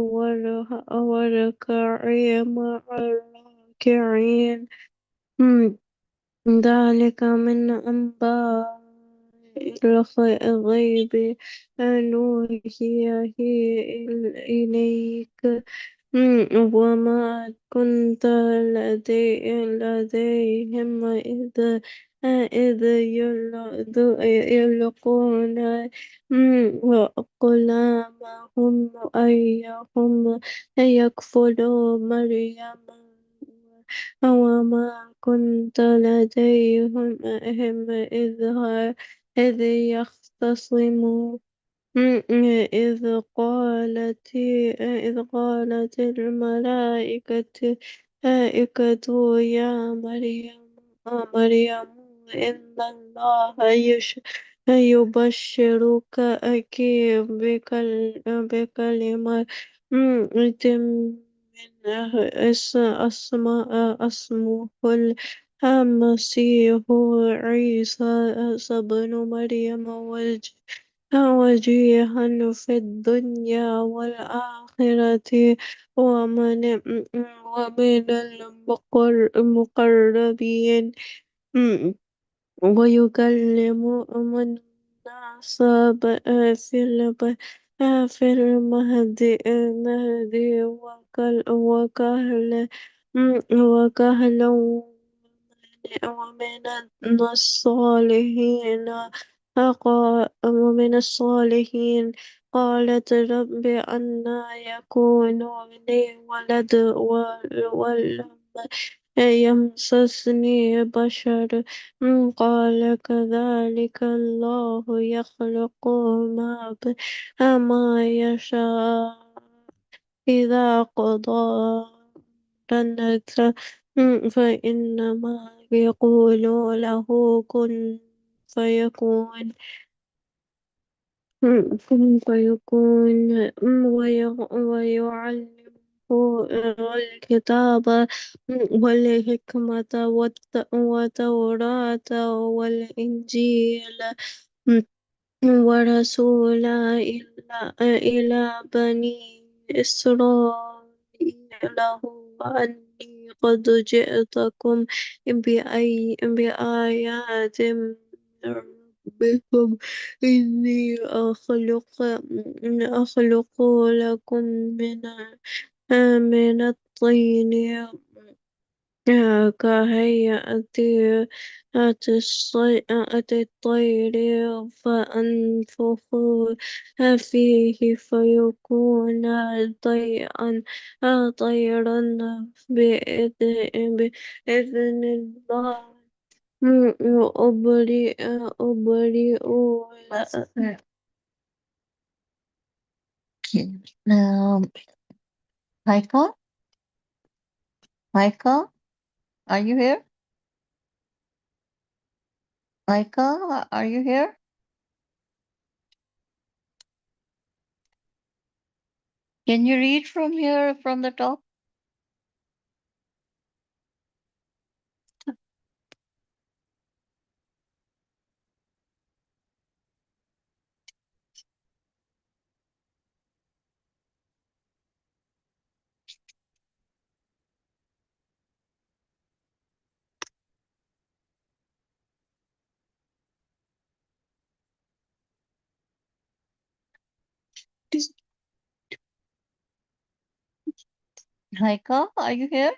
S2: واركعي مع الراكعين. مم. ذلك من أنباء الغيب نوحيه إليك. وما كنت لديهم إذ يلقون أقلامهم أيهم يكفل مريم. وما كنت لديهم إذ يختصمون. إذ قالت الملائكة يا مريم إن الله يبشرك بكلمة منه اسمه المسيح عيسى بن مريم وجيها في الدنيا والآخرة ومن المقربين. ويكلم الناس في المهدي وكهلا الصالحين. ومن الصالحين. قالت رب أنى يكون لي ولد ولم يمسسني بشر. قال كذلك الله يخلق ما يشاء إذا قضى أمرا فإنما يقول له كن فيكون. كن فيكون. ويعلمه الكتاب والحكمة والتوراة والإنجيل. ورسولا إلى بني إسرائيل هو أني قد جئتكم بآيات من ربكم. إني أخلق لكم من الطين كهيئة الطير فأنفخ فيه فيكون طيرا بإذن الله. أبرئ
S5: Okay. Haika, Haika, are you here? Haika, are you here? Can you read from here, from the top? Haika, are you here?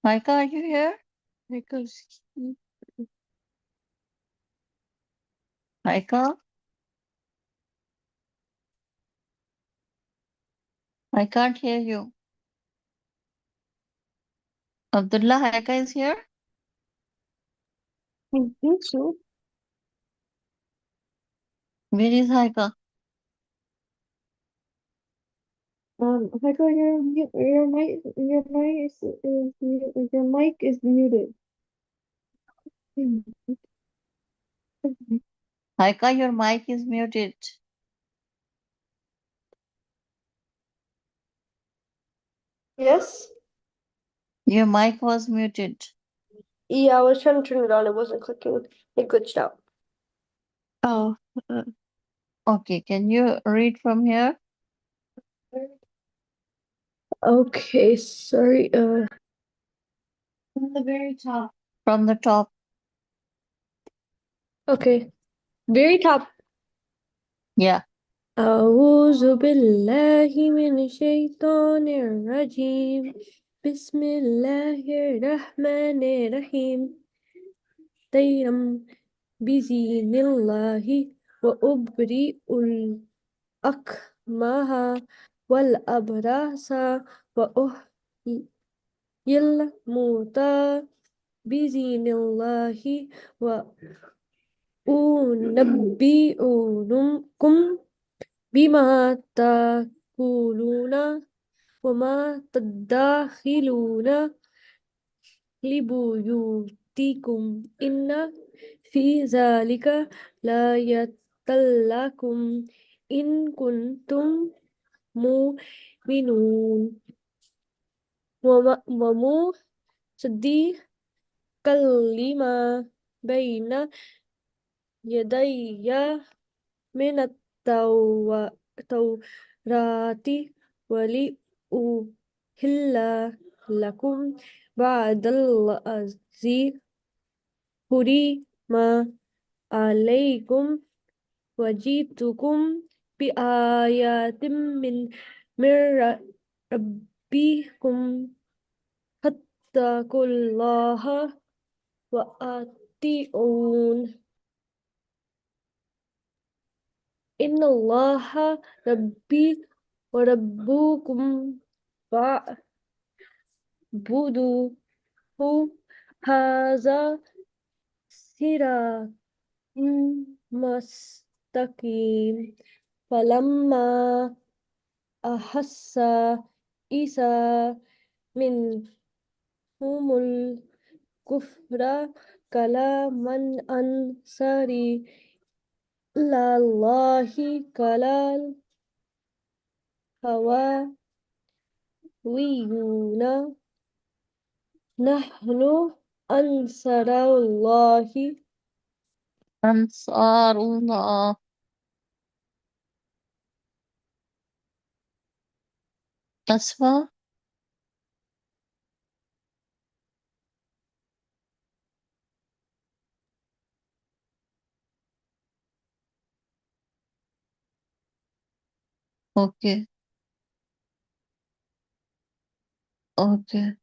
S5: Haika, are you here?
S2: because
S5: Haika, I can't hear you. Abdullah, Haika is here?
S2: I think so.
S5: Where is Haika?
S3: Hagar, your mic is muted.
S5: Haika, your mic is muted.
S3: Yes?
S5: Your mic was muted.
S3: Yeah, I was trying to turn it on. It wasn't clicking. It glitched out.
S2: Oh,
S5: Okay, can you read from here?
S3: Okay, sorry.
S2: from the very top.
S5: From the top.
S3: Okay. Very top.
S5: Yeah.
S3: أعوذ بالله من الشيطان الرجيم بسم الله الرحمن الرحيم طيرا بإذن الله وأبرئ الأكمه والأبرص وأحيي الموتى بإذن الله وأنبئكم بما تأكلون وما تدخلون لبيوتكم إن في ذلك لآية لكم إن كنتم مؤمنون ومصدقا لما بين يدي من التوراة ولأحل لكم بعد الذي حرم عليكم وجئتكم بآيات من ربكم فاتقوا الله وأطيعون إن الله ربي وربكم فاعبدوه هذا صراط مستقيم فلما أحس عيسى منهم الكفر قال من أنصاري إلى الله قال الحواريون نحن أنصار الله
S5: أنصار الله. أسفا. Okay. Okay.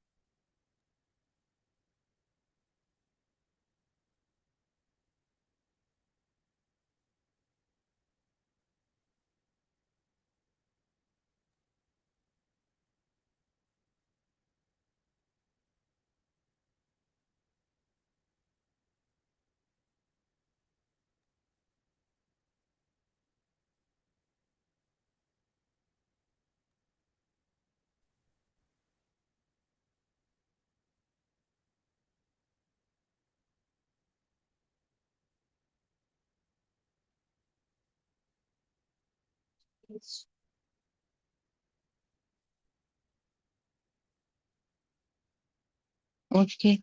S5: Okay.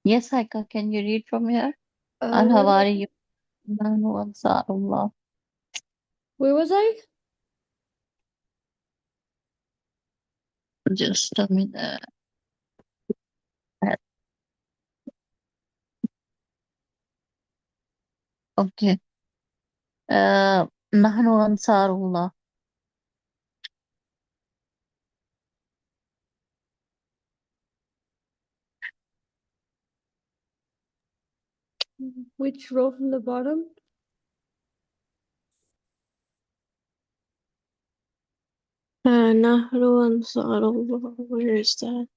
S5: Yes, Haika, can you read from here? And how are you? نحن أنصار الله.
S3: where was I?
S5: Just a minute. Okay. نحن أنصار الله.
S3: Which row from the bottom?
S2: نحن أنصار الله. Where is that?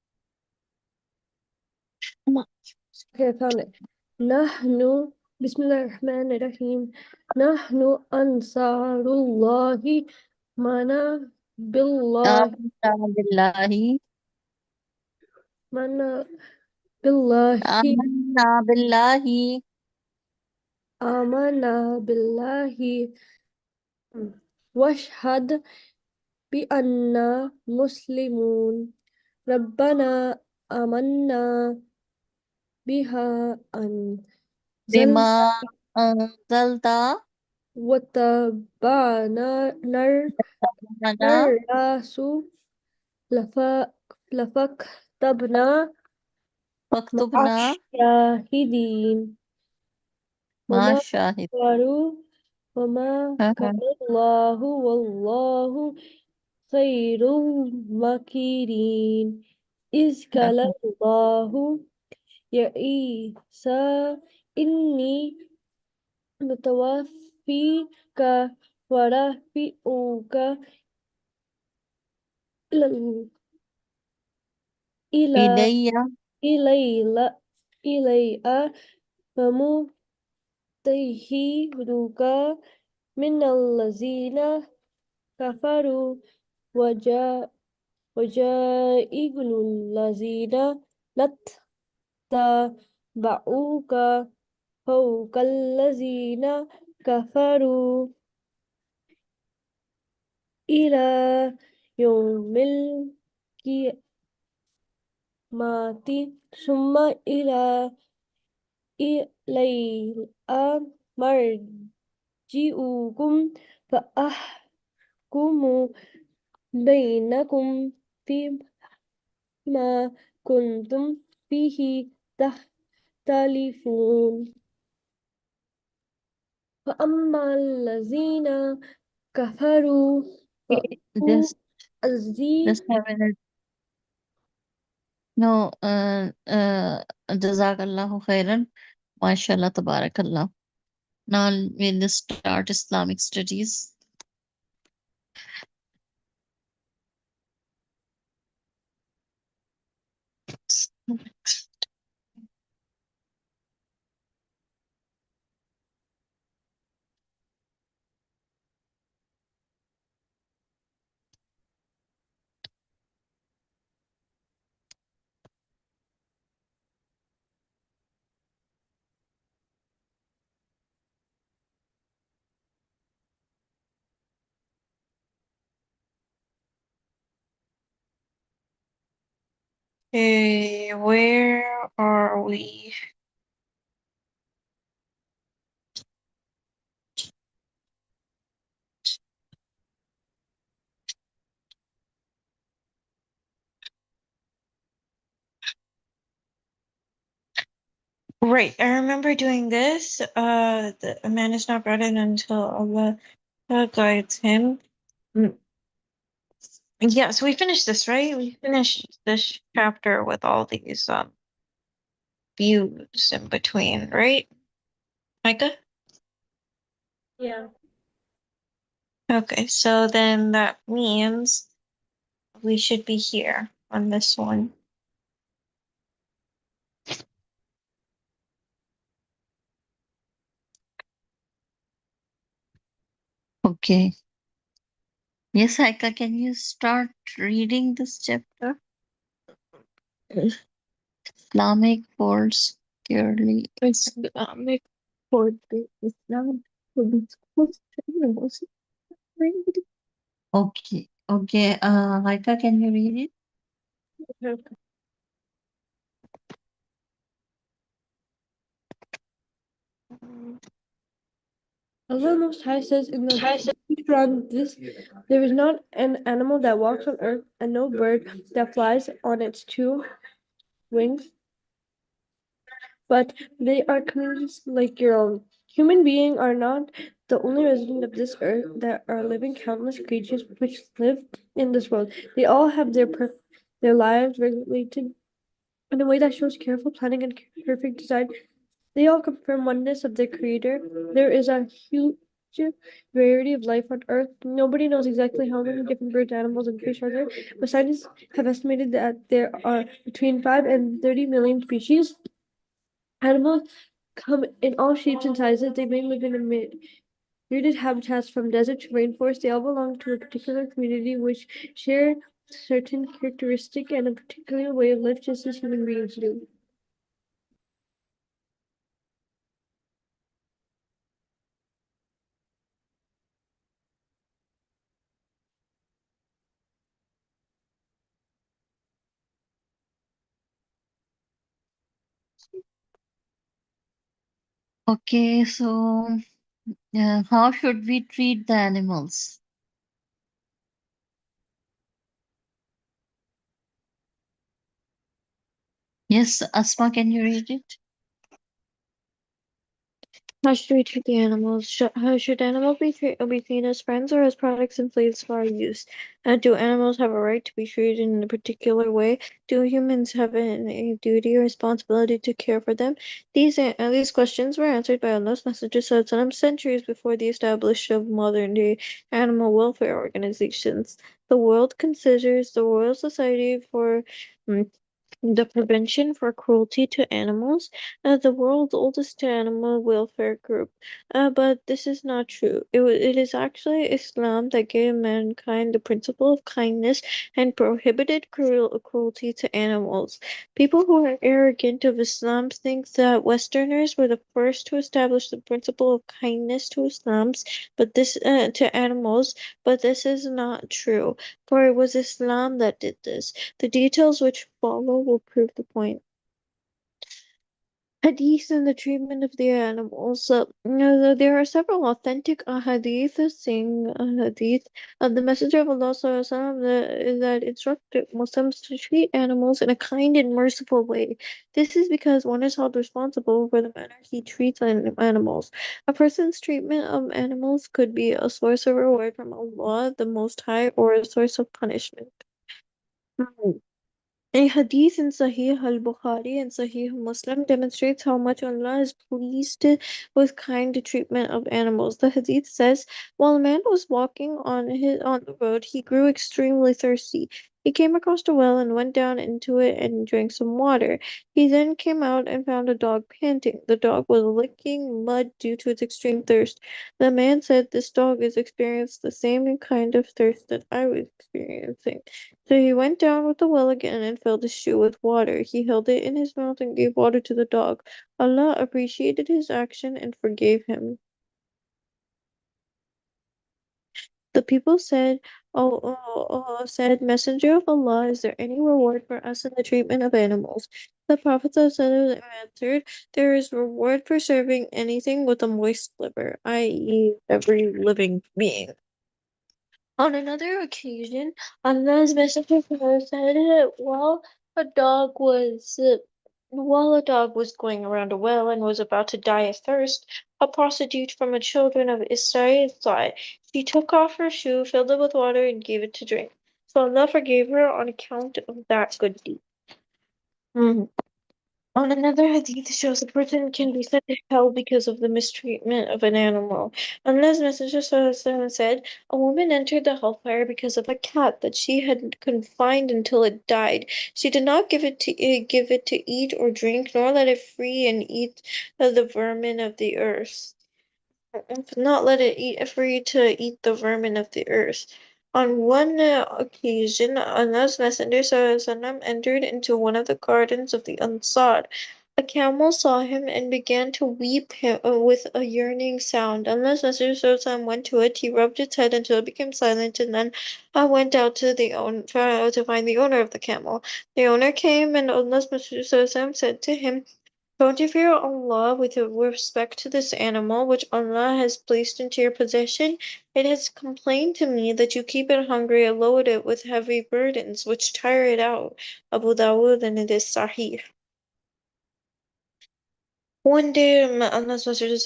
S3: Okay, I found it. Nahnu, Bismillahirrahmanirrahim. Nahnu Ansarullahi, mana billahi,
S5: آمنا بالله
S3: mana billahi,
S5: آمنا بالله
S3: amana billahi, washhad bi anna muslimun. Rabbana amanna biha anzalna
S5: بما أنزلت
S3: watabana
S5: لنا
S3: narasu lafa lafaktabna
S5: فاكتبنا
S3: ma'asyahidin.
S5: مع
S3: وما
S5: الشاهد
S3: كفروا وما كفر الله والله خير الماكرين إذ قال الله يا عيسى إني متوفيك ورافعك إلى إلى
S5: إلي
S3: إلي إلي فمطهرك من الذين كفروا وجاء وجائل الذين لا اتبعوك فوق الذين كفروا إلى يوم القيامة ثم إلي مرجعكم فأحكم بينكم فيما كنتم فيه تختلفون فأما الذين كفروا فأولئك
S5: just have a minute. No, Jazakallahu khairan. MashaAllah, Tabarakallah. Now we'll start Islamic studies.
S2: Okay, where are we? Right, I remember doing this. A man is not brought in until Allah guides him. Mm, yeah, so we finished this, right? We finished this chapter with all these views in between, right? Micah?
S3: Yeah.
S2: Okay, so then that means we should be here on this one.
S5: Okay. Yes, Haika, can you start reading this chapter? Islamic words clearly.
S2: Islamic for the Islamic for the schools.
S5: Okay. Okay. Haika, can you read it?
S3: Allah Most High says in the Quran, this there is not an animal that walks on earth and no bird that flies on its two wings, but they are communities like your own. Human beings are not the only resident of this earth. There are living countless creatures which live in this world. They all have their lives regulated in a way that shows careful planning and perfect design. They all confirm oneness of their creator. There is a variety of life on Earth. Nobody knows exactly how many different birds, animals, and fish are there, but scientists have estimated that there are between 5 and 30 million species. Animals come in all shapes and sizes. They may live in a myriad habitats from desert to rainforest. They all belong to a particular community which share certain characteristic and a particular way of life just as human beings do.
S5: Okay, so how should we treat the animals? Yes, Asma, can you read it?
S2: How should we treat the animals? How should animals be seen as friends or as products and slaves for our use? Do animals have a right to be treated in a particular way? Do humans have a duty or responsibility to care for them? These questions were answered by Allah's Messenger Sallallahu centuries before the establishment of modern-day animal welfare organizations. The Royal Society for mm, the Prevention for Cruelty to Animals, the world's oldest animal welfare group. But this is not true. It is actually Islam that gave mankind the principle of kindness and prohibited cruelty to animals. People who are arrogant of Islam think that Westerners were the first to establish the principle of kindness to to animals, but this is not true. For it was Islam that did this. The details which follow will prove the point. Hadith and the treatment of the animals. There are several authentic hadith saying hadith of the Messenger of Allah SAW that instruct Muslims to treat animals in a kind and merciful way. This is because one is held responsible for the manner he treats animals. A person's treatment of animals could be a source of reward from Allah, the Most High, or a source of punishment. A hadith in Sahih al-Bukhari and Sahih Muslim demonstrates how much Allah is pleased with kind treatment of animals. The hadith says, while a man was walking on the road, he grew extremely thirsty. He came across a well and went down into it and drank some water. He then came out and found a dog panting. The dog was licking mud due to its extreme thirst. The man said, "This dog has experienced the same kind of thirst that I was experiencing." So he went down with the well again and filled his shoe with water. He held it in his mouth and gave water to the dog. Allah appreciated his action and forgave him. The people said, said, Messenger of Allah, is there any reward for us in the treatment of animals? The Prophet ﷺ answered, there is reward for serving anything with a moist liver, i.e., every living being. On another occasion, Allah's Messenger said, while a dog was going around a well and was about to die of thirst, a prostitute from the children of Israel saw it. She took off her shoe, filled it with water, and gave it to drink. So Allah forgave her on account of that good deed. Mhm. On another hadith shows a person can be sent to hell because of the mistreatment of an animal. Allah's Messenger SAW said, a woman entered the hellfire because of a cat that she had confined until it died. She did not give it to eat or drink, nor let it free and eat the vermin of the earth. Not let it eat free to eat the vermin of the earth. On one occasion, Allah's Messenger SAW entered into one of the gardens of the Ansar. A camel saw him and began to weep with a yearning sound. Allah's Messenger SAW went to it. He rubbed its head until it became silent, and then went out to to find the owner of the camel. The owner came, and Allah's Messenger SAW said to him, don't you fear Allah with respect to this animal which Allah has placed into your possession? It has complained to me that you keep it hungry and load it with heavy burdens which tire it out. Abu Dawud, and it is Sahih. One day, Allah's Messenger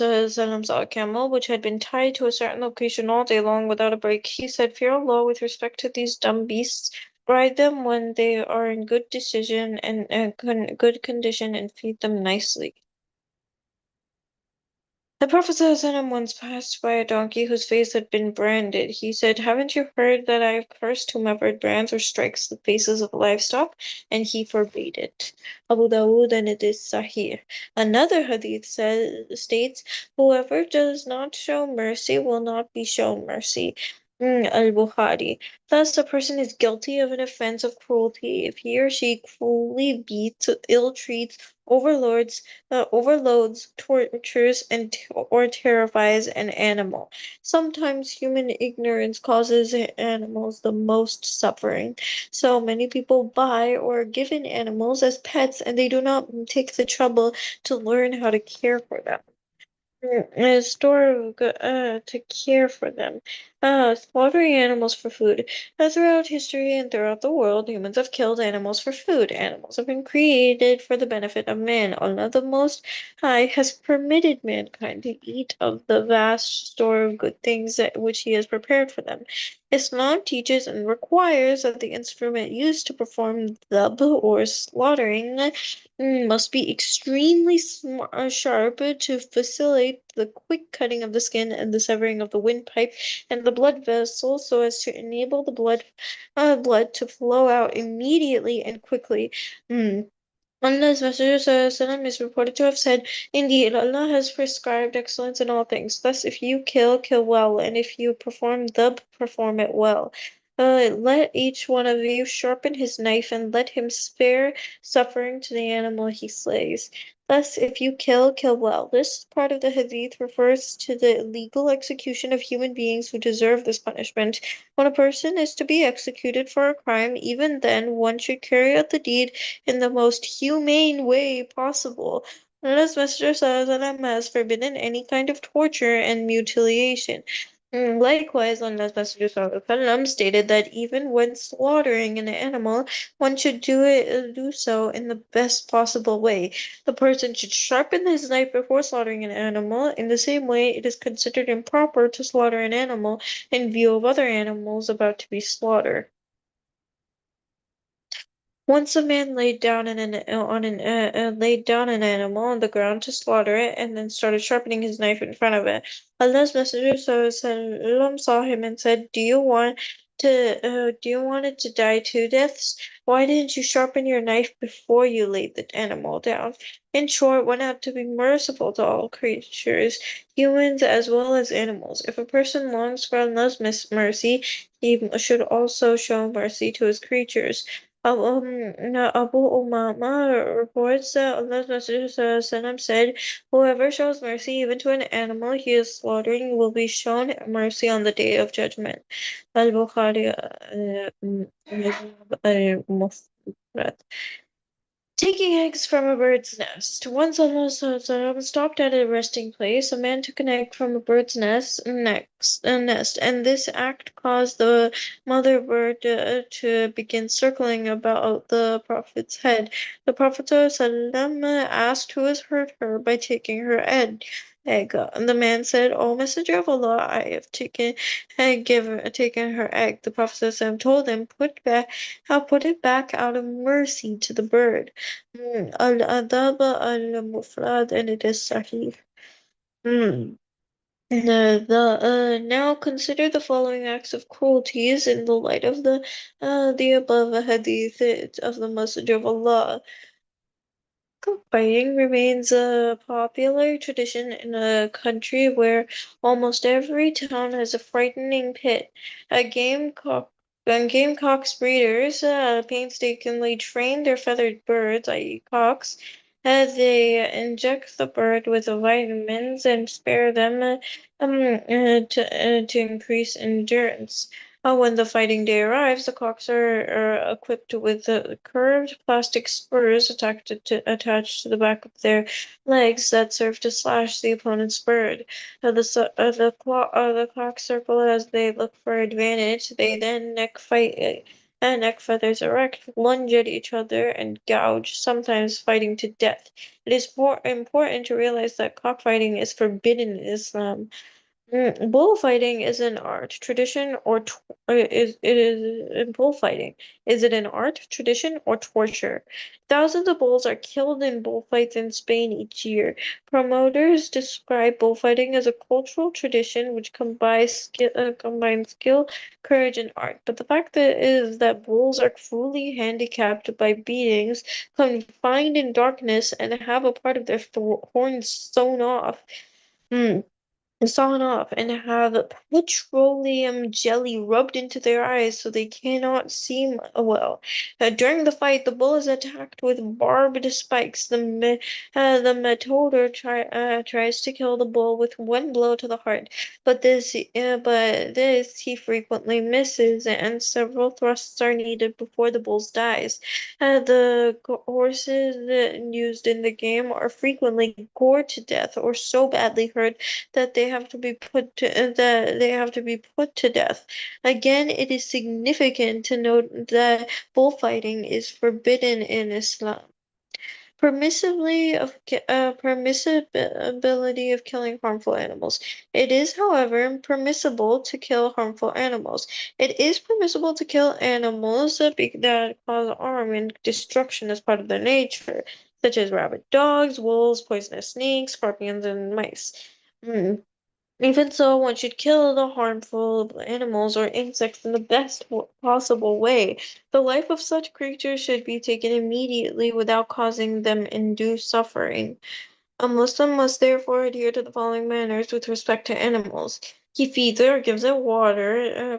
S2: saw a camel which had been tied to a certain location all day long without a break. He said, fear Allah with respect to these dumb beasts. Ride them when they are in good decision and good condition, and feed them nicely. The Prophet ﷺ once passed by a donkey whose face had been branded. He said, "Haven't you heard that I have cursed whomever brands or strikes the faces of livestock?" And he forbade it. Abu Dawood, and it is Sahih. Another hadith states, "Whoever does not show mercy will not be shown mercy." Al-Bukhari. Thus, a person is guilty of an offense of cruelty if he or she cruelly beats, ill-treats, overloads, tortures, or terrifies an animal. Sometimes human ignorance causes animals the most suffering. So many people buy or are given animals as pets and they do not take the trouble to learn how to care for them. To care for them. Slaughtering animals for food. Throughout history and throughout the world, humans have killed animals for food. Animals have been created for the benefit of man. Allah the Most High has permitted mankind to eat of the vast store of good things which He has prepared for them. Islam teaches and requires that the instrument used to perform dhab or slaughtering must be extremely sharp to facilitate the quick cutting of the skin and the severing of the windpipe and the blood vessels so as to enable the blood to flow out immediately and quickly. Mm. Allah's Messenger (SAW) is reported to have said, "Indeed, Allah has prescribed excellence in all things. Thus, if you kill, kill well, and if you perform dhab, perform it well. Let each one of you sharpen his knife, and let him spare suffering to the animal he slays. Thus, if you kill, kill well." This part of the hadith refers to the legal execution of human beings who deserve this punishment. When a person is to be executed for a crime, even then one should carry out the deed in the most humane way possible. Allah's Messenger (SAW) has forbidden any kind of torture and mutilation. Likewise, Allah's Messenger (SAW) stated that even when slaughtering an animal, one should do so in the best possible way. The person should sharpen his knife before slaughtering an animal. In the same way, it is considered improper to slaughter an animal in view of other animals about to be slaughtered. Once a man laid down an animal on the ground to slaughter it, and then started sharpening his knife in front of it. Allah's Messenger (SAW) saw him and said, Do you want it to die two deaths? Why didn't you sharpen your knife before you laid the animal down?" In short, one ought to be merciful to all creatures, humans as well as animals. If a person longs for Allah's mercy, he should also show mercy to his creatures. Abu Umama reports that Allah's Messenger (SAW) said, "Whoever shows mercy even to an animal he is slaughtering will be shown mercy on the day of judgment." Al-Bukhari al-Mufrad. Taking eggs from a bird's nest. Once Allah stopped at a resting place. A man took an egg from a bird's nest, and this act caused the mother bird to begin circling about the Prophet's head. The Prophet ﷺ asked who has hurt her by taking her egg. And the man said, "O Messenger of Allah, I have taken her egg." The Prophet ﷺ told him, put it back out of mercy to the bird." Al-Adab al-Mufrad, and it is Sahih. Now consider the following acts of cruelties in the light of the above hadith of the Messenger of Allah. Cockfighting remains a popular tradition in a country where almost every town has a frightening pit. A gamecock's breeders painstakingly train their feathered birds, i.e., cocks, as they inject the bird with vitamins and spare them to increase endurance. When the fighting day arrives, the cocks are equipped with curved plastic spurs attached to the back of their legs that serve to slash the opponent's bird. The cocks circle as they look for advantage. They then neck feathers erect, lunge at each other, and gouge, sometimes fighting to death. It is important to realize that cockfighting is forbidden in Islam. Bullfighting is an art, tradition, or is it is in bullfighting? Is it an art, tradition, or torture? Thousands of bulls are killed in bullfights in Spain each year. Promoters describe bullfighting as a cultural tradition which combines skill, courage, and art. But the fact that is that bulls are cruelly handicapped by beatings, confined in darkness, and have a part of their horns sewn off. Hmm sawn off and have petroleum jelly rubbed into their eyes so they cannot see well. During the fight, the bull is attacked with barbed spikes. The matador tries to kill the bull with one blow to the heart, but this he frequently misses, and several thrusts are needed before the bull dies. The horses used in the game are frequently gored to death or so badly hurt that they have to be put to death. Again, it is significant to note that bullfighting is forbidden in Islam. Permissibility of killing harmful animals. It is, however, permissible to kill harmful animals. It is permissible to kill animals that cause harm and destruction as part of their nature, such as rabid dogs, wolves, poisonous snakes, scorpions, and mice. Mm. Even so, one should kill the harmful animals or insects in the best possible way. The life of such creatures should be taken immediately without causing them undue suffering. A Muslim must therefore adhere to the following manners with respect to animals. He feeds it or gives water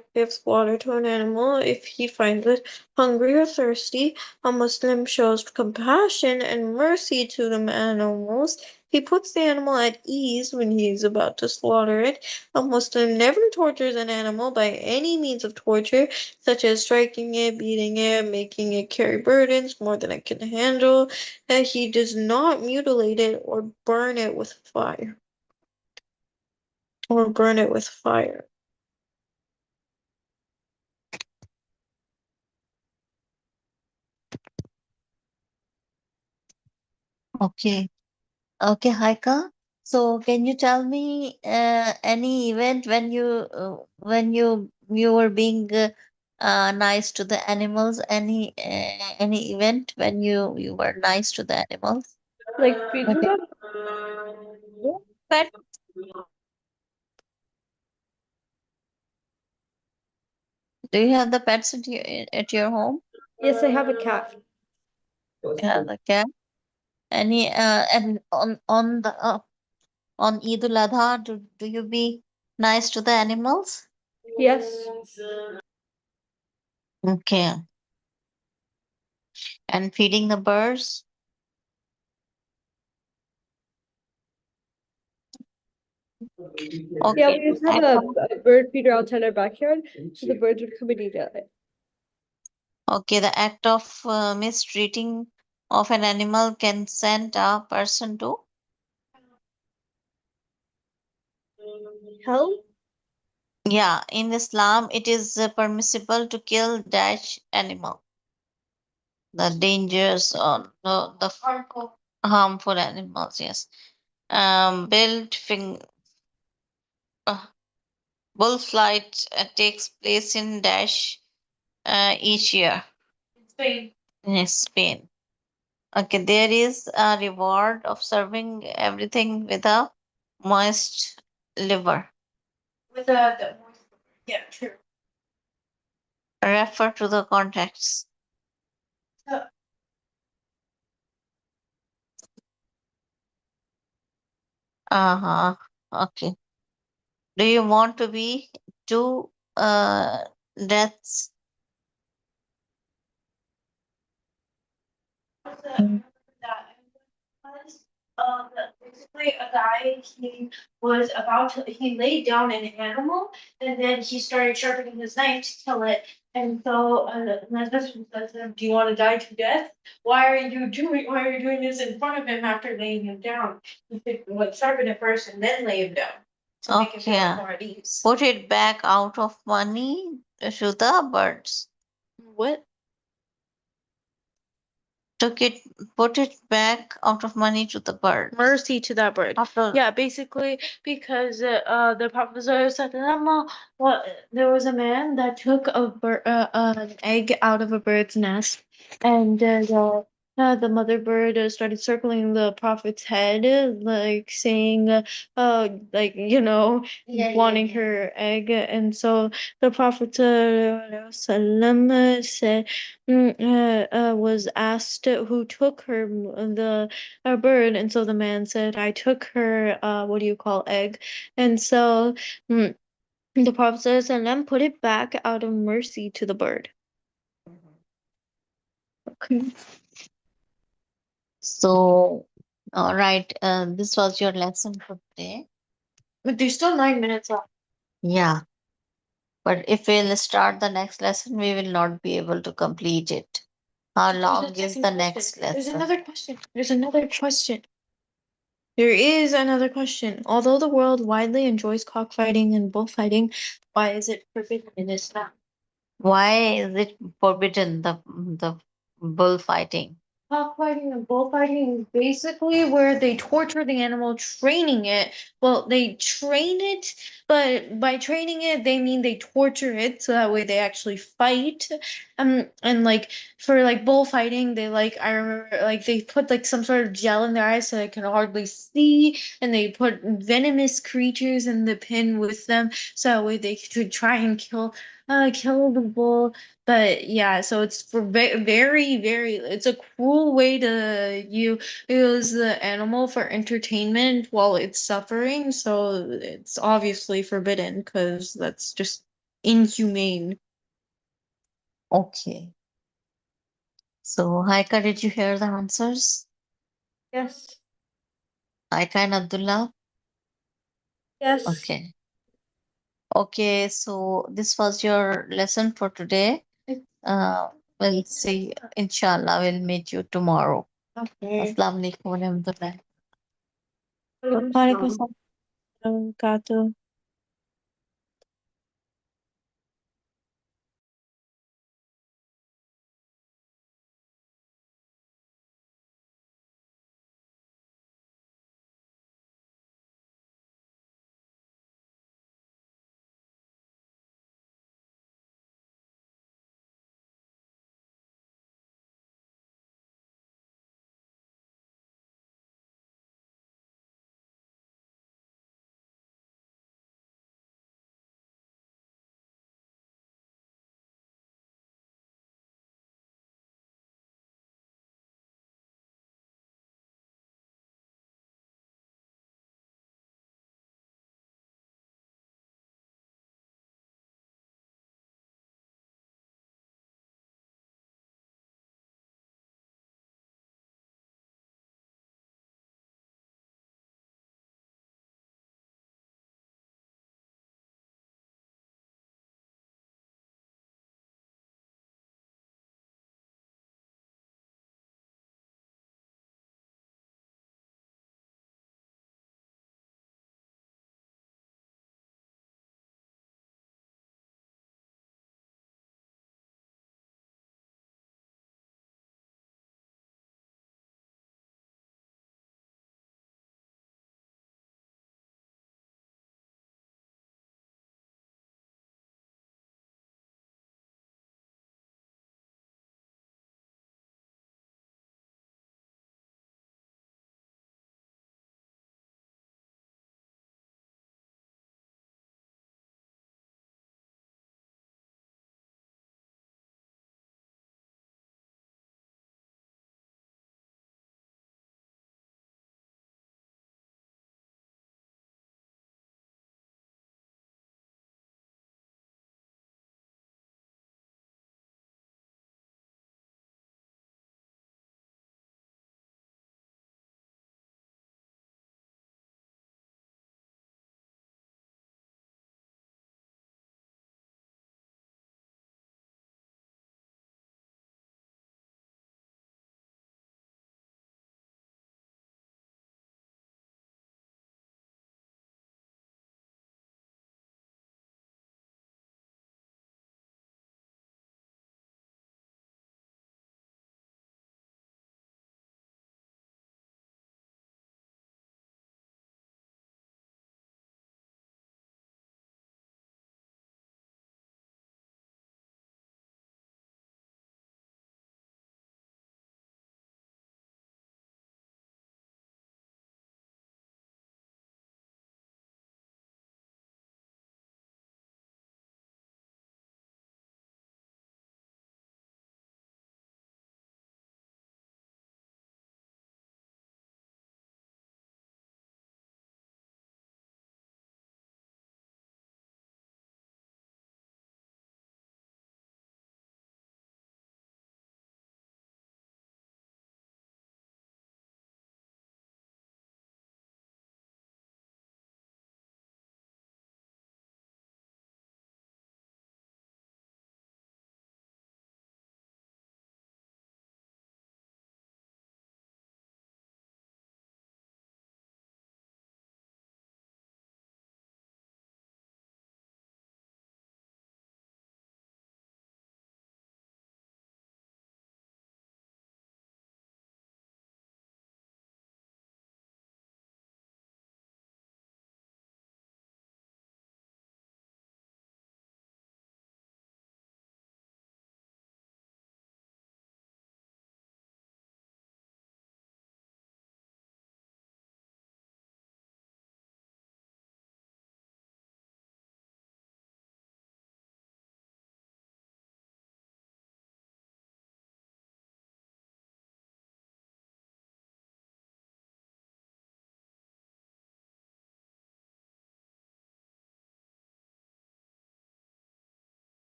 S2: to an animal if he finds it hungry or thirsty. A Muslim shows compassion and mercy to the animals. He puts the animal at ease when he is about to slaughter it. A Muslim never tortures an animal by any means of torture, such as striking it, beating it, making it carry burdens more than it can handle. That he does not mutilate it or burn it with fire. Or burn it with fire.
S5: Okay. Okay, Haika. So, can you tell me any event when you were being nice to the animals? Any event when you were nice to the animals?
S3: Like feeding
S5: Okay.
S3: them?
S5: Yeah. Pet. Do you have the pets at your home?
S3: Yes, I have a cat.
S5: Yeah, the cat. Any and on Eid ul Adha, do you be nice to the animals?
S3: Yes.
S5: Okay. And feeding the birds?
S3: Yeah,
S5: Okay.
S3: we used to have
S5: Act of,
S3: a bird feeder outside our backyard, so the birds would come and eat it.
S5: okay, the act of mistreating of an animal can send a person to.
S3: Hell?
S5: Yeah, in Islam, it is permissible to kill dash animal, the dangerous or the harmful animals. Yes. Build uh, bull flight takes place in dash each year. Spain. In Spain. Okay, there is a reward of serving everything with a moist liver. With a yeah, true. Refer to the context. Uh, Uh-huh. Okay. Do you want to be two deaths?
S2: Mm. Basically a guy he laid down an animal and then he started sharpening his knife to kill it. And so my husband said to him, "Do you want to die to death? Why are you doing this in front of him after laying him down? You could like sharpen it first and then lay him down to make him feel
S5: Okay.
S2: more at ease."
S5: Put it back out of money to the birds.
S2: What?
S5: Took it, put it back out of money to the bird.
S2: Mercy to that bird.
S5: After
S2: Yeah, basically because the Prophet said, well, there was a man that took an egg out of a bird's nest, and the mother bird started circling the Prophet's head, like saying, like wanting her egg, and so the Prophet said, was asked who took her the a bird, and so the man said, I took her what do you call egg, and so mm, the Prophet says, and then put it back out of mercy to the bird. Okay.
S5: so, all right. This was your lesson for today.
S2: But there's still 9 minutes left.
S5: Yeah, but if we'll start the next lesson, we will not be able to complete it. How
S2: There's a
S5: long is
S2: second
S5: the
S2: question.
S5: next
S2: There's
S5: lesson?
S2: another question. There's another question. There is another question. Although the world widely enjoys cockfighting and bullfighting, why is it forbidden in Islam?
S5: Why is it forbidden, the bullfighting?
S2: Cockfighting and bullfighting is basically where they torture the animal, training it. Well, they train it, but by training it, they mean they torture it so that way they actually fight. And like for like bullfighting, they I remember they put some sort of gel in their eyes so they can hardly see, and they put venomous creatures in the pen with them so that way they could try and kill the bull. But yeah, so it's for very, very, it's a cruel way to use the animal for entertainment while it's suffering. So it's obviously forbidden because that's just inhumane.
S5: Okay. So, Haika, did you hear the answers?
S3: Yes.
S5: Haika and Abdullah?
S3: Yes.
S5: Okay. Okay, so this was your lesson for today. Uh, we'll see. Inshallah, we'll meet you tomorrow.
S2: Okay.
S5: Assalamu alaikum wa rahmatullah.
S3: Waalaikumsalam.
S2: Gato.